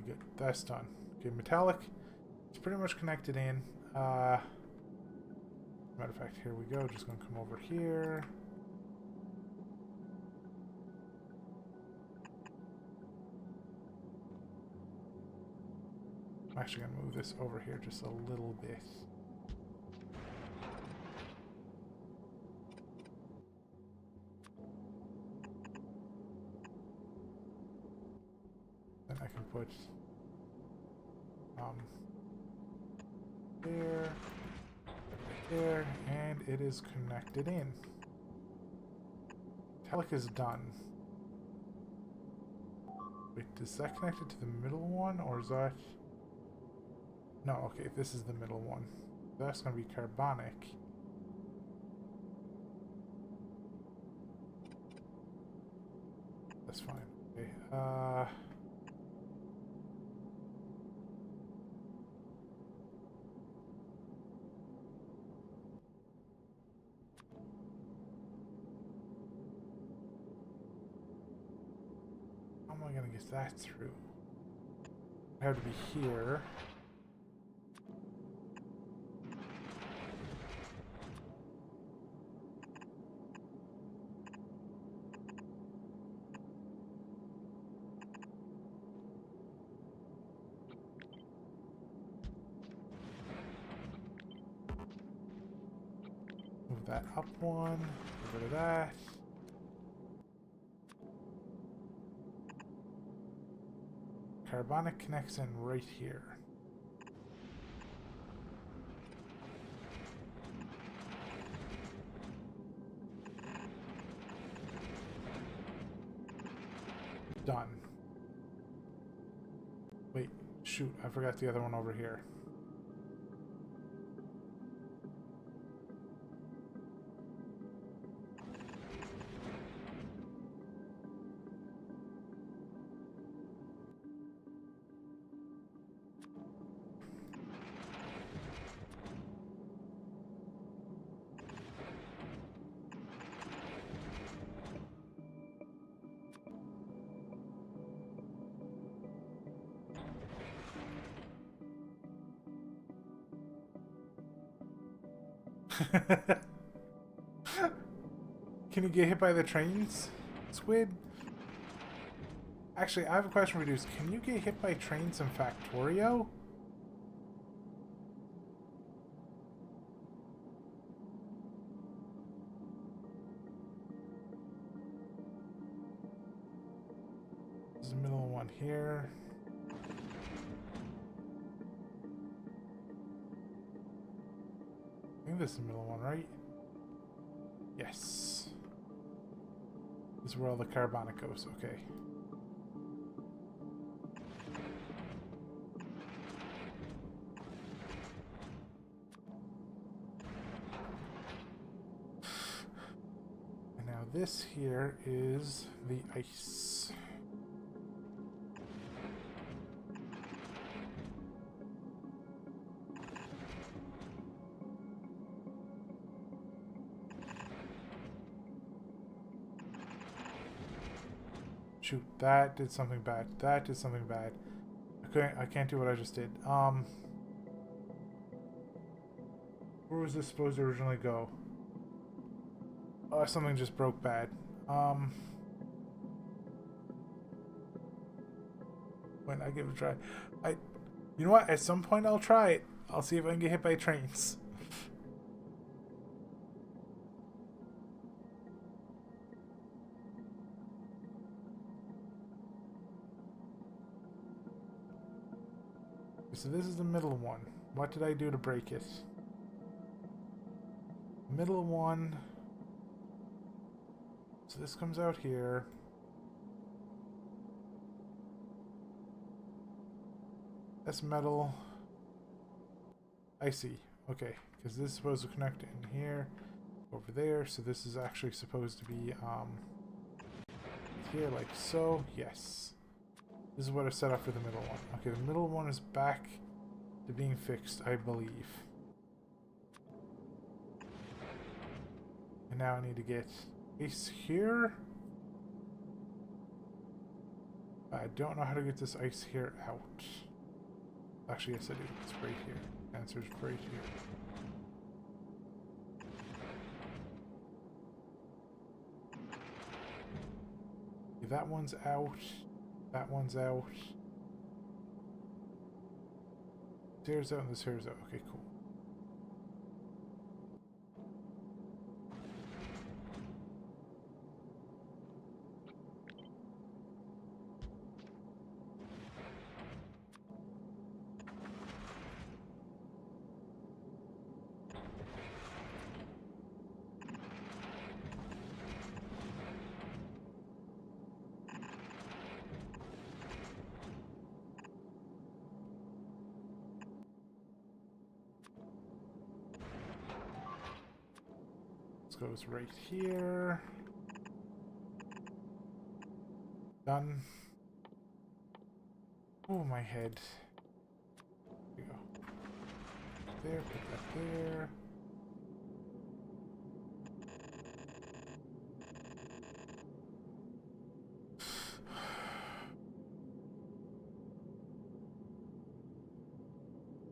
Good. That's done. Okay, metallic. It's pretty much connected in. Matter of fact, here we go. Just gonna come over here. I'm actually gonna move this over here just a little bit. I can put there, right there, and it is connected in. Metallic is done. Wait, is that connected to the middle one, or is that... No, okay, this is the middle one. That's going to be carbonic. That's fine. Okay, how am I going to get that through? I have to be here. Move that up one, get rid of that. Carbonic connects in right here. Done. Wait, shoot, I forgot the other one over here. Can you get hit by the trains, Squid? Actually, I have a question for you. Can you get hit by trains in Factoreo? There's the middle one here. I think this is the middle one, right? Yes. This is where all the carbonic goes, okay. And now this here is the ice. Shoot, that did something bad. That did something bad. I can't do what I just did. Where was this supposed to originally go? Oh, something just broke bad. When I give it a try. You know what? At some point I'll try it. I'll see if I can get hit by trains. So this is the middle one. What did I do to break it? Middle one. So this comes out here. That's metal. I see. Okay, because this is supposed to connect in here, over there. So this is actually supposed to be here, like so. Yes. This is what I set up for the middle one. Okay, the middle one is back to being fixed, I believe. And now I need to get ice here. I don't know how to get this ice here out. Actually, yes I do. It's right here. Answer's right here. Okay, that one's out. That one's out. This hair's out and this hair's out. Okay, cool. goes right here. Done. Oh, my head. There you go. There, put that there.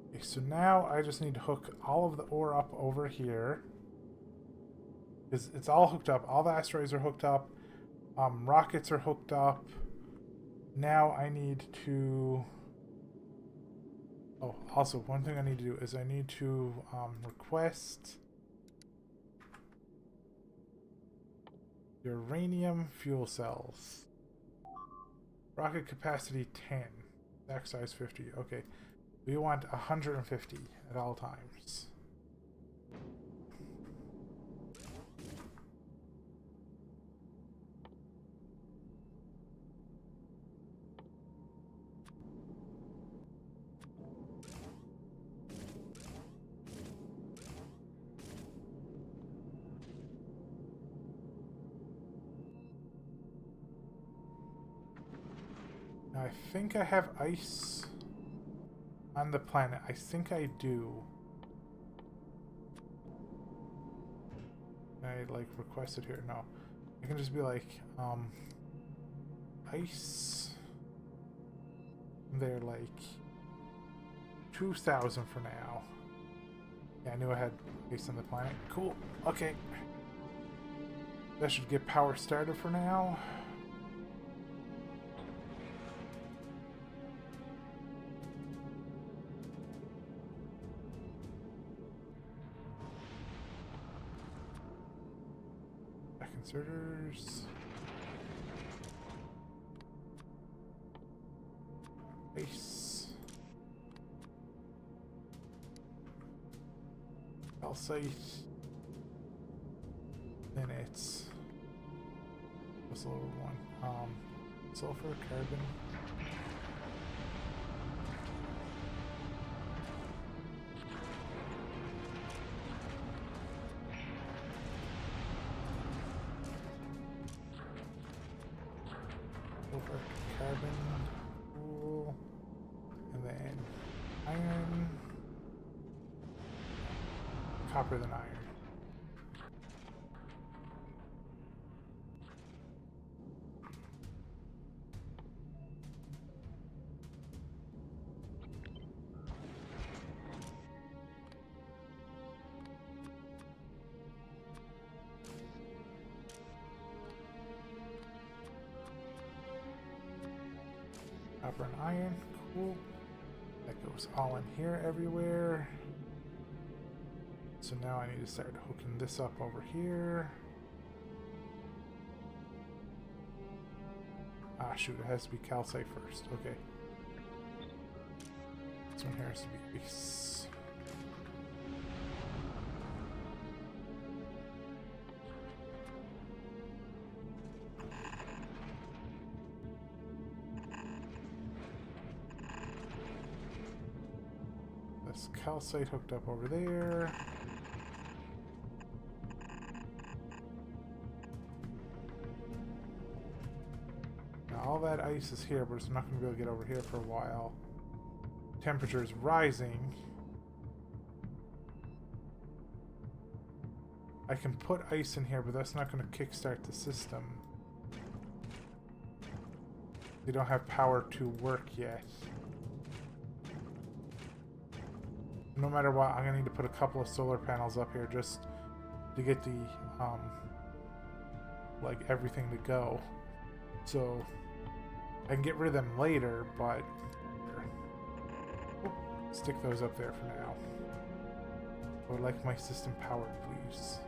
Okay, so now I just need to hook all of the ore up over here. Because it's all hooked up. All the asteroids are hooked up. Rockets are hooked up. Now I need to... Oh, also, one thing I need to do is I need to request uranium fuel cells. Rocket capacity 10. Stack size 50. Okay. We want 150 at all times. Now I think I have ice on the planet. I think I do. Can I like request it here? No. I can just be like, ice. They're like 2,000 for now. Yeah, I knew I had ice on the planet. Cool. Okay. That should get power started for now. Inserters. Base. Calcite. Then it's what's the lower one? Sulfur, carbon. Carbon, cool, and then iron, copper, then iron. Copper and iron, cool. That goes all in here everywhere. So now I need to start hooking this up over here. Ah, shoot, it has to be calcite first. Okay. This one here has to be ice. Calcite hooked up over there. Now all that ice is here, but it's not going to be able to get over here for a while. Temperature is rising. I can put ice in here, but that's not going to kickstart the system. They don't have power to work yet. No matter what, I'm gonna need to put a couple of solar panels up here just to get the like everything to go. So I can get rid of them later, but stick those up there for now. I would like my system powered, please.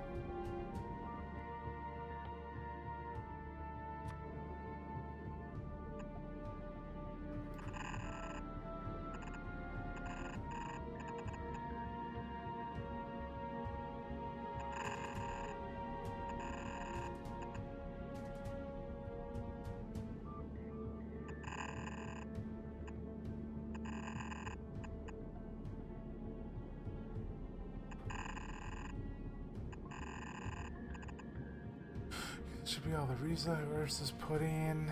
Should be all the resources put in.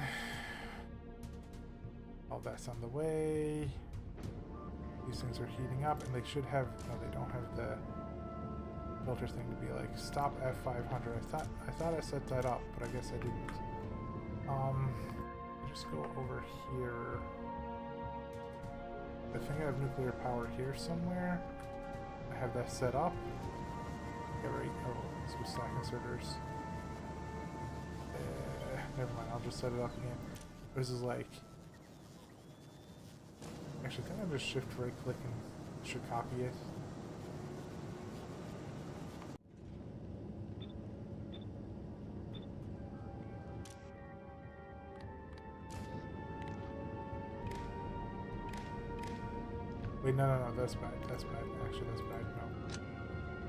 All that's on the way. These things are heating up, and they should have. No, they don't have the filter thing to be like stop at 500. I thought I set that up, but I guess I didn't. Just go over here. I think I have nuclear power here somewhere. I have that set up. Yeah, right. Oh, this was stack inserters. Never mind. I'll just set it up again. This is like. Actually, I think I just shift right click and should copy it. Wait, no, that's bad. That's bad. Actually, that's bad. No.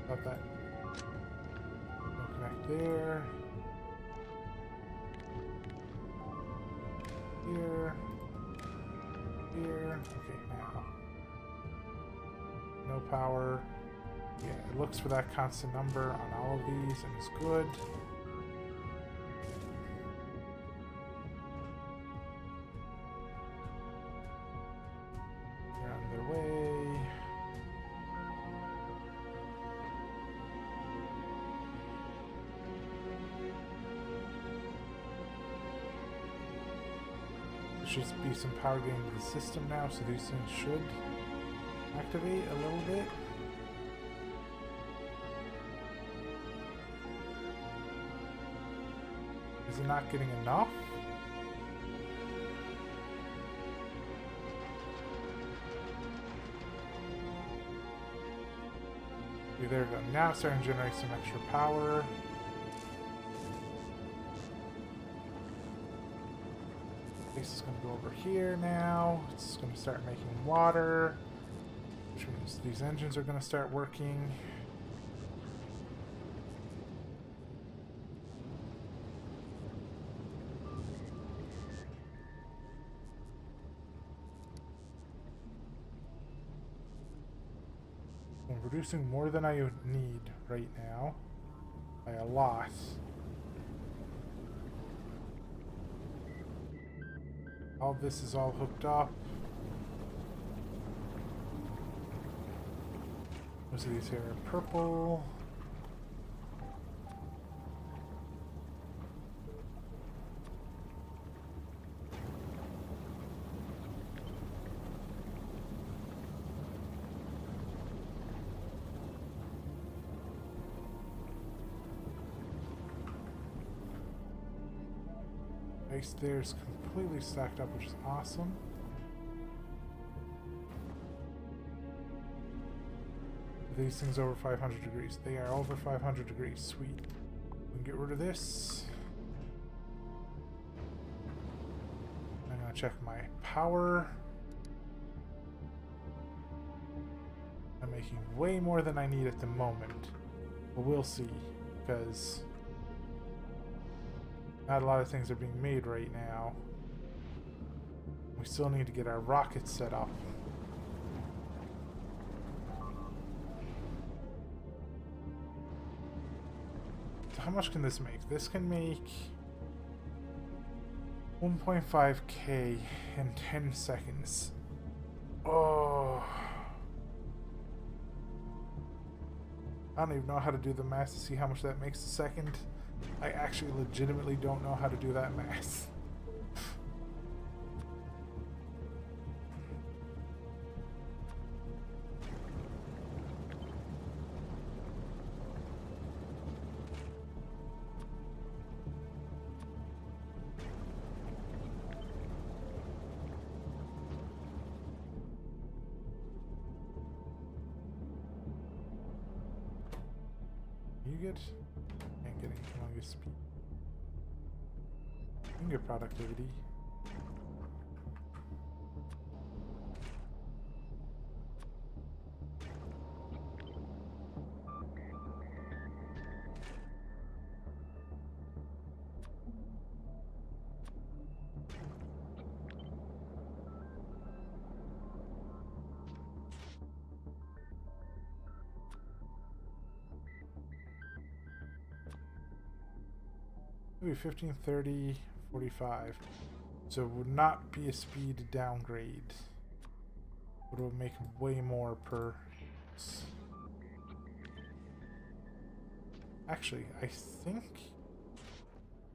Stop that. No connect there. Here. Here. Okay, now. No power. Yeah, it looks for that constant number on all of these and it's good. They're on their way. There should be some power getting to the system now, so these things should activate a little bit. Is it not getting enough? Okay, there we go. Now it's starting to generate some extra power. This is going to go over here now. It's going to start making water, which means these engines are going to start working. I'm producing more than I need right now by a lot. All this is all hooked up. Most of these here are purple. Ice there's completely stacked up, which is awesome. Are these things over 500 degrees? They are over 500 degrees. Sweet. We can get rid of this. I'm gonna check my power. I'm making way more than I need at the moment, but we'll see, because not a lot of things are being made right now. We still need to get our rockets set up. So how much can this make? This can make 1.5k in 10 seconds. Oh. I don't even know how to do the math to see how much that makes a second. I actually legitimately don't know how to do that math. You get... Can't get any humongous speed. You can get productivity. Maybe 15, 30, 45. So it would not be a speed downgrade. But it would make way more per... Actually, I think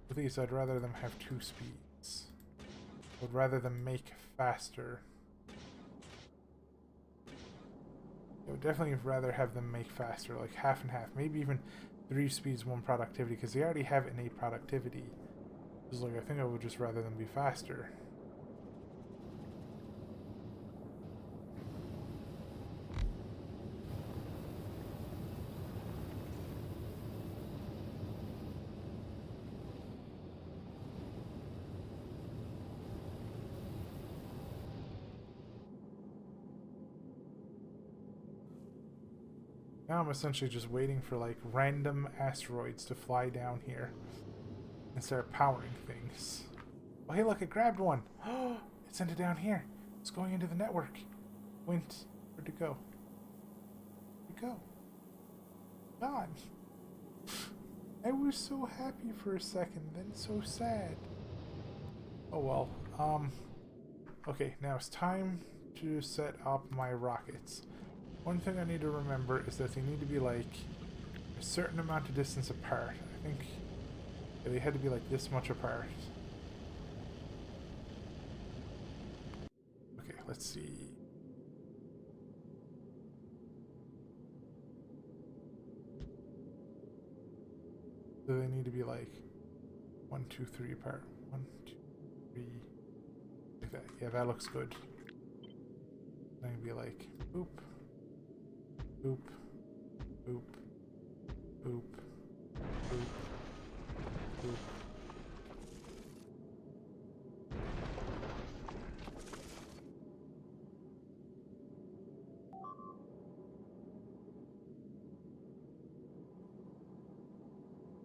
with these I'd rather them have 2 speeds. I would rather them make faster. I would definitely rather have them make faster, like half and half. Maybe even 3 speeds, 1 productivity, because they already have innate productivity. Just like I think I would just rather them be faster. Now I'm essentially just waiting for like random asteroids to fly down here and start powering things. Oh hey look, it grabbed one! Oh, it sent it down here. It's going into the network. Went. Where'd it go? Where'd it go? Gone. I was so happy for a second, then so sad. Oh well. Okay, now it's time to set up my rockets. One thing I need to remember is that they need to be like a certain amount of distance apart. I think they had to be like this much apart. Okay, let's see. So they need to be like 1, 2, 3 apart. 1, 2, 3. Like that. Yeah, that looks good. Then it'd be like boop. Boop, boop, boop, boop, boop.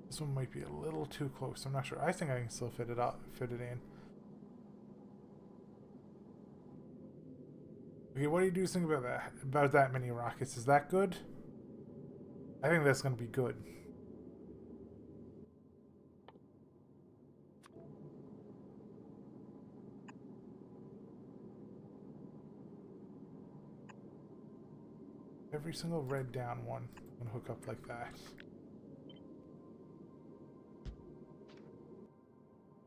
This one might be a little too close. I'm not sure. I think I can still fit it in. Okay, what do you think about that? About that many rockets? Is that good? I think that's going to be good. Every single red down one can hook up like that.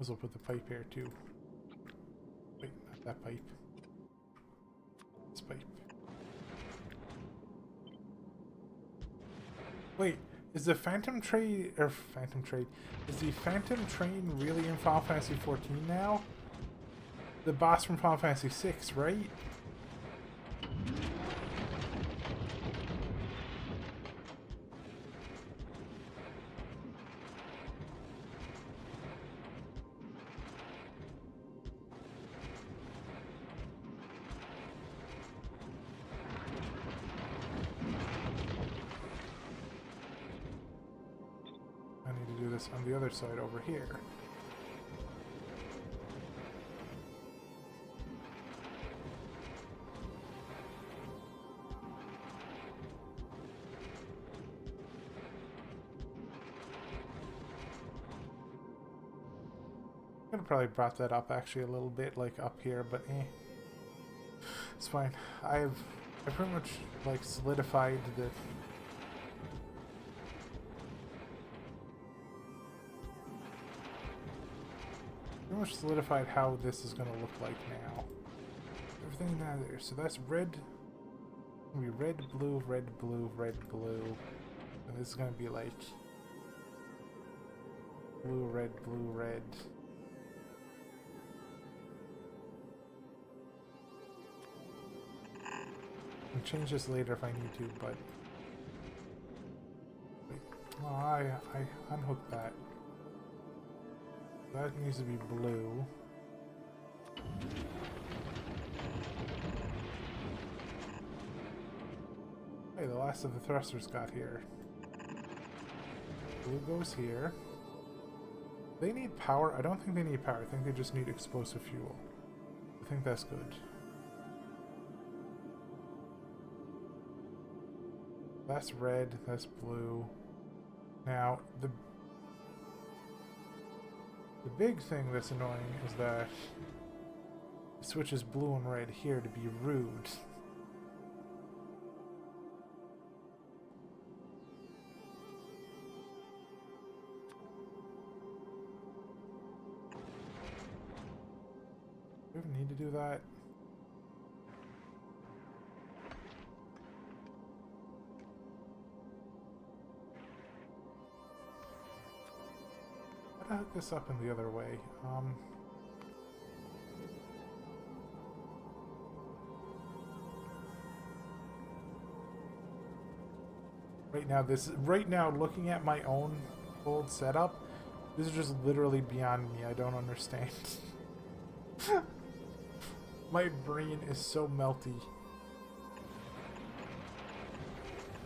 I'll put the pipe here too. Wait, not that pipe. Pipe. Wait, is the Phantom Train is the Phantom Train really in Final Fantasy 14 now? The boss from Final Fantasy 6, right? On the other side over here. I could have probably brought that up actually a little bit, like up here, but it's fine. I pretty much like solidified the much solidified how this is going to look like now. Everything down there. So that's red. It's going to be red, blue, red, blue, red, blue. And this is going to be like blue, red, blue, red. I can change this later if I need to, but wait. Oh, I unhooked that. That needs to be blue. Hey, the last of the thrusters got here. Blue goes here. They need power? I don't think they need power. I think they just need explosive fuel. I think that's good. That's red, that's blue. Now, The big thing that's annoying is that it switches blue and red here to be rude. Do we ever need to do that? How to hook this up in the other way? Right now, looking at my own old setup, this is just literally beyond me. I don't understand. My brain is so melty.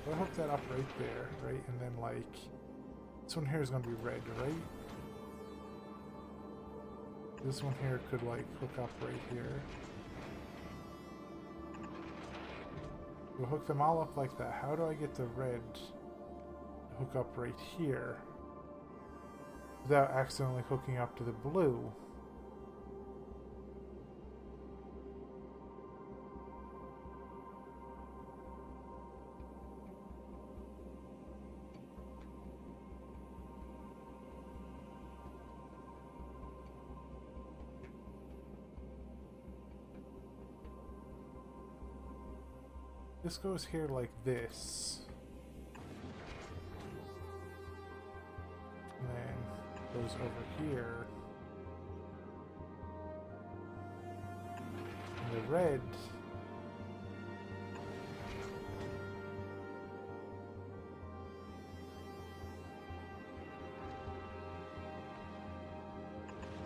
I'll hook that up right there, right? And then, like, this one here is going to be red, right? This one here could, like, hook up right here. We'll hook them all up like that. How do I get the red to hook up right here without accidentally hooking up to the blue? This goes here like this. And then goes over here. And the red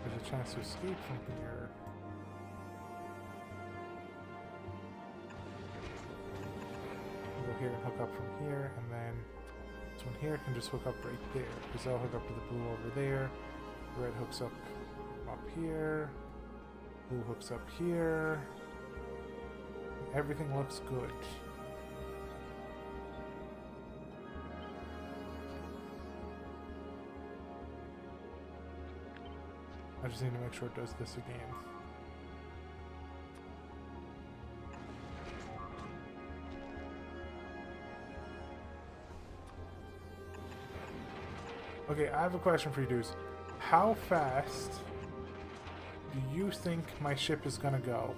there's a chance to escape from here. Here and hook up from here, and then this one here can just hook up right there, because I'll hook up to the blue over there. Red hooks up here, blue hooks up here. Everything looks good. I just need to make sure it does this again. Okay, I have a question for you dudes. How fast do you think my ship is gonna go?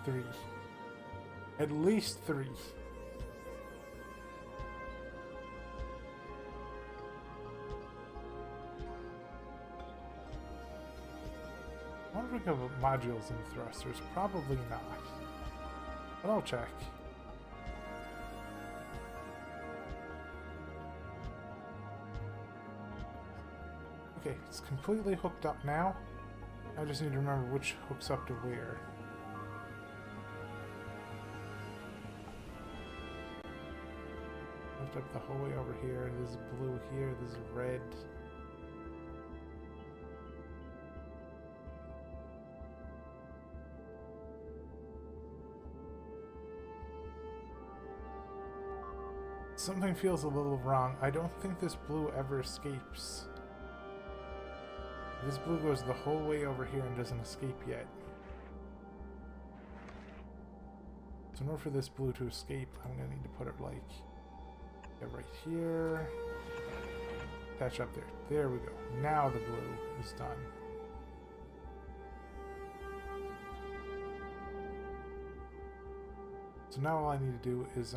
Three. At least 3. I wonder if we have modules in thrusters. Probably not. But I'll check. Okay, it's completely hooked up now. I just need to remember which hooks up to where. Lift up the whole way over here. This is blue here. This is red. Something feels a little wrong. I don't think this blue ever escapes. This blue goes the whole way over here and doesn't escape yet. So in order for this blue to escape, I'm going to need to put it like right here. Attach up there. There we go. Now the blue is done. So now all I need to do is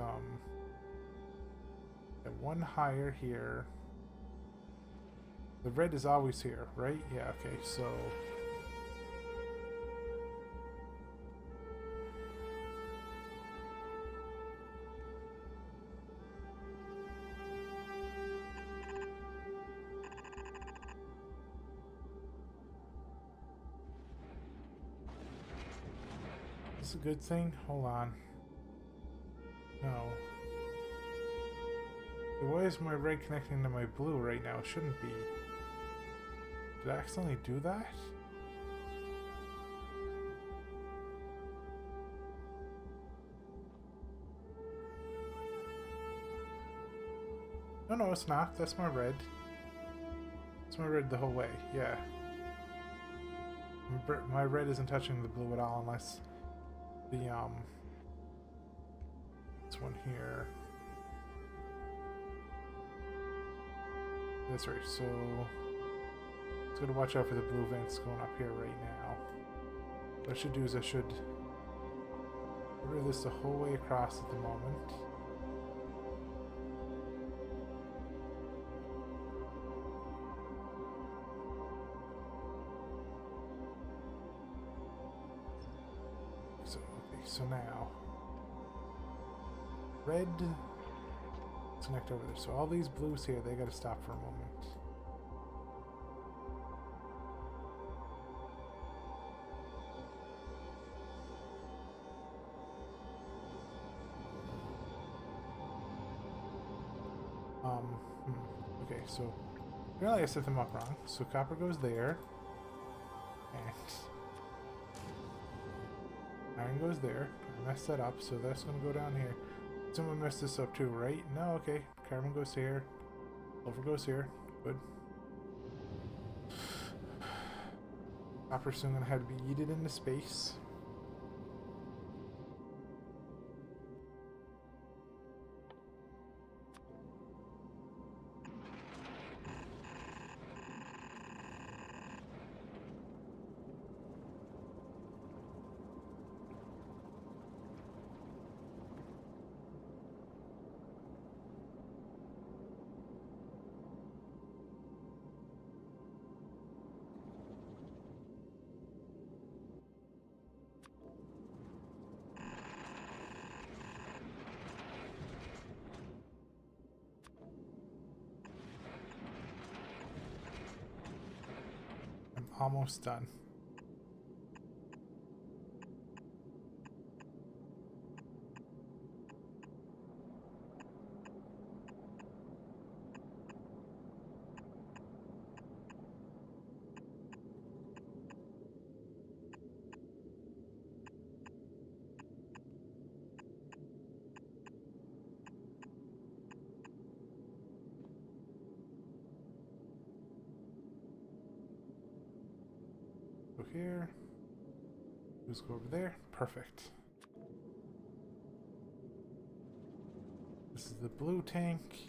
get one higher here. The red is always here, right? Yeah, okay, so is this a good thing? Hold on. No. Why is my red connecting to my blue right now? It shouldn't be. Did I accidentally do that? No, it's not. That's my red. It's my red the whole way. Yeah. My red isn't touching the blue at all unless the, this one here. That's right, so it's gonna watch out for the blue vents going up here right now. What I should do is I should order this the whole way across at the moment. So now, red, let's connect over there. So all these blues here, they gotta stop for a moment. Okay, so apparently I set them up wrong. So copper goes there, and iron goes there. I messed that up, so that's gonna go down here. Someone messed this up too, right? No, okay. Carbon goes here. Silver goes here. Good. Copper's soon gonna have to be yeeted into space. Almost done. Go here. Just go over there. Perfect. This is the blue tank.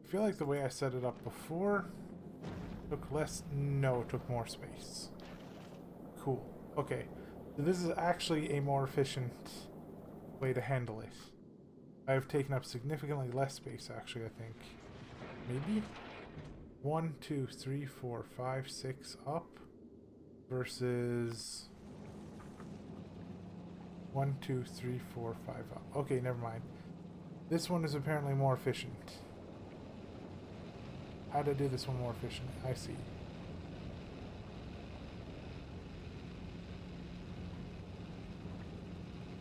I feel like the way I set it up before took less. No, it took more space. Cool. Okay. So this is actually a more efficient way to handle it. I've taken up significantly less space, actually, I think. Maybe 1, 2, 3, 4, 5, 6 up versus 1, 2, 3, 4, 5 up. Okay, never mind. This one is apparently more efficient. How to do this one more efficient? I see.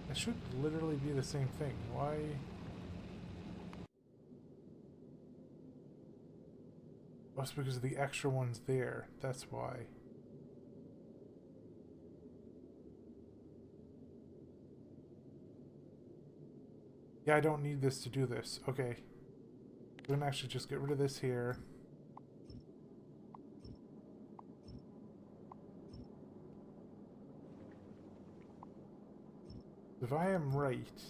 It should literally be the same thing. Why? Oh, it's because of the extra ones there. That's why. Yeah, I don't need this to do this. Okay. We're gonna actually just get rid of this here. If I am right,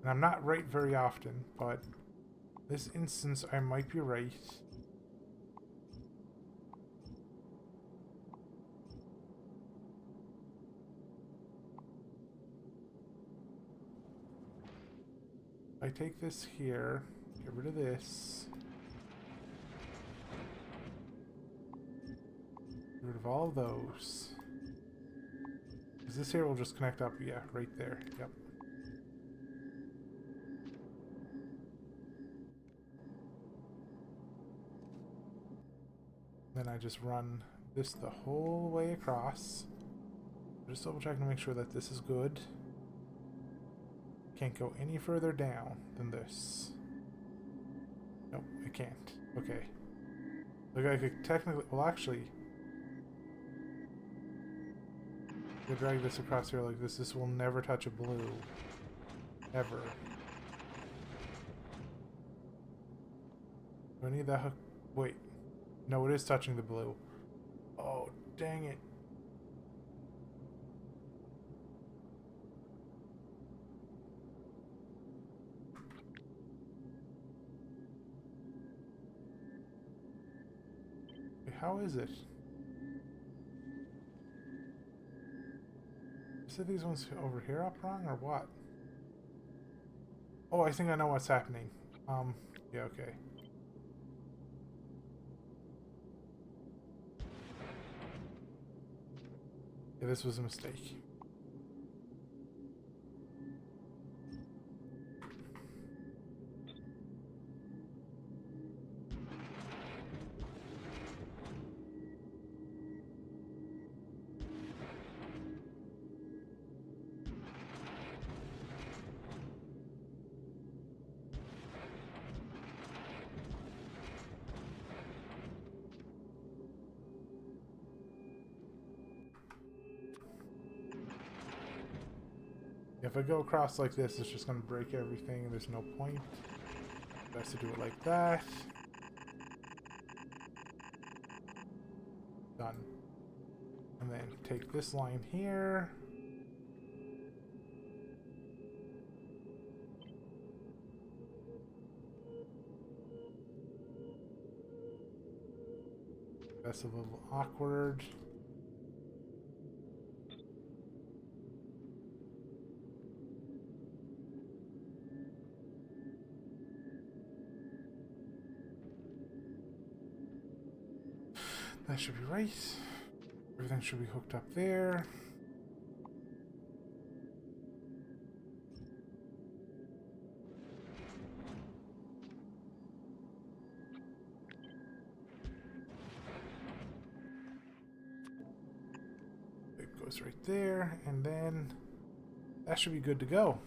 and I'm not right very often, but this instance I might be right. I take this here, get rid of this. Get rid of all of those. Is this here will just connect up? Yeah, right there. Yep. Then I just run this the whole way across. Just double checking to make sure that this is good. Can't go any further down than this. Nope, I can't. Okay. Like I could technically, well actually, if I drag this across here like this, this will never touch a blue. Ever. Do I need that hook? Wait. No, it is touching the blue. Oh, dang it. How is it? Is it these ones over here up wrong or what? Oh, I think I know what's happening. Yeah, okay. Yeah, this was a mistake. If I go across like this, it's just going to break everything and there's no point. Best to do it like that. Done. And then take this line here. That's a little awkward. That should be right. Everything should be hooked up there. It goes right there, and then that should be good to go.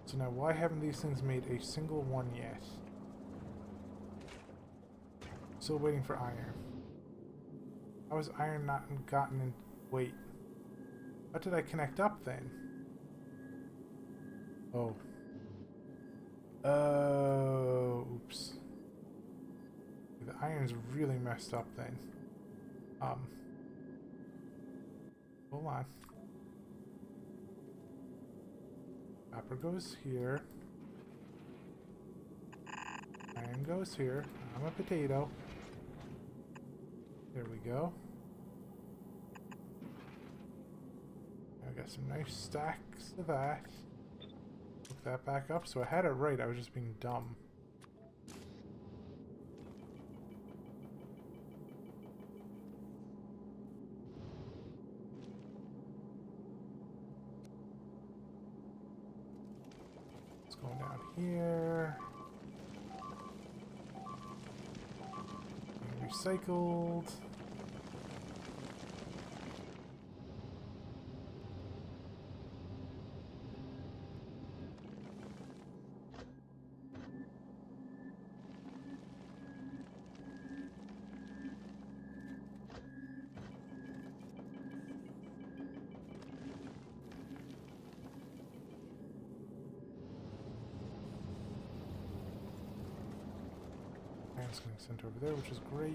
So now why haven't these things made a single one yet? Still waiting for iron. How is iron not gotten in? Wait. What did I connect up then? Oh. Oh, oops. The iron's really messed up then. Hold on. Copper goes here. Iron goes here. I'm a potato. There we go. I got some nice stacks of that. Hook that back up. So I had it right. I was just being dumb. It's going down here. Recycled. Iron's getting sent over there, which is great.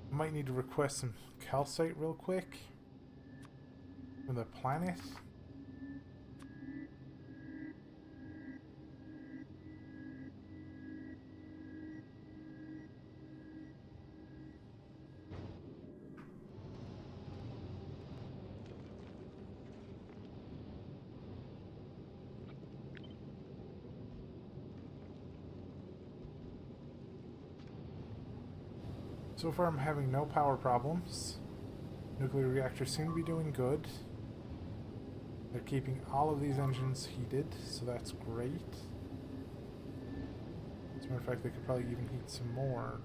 Might need to request some calcite real quick from the planet. So far I'm having no power problems. Nuclear reactors seem to be doing good. They're keeping all of these engines heated, so that's great. As a matter of fact, they could probably even heat some more.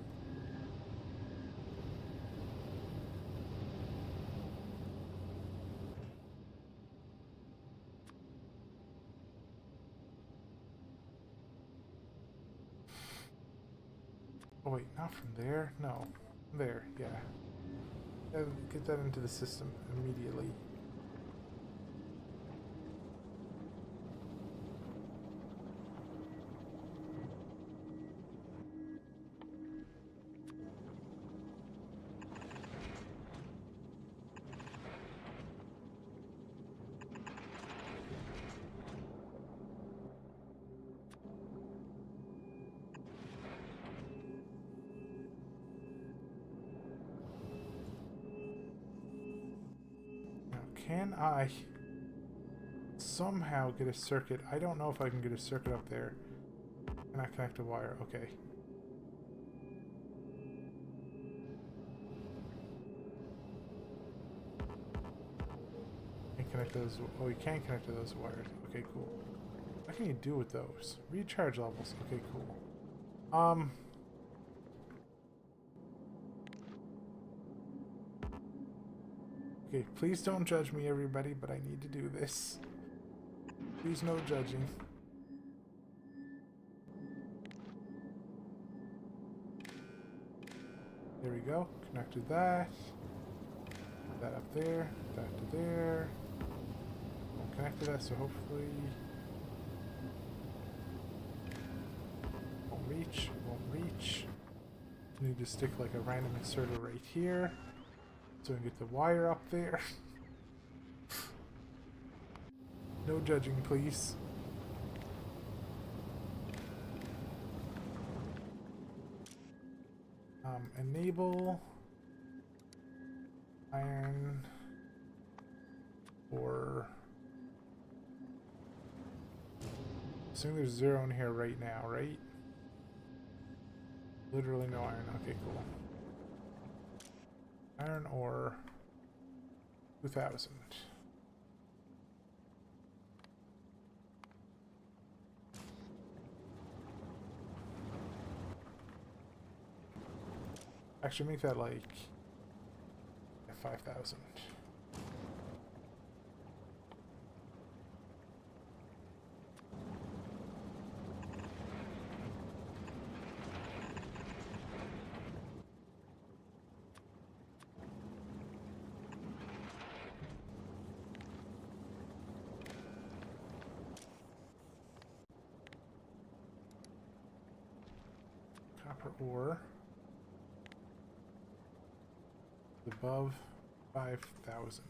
Oh wait, not from there. No, there. Yeah. Get that into the system immediately. Now, can I somehow get a circuit? I don't know if I can get a circuit up there. Can I connect a wire? Okay. Can connect those. Oh, you can connect to those wires. Okay, cool. What can you do with those? Recharge levels. Okay, cool. Okay, please don't judge me, everybody, but I need to do this. Please, no judging. There we go. Connected that. Put that up there. That to there. Won't connect to that, so hopefully won't reach. Won't reach. Need to stick like a random inserter right here, so we can get the wire up there. No judging, please. Enable iron or assume there's 0 in here right now, right? Literally no iron. Okay, cool. Iron ore 2000. Actually, make that like 5,000. Copper ore. Above 5,000.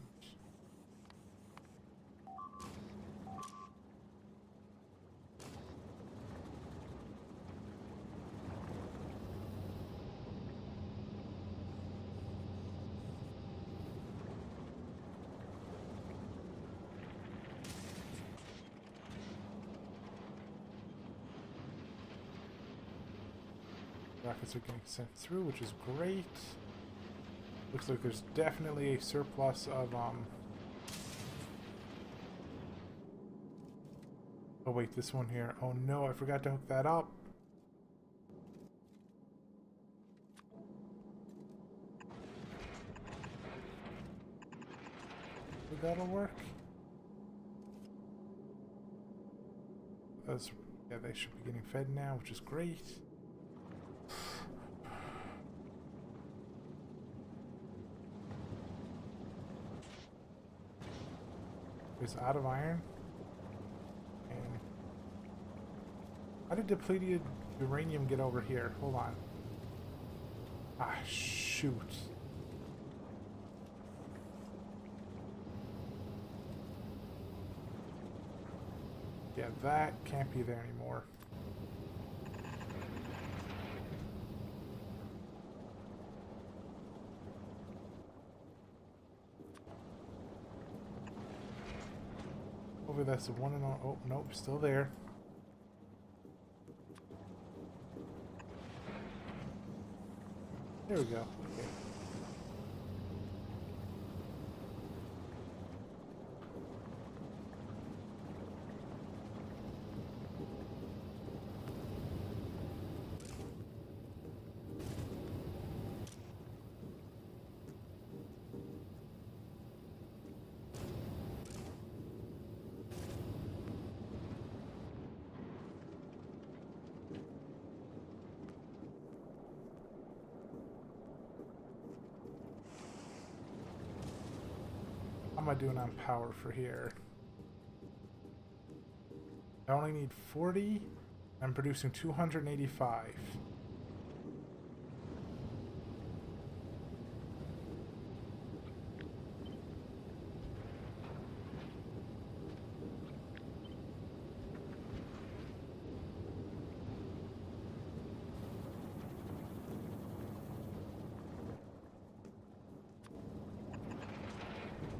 Rockets are getting sent through, which is great. Looks like there's definitely a surplus of, oh wait, this one here. Oh no, I forgot to hook that up. Would that'll work? Those, yeah, they should be getting fed now, which is great. Is out of iron. And how did depleted uranium get over here? Hold on. Ah, shoot. Yeah, that can't be there anymore. Hopefully that's the one and all. Oh, nope, still there. There we go. Okay. How am I doing on power for here? I only need 40. I'm producing 285.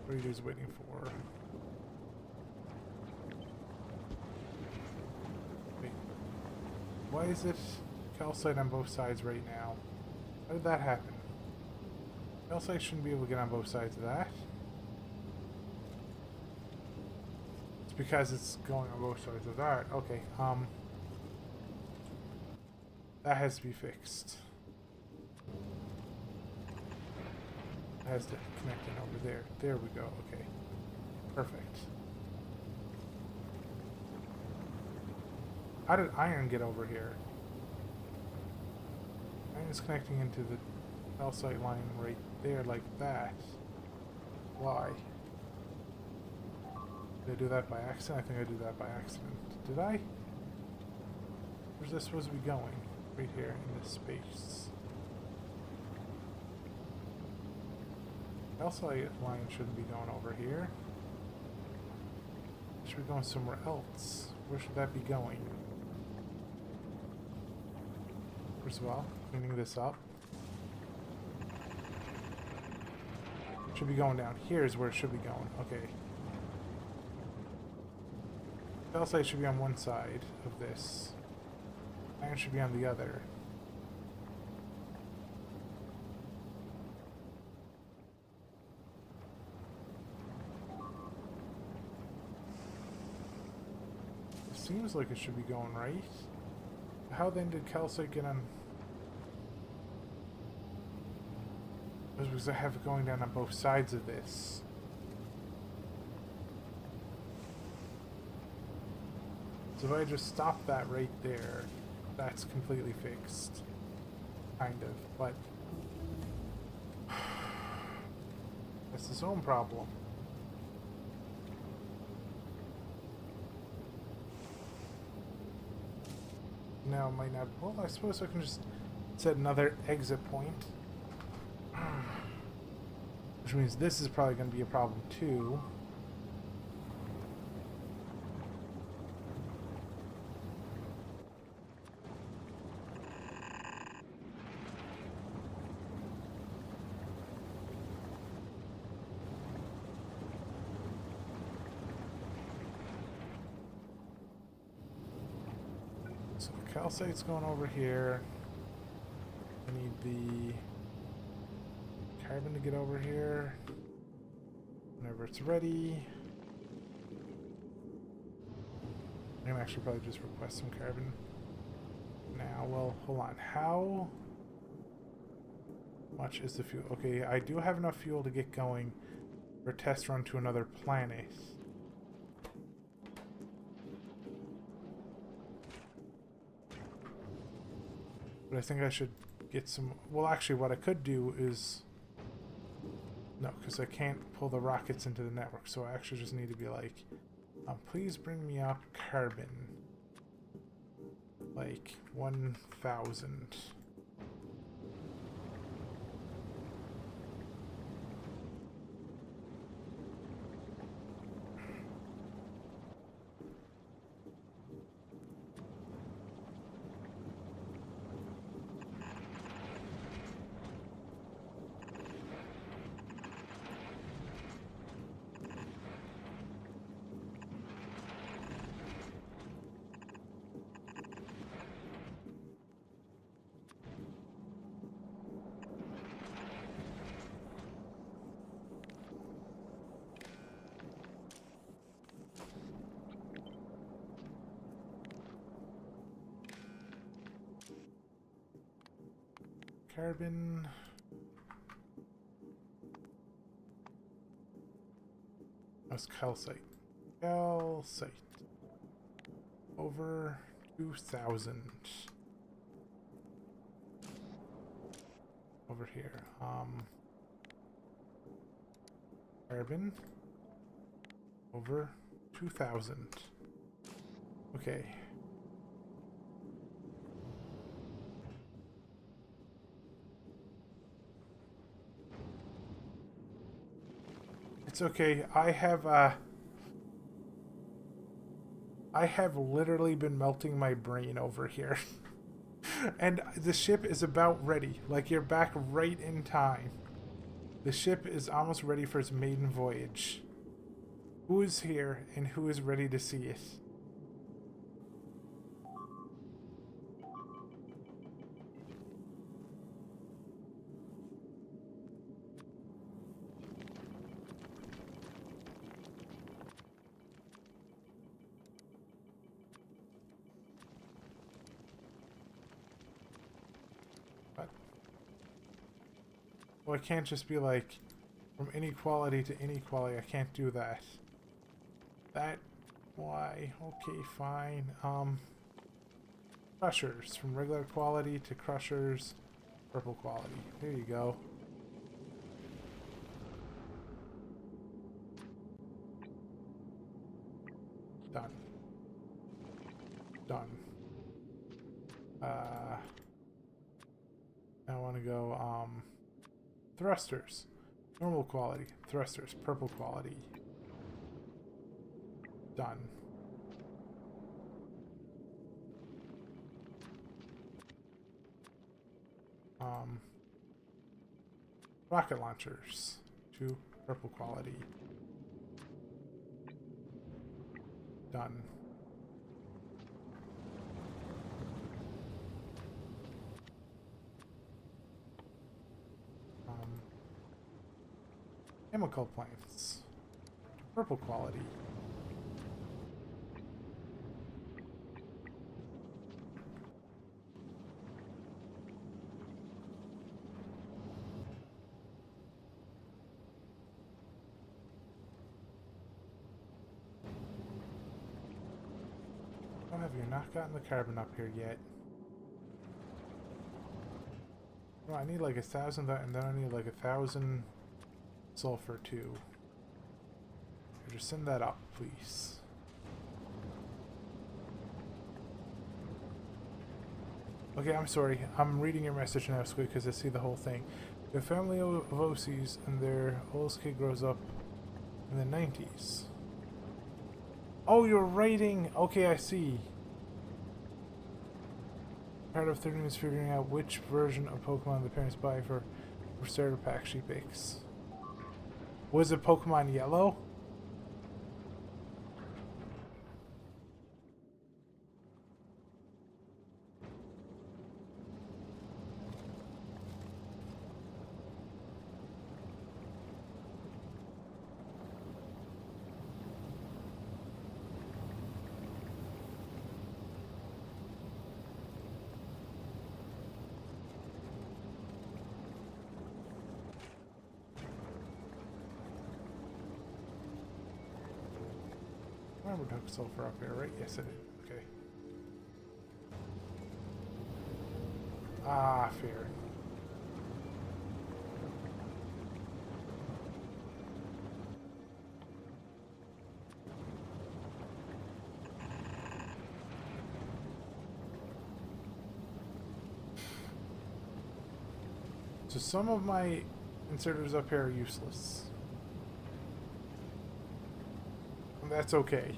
What are you guys waiting for? Wait. Why is it calcite on both sides right now? How did that happen? Calcite shouldn't be able to get on both sides of that. It's because it's going on both sides of that. Okay, that has to be fixed. Has to connect in over there. There we go. Okay. Perfect. How did iron get over here? Iron is connecting into the calcite line right there like that. Why? Did I do that by accident? I think I did that by accident. Did I? Where's this supposed to be going? Right here in this space. Calcite line shouldn't be going over here. It should be going somewhere else. Where should that be going? First of all, cleaning this up. Should be going down. Here's where it should be going. Okay. Calcite should be on one side of this. Iron should be on the other. Seems like it should be going right. How then did calcite get on? It was because I have it going down on both sides of this. So if I just stop that right there, that's completely fixed. Kind of, but that's its own problem. Now it might not. Well, I suppose I can just set another exit point. Which means this is probably going to be a problem too. So the calcite's going over here. I need the carbon to get over here. Whenever it's ready. I can actually probably just request some carbon now. Well, hold on. How much is the fuel? Okay, I do have enough fuel to get going for a test run to another planet. But I think I should get some... Well, actually, what I could do is... No, because I can't pull the rockets into the network, so I actually just need to be like, please bring me up carbon. Like, 1,000. Carbon. That's calcite. Calcite. Over 2,000. Over here. Carbon. Over 2,000. Okay. It's okay. I have literally been melting my brain over here. And the ship is about ready. Like, you're back right in time. The ship is almost ready for its maiden voyage. Who is here and who is ready to see it? What? Well, I can't just be like, from inequality to inequality. I can't do that. That, why? Okay, fine. Crushers. From regular quality to crushers, purple quality. There you go. Done. Done. I want to go, thrusters. Normal quality. Thrusters. Purple quality. Done. Rocket launchers to purple quality. Done. Chemical plants to purple quality. How have you not gotten the carbon up here yet? No, I need like 1,000 that, and then I need like 1,000 sulfur too. Just send that up, please. Okay, I'm sorry. I'm reading your message now, Squid, because I see the whole thing. The family of Osis and their oldest kid grows up in the 90s. Oh, you're writing. Okay, I see. Part of 13 is figuring out which version of Pokemon the parents buy for starter pack she picks. Was it Pokemon Yellow? I remember took sulfur up here, right? Yes, I did. Okay. Ah, fair. So some of my inserters up here are useless. And that's okay.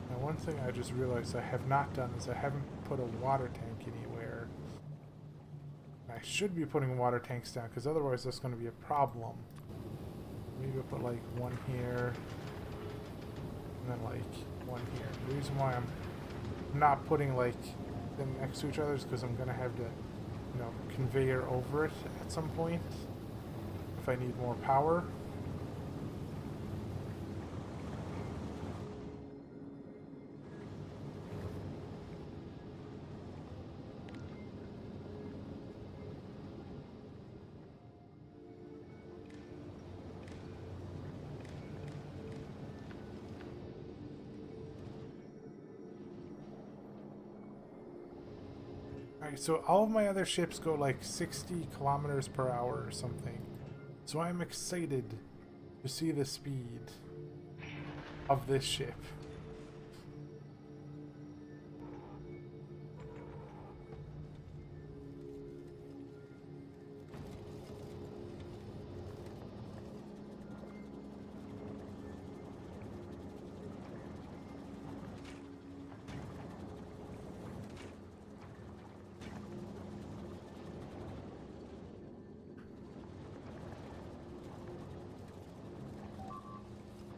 Now, one thing I just realized I have not done is I haven't put a water tank anywhere. I should be putting water tanks down, because otherwise that's going to be a problem. Maybe I'll put like one here, and then like one here. The reason why I'm not putting like them next to each other is because I'm going to have to, you know, conveyor over it at some point if I need more power. Alright, so all of my other ships go like 60 kilometers per hour or something. So I'm excited to see the speed of this ship.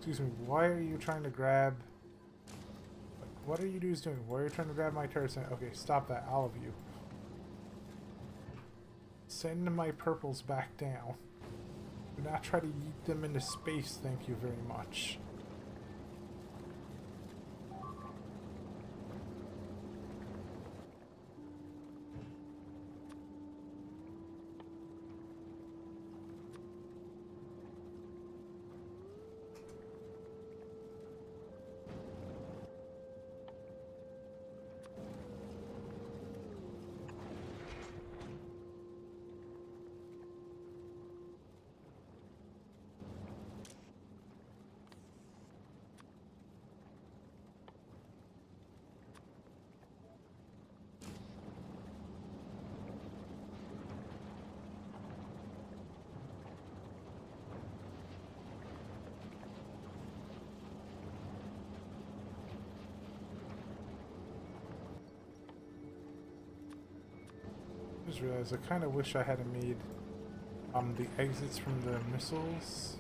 Excuse me, why are you trying to grab... What are you dudes doing? Why are you trying to grab my turrets? Okay, stop that, all of you. Send my purples back down. Do not try to yeet them into space, thank you very much. I just realized I kind of wish I had made the exits from the missiles.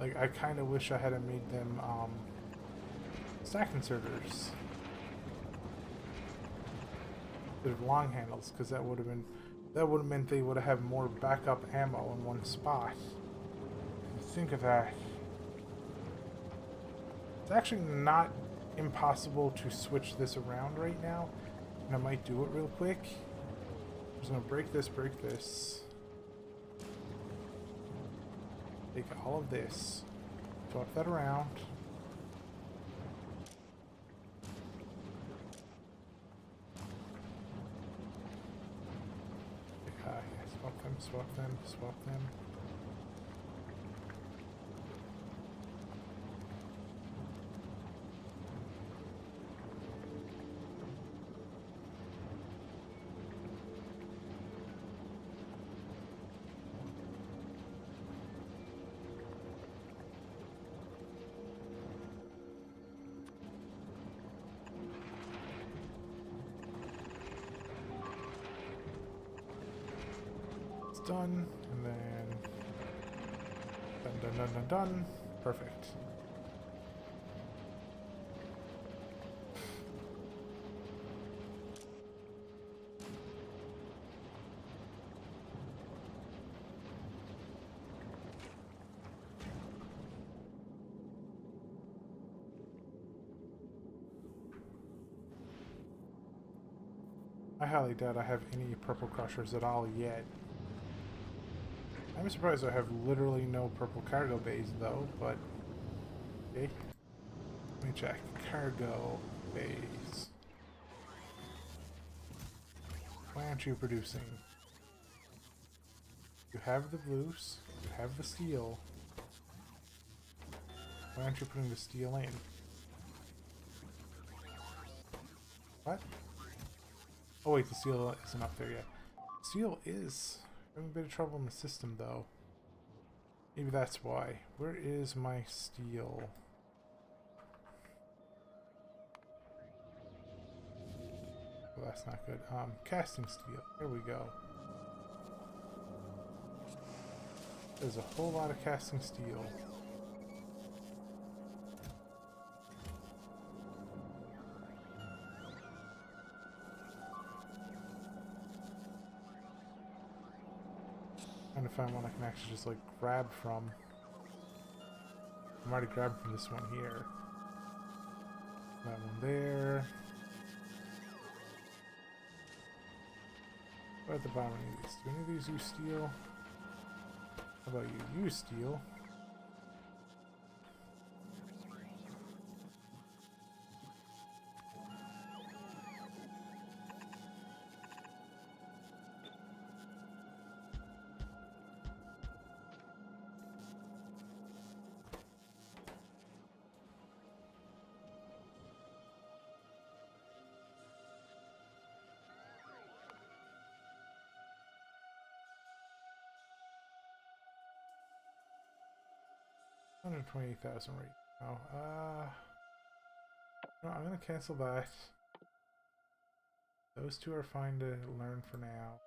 Like, I kind of wish I had made them stack inserters. Instead of long handles, because that would have meant they would have had more backup ammo in one spot. Think of that. It's actually not impossible to switch this around right now. And I might do it real quick. I'm just gonna break this. Take all of this. Swap that around. Swap them. Done, and then done. Perfect. I highly doubt I have any purple crushers at all yet. I'm surprised I have literally no purple cargo bays though, but okay. Let me check. Cargo bays. Why aren't you producing? You have the blues, you have the steel. Why aren't you putting the steel in? What? Oh wait, the steel isn't up there yet. Steel is having a bit of trouble in the system though. Maybe that's why. Where is my steel? Well, that's not good. Casting steel. There we go. There's a whole lot of casting steel. Trying to find one I can actually just like grab from. I'm already grabbed from this one here. That one there. What at the bottom of these? Do any of these use steel? How about you use steel? 128,000 right now. No, I'm gonna cancel that. Those two are fine to learn for now.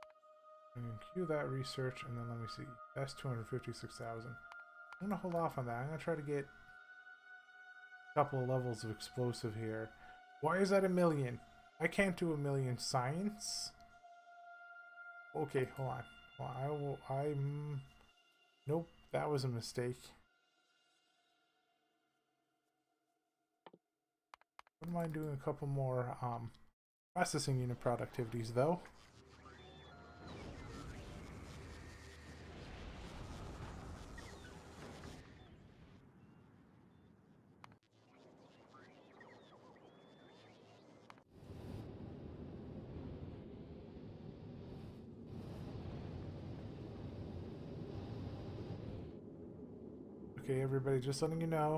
I'm gonna queue that research, and then let me see. That's 256,000. I'm gonna hold off on that. I'm gonna try to get a couple of levels of explosive here. Why is that 1,000,000? I can't do 1,000,000 science. Okay, hold on. Well, nope, that was a mistake. Wouldn't mind doing a couple more processing unit productivities though. Okay, everybody, just letting you know.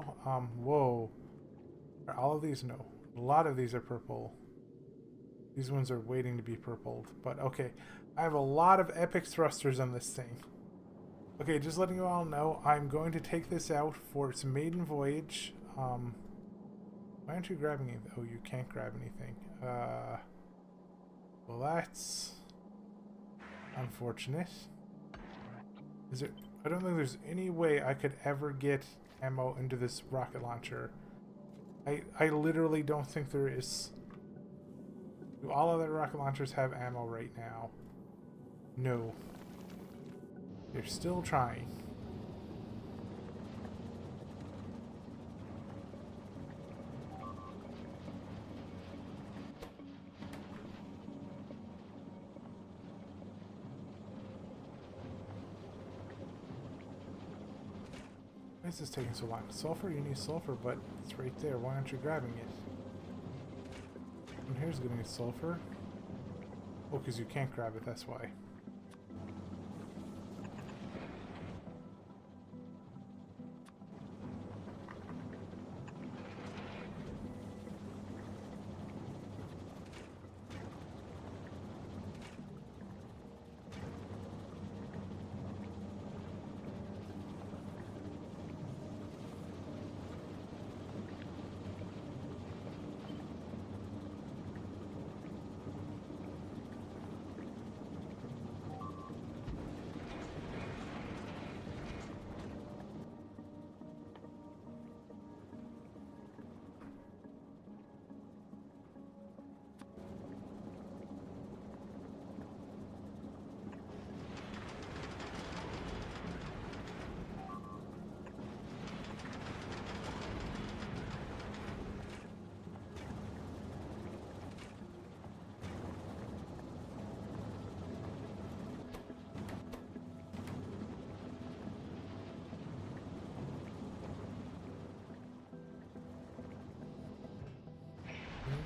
Whoa. Are all of these? No. A lot of these are purple. These ones are waiting to be purpled. But okay, I have a lot of epic thrusters on this thing. Okay, just letting you all know, I'm going to take this out for its maiden voyage. Why aren't you grabbing anything? Oh, you can't grab anything. Well, that's unfortunate. Is it? I don't think there's any way I could ever get ammo into this rocket launcher. I literally don't think there is. Do all other rocket launchers have ammo right now? No. They're still trying. Why is this taking so long? Sulfur? You need sulfur, but it's right there. Why aren't you grabbing it? And here's gonna get sulfur. Oh, because you can't grab it, that's why.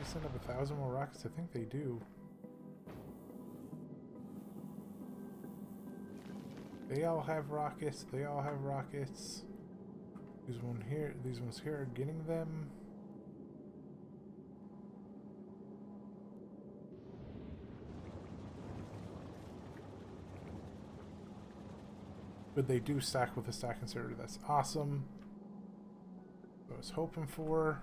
Send up 1,000 more rockets? I think they do. They all have rockets. They all have rockets. These ones here are getting them. But they do stack with a stack inserter. That's awesome. What I was hoping for.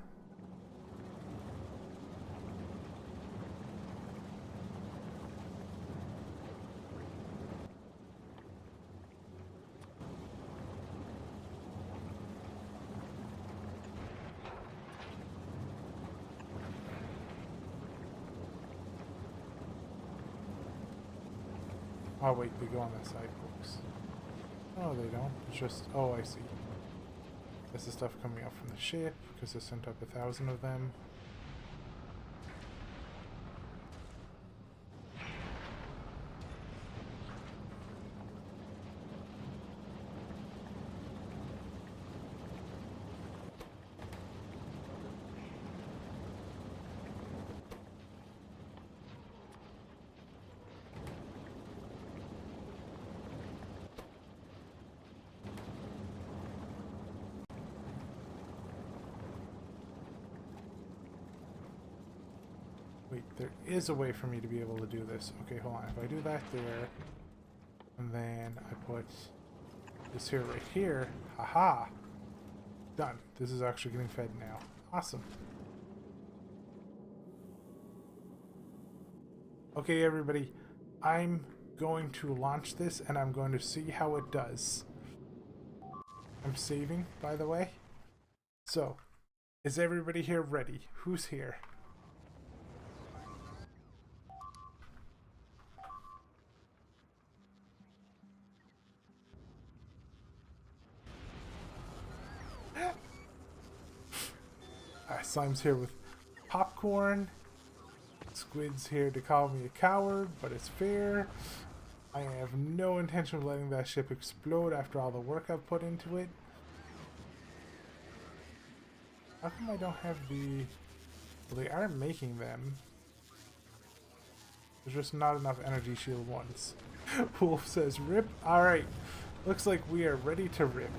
Oh wait, they go on that side, folks. No, they don't. It's just... oh, I see. That's the stuff coming out from the ship, because I sent up 1,000 of them. Wait, there is a way for me to be able to do this. Okay, hold on. If I do that there, and then I put this here right here, haha. Done. This is actually getting fed now. Awesome. Okay, everybody. I'm going to launch this and I'm going to see how it does. I'm saving, by the way. So, is everybody here ready? Who's here? Slime's here with popcorn. Squid's here to call me a coward, but it's fair. I have no intention of letting that ship explode after all the work I've put into it. How come I don't have the... Well, they are making them. There's just not enough energy shield ones. Wolf says rip. Alright. Looks like we are ready to rip.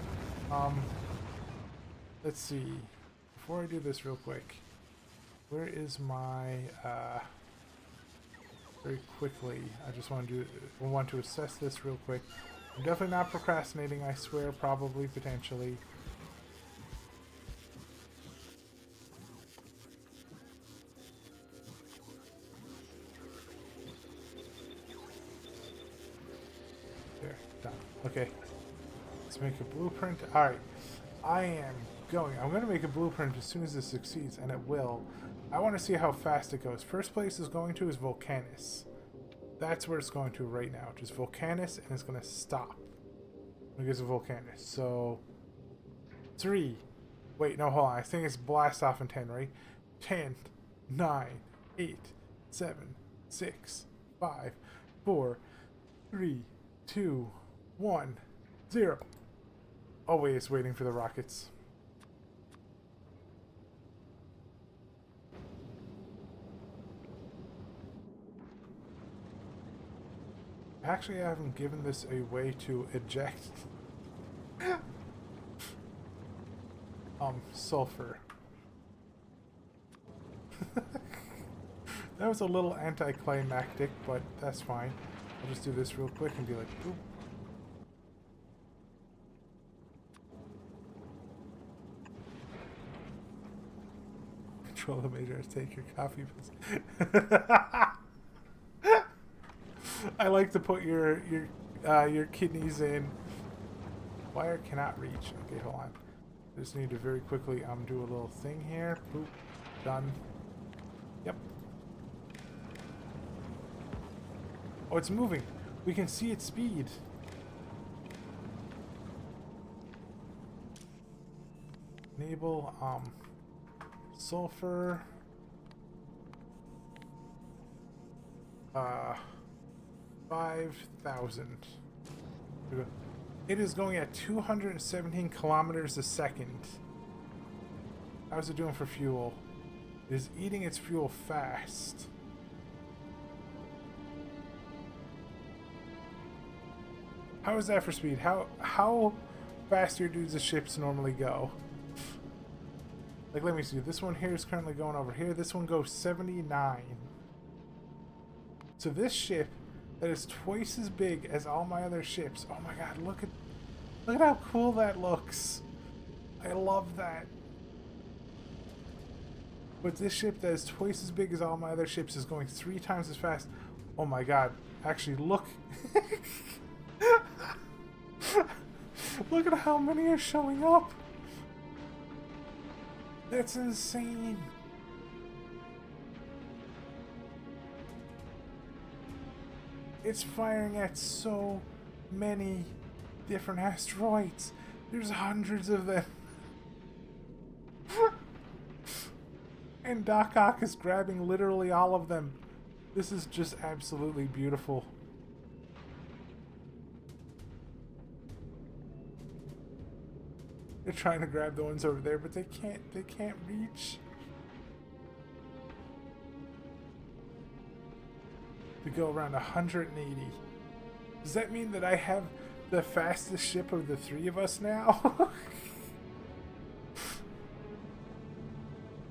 Let's see. Before I do this real quick. Where is my very quickly, I just want to assess this real quick. I'm definitely not procrastinating, I swear, probably, potentially. There, done. Okay. Let's make a blueprint. Alright. I am going. I'm going to make a blueprint as soon as this succeeds, and it will. I want to see how fast it goes. First place is going to is Volcanus. That's where it's going to right now. Just Volcanus, and it's going to stop. When it gets to Volcanus. So, 3. Wait, no, hold on. I think it's blast off in 10, right? 10, 9, 8, 7, 6, 5, 4, 3, 2, 1, 0. Oh, wait, it's waiting for the rockets. Actually, I haven't given this a way to eject sulfur. That was a little anticlimactic, but that's fine. I'll just do this real quick and be like, boop. Control the major, take your coffee. I like to put your kidneys in. Wire cannot reach. Okay, hold on. I just need to very quickly do a little thing here. Boop. Done. Yep. Oh, it's moving. We can see its speed. Enable sulfur. 5,000. It is going at 217 kilometers a second. How's it doing for fuel? It is eating its fuel fast. How is that for speed? How fast your dudes' ships normally go? Like, let me see. This one here is currently going over here. This one goes 79. So this ship that is twice as big as all my other ships. Oh my god, look at how cool that looks. I love that. But this ship that is twice as big as all my other ships is going 3 times as fast. Oh my god. Actually, look. Look at how many are showing up. That's insane. It's firing at so many different asteroids. There's hundreds of them. And Doc Ock is grabbing literally all of them. This is just absolutely beautiful. They're trying to grab the ones over there, but they can't reach. To go around 180. Does that mean that I have the fastest ship of the 3 of us now?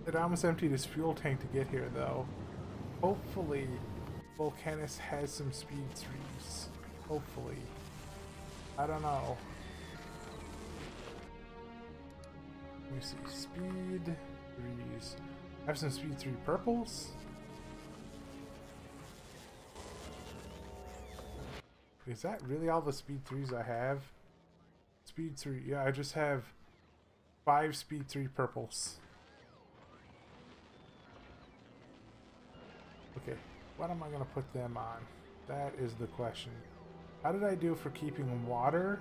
It almost emptied his fuel tank to get here, though. Hopefully, Volcanus has some speed 3s. Hopefully. I don't know. Let me see. Speed 3s. I have some speed 3 purples. Is that really all the speed 3s I have? Speed 3. Yeah, I just have 5 speed 3 purples. Okay, what am I going to put them on? That is the question. How did I do for keeping water?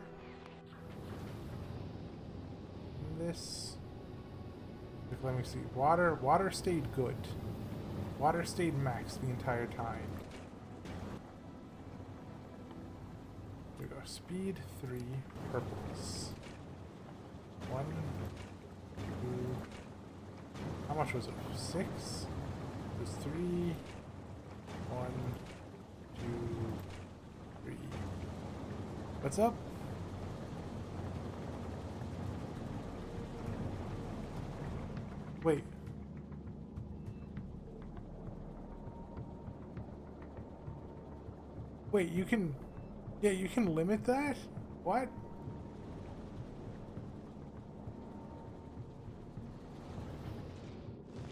This. Let me see. Water stayed good. Water stayed max the entire time. Here we go. Speed 3 purples. 1, 2. How much was it? 6? It was 3. 1, 2, 3. What's up? Wait. Wait, you can... Yeah, you can limit that? What?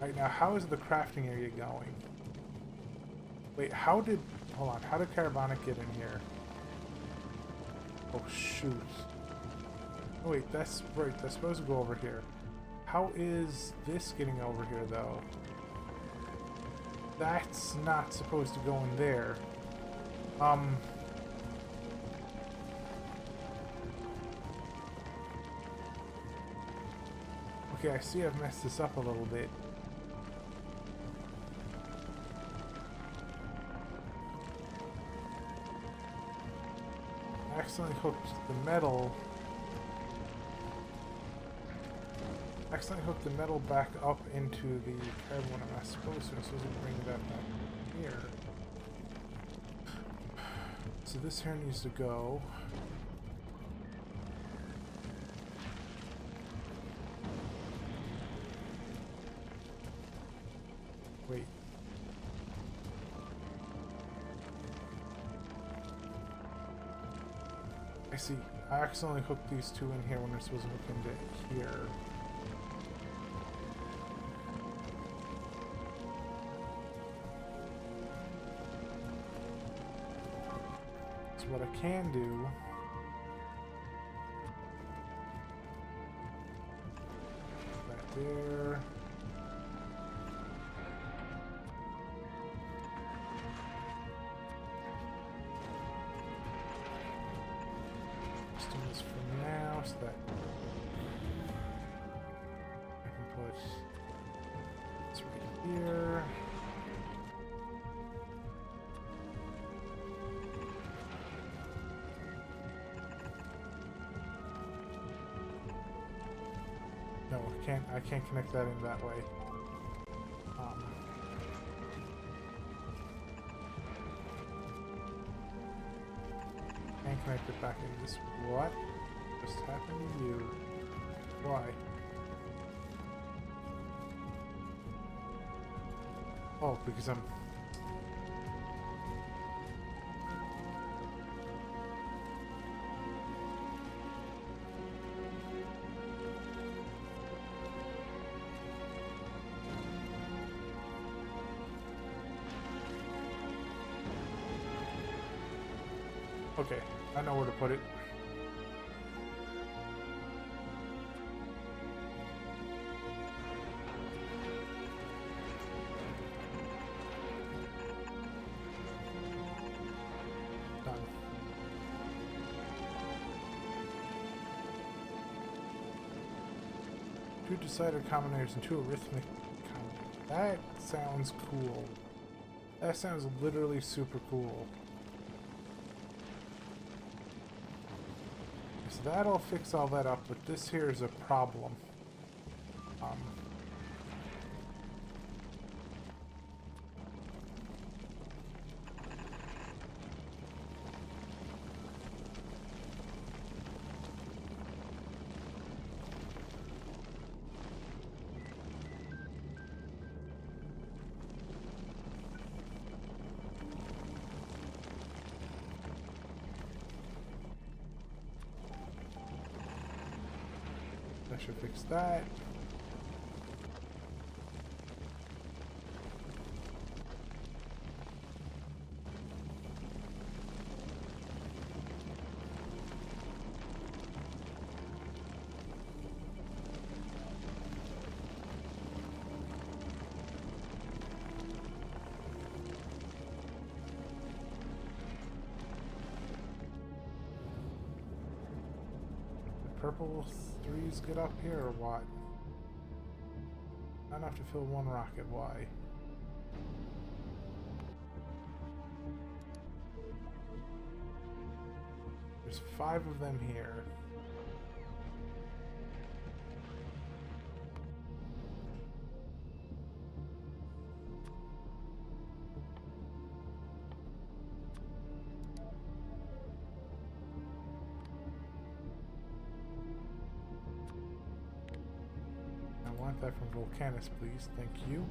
Right now, how is the crafting area going? Wait, how did... Hold on, how did Caravanic get in here? Oh, shoot. Oh, wait, that's right, that's supposed to go over here. How is this getting over here, though? That's not supposed to go in there. Okay, I see I've messed this up a little bit. I accidentally hooked the metal. Accidentally hooked the metal back up into the carbon when I'm not supposed to. I'm supposed to bring that back here. So this here needs to go. Wait. I see. I accidentally hooked these two in here when they're supposed to hook into here. So what I can do... Right there. Just do this for now, so that I can put this right here. No, I can't connect that in that way. Can't connect it back in this. What just happened to you? Why? Oh, because I'm... Okay, I know where to put it. Done. Two decider combinators and two arithmetic combinators. That sounds cool. That sounds literally super cool. So that'll fix all that up, but this here is a problem. That should fix that. purple threes get up here or what? Not enough to fill one rocket, why? There's 5 of them here. I want that from Volcanus, please. Thank you.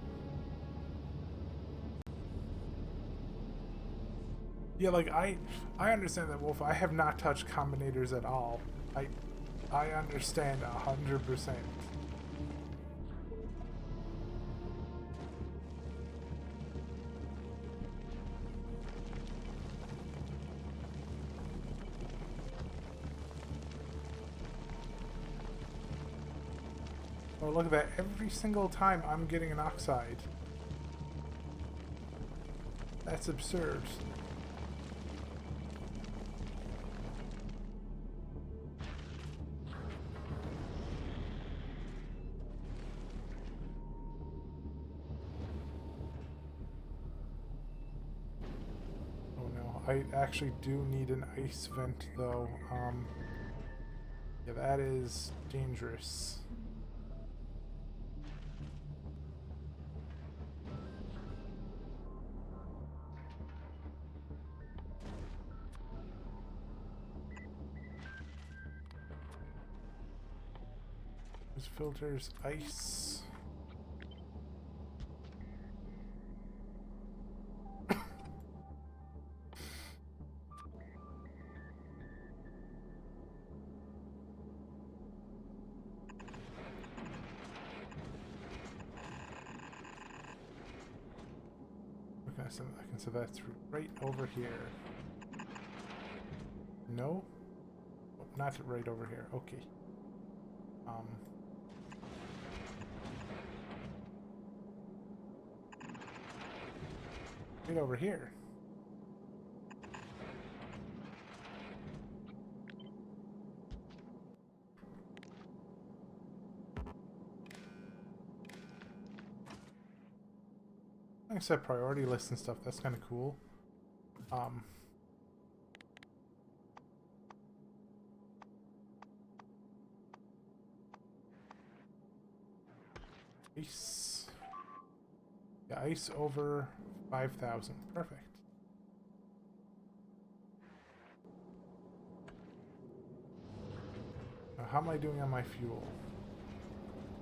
Yeah, like I understand that, Wolf. I have not touched combinators at all. I understand 100%. Oh, look at that. Every single time I'm getting an oxide. That's absurd. I actually do need an ice vent though. Yeah, that is dangerous. These filters, ice. I can send that through right over here. No? Oh, not right over here. Okay. Right over here. I can set priority lists and stuff. That's kind of cool. Ice. Yeah, ice over 5,000. Perfect. Now, how am I doing on my fuel?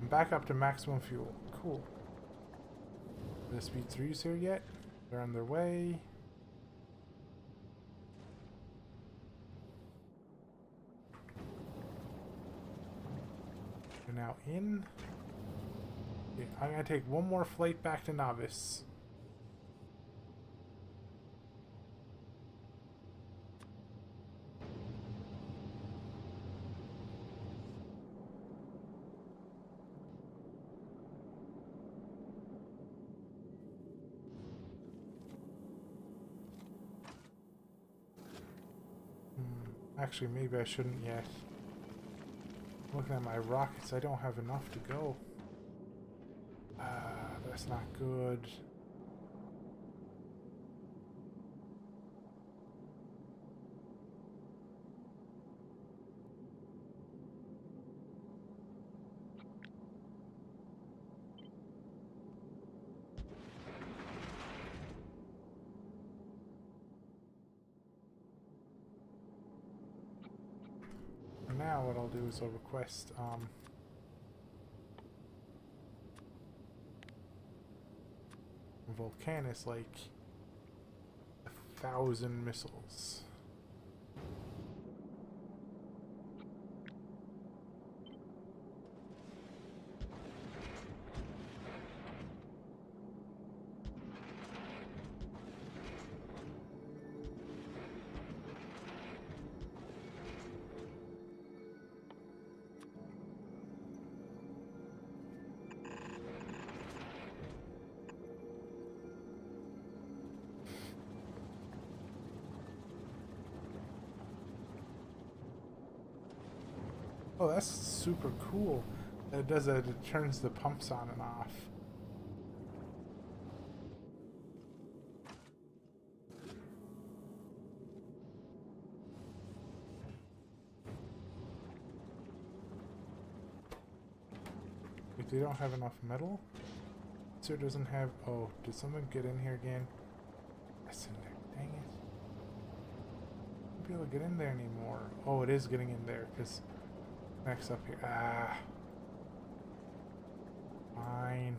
I'm back up to maximum fuel. Cool. The speed 3's here yet? They're on their way. They're now in. Okay, I'm gonna take one more flight back to Novice. Actually, maybe I shouldn't yet. Looking at my rockets, I don't have enough to go. That's not good. Now what I'll do is I'll request Volcanus like 1,000 missiles. Oh, that's super cool. That it does that. It turns the pumps on and off. Wait, they don't have enough metal? So it doesn't have... Oh, did someone get in here again? That's in there. Dang it. I won't be able to get in there anymore. Oh, it is getting in there, because... Next up here. Ah. Fine.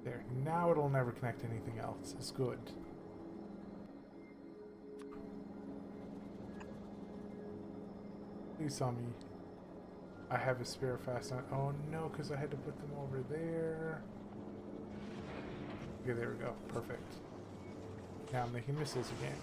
There. Now it'll never connect to anything else. It's good. Please tell me I have a spare fast on. Oh no, because I had to put them over there. Okay, there we go. Perfect. Now I'm making missiles again.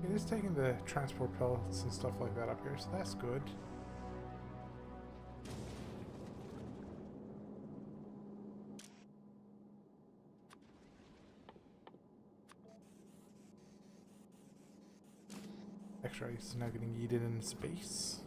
It is taking the transport pellets and stuff like that up here, so that's good. Extra ice is now getting yeeted in space.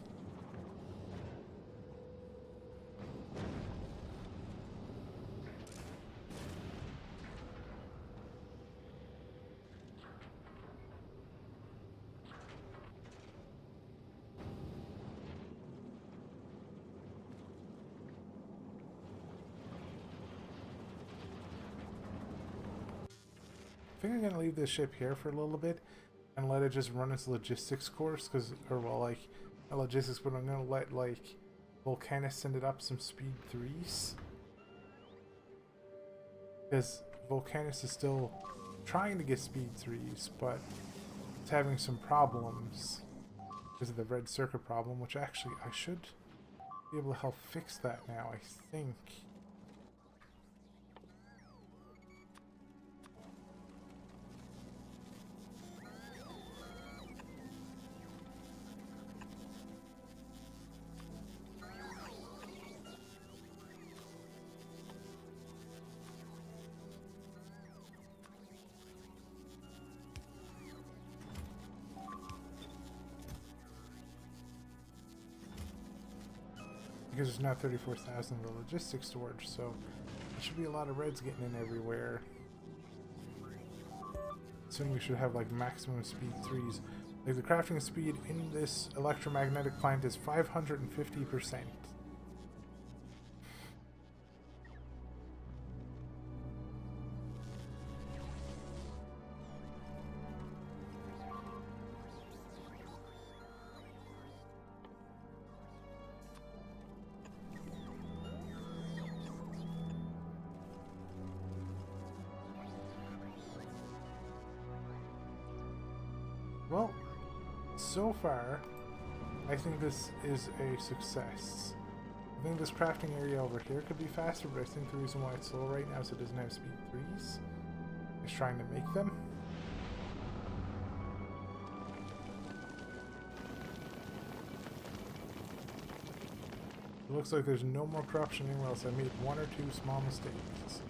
I think I'm gonna leave this ship here for a little bit and let it just run its logistics course, because, or well, like, not logistics, but I'm gonna let, like, Volcanus send it up some speed 3s. Because Volcanus is still trying to get speed 3s, but it's having some problems because of the red circuit problem, which actually I should be able to help fix that now, I think. Because there's now 34,000 of logistics storage, so there should be a lot of reds getting in everywhere. Soon we should have like maximum speed 3s. Like the crafting speed in this electromagnetic plant is 550%. Well, so far, I think this is a success. I think this crafting area over here could be faster, but I think the reason why it's slow right now is it doesn't have speed 3s. It's trying to make them. It looks like there's no more corruption anywhere else. I made one or two small mistakes.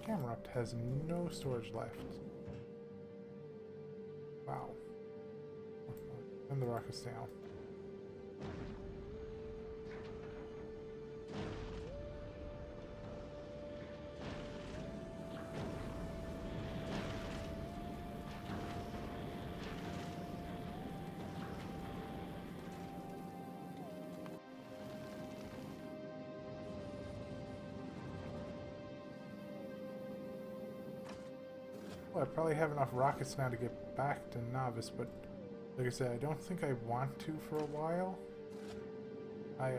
Camerupt has no storage left. Wow. And the rocket's down. Well, I probably have enough rockets now to get back to Novice, but like I said, I don't think I want to for a while. I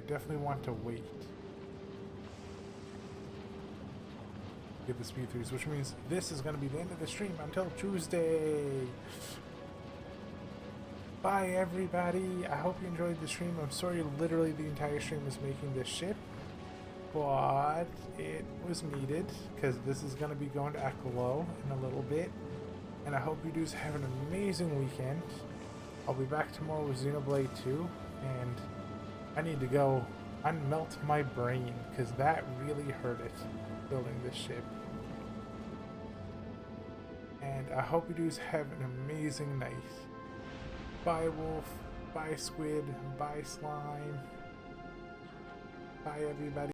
definitely want to wait. Get the speed throughs, which means this is going to be the end of the stream until Tuesday. Bye, everybody. I hope you enjoyed the stream. I'm sorry literally the entire stream was making this ship, but it was needed because this is going to be going to Ekolo in a little bit. And I hope you dudes have an amazing weekend. I'll be back tomorrow with Xenoblade 2, and I need to go unmelt my brain because that really hurt it building this ship. And I hope you dudes have an amazing night. Bye Wolf, bye Squid, bye Slime, bye everybody.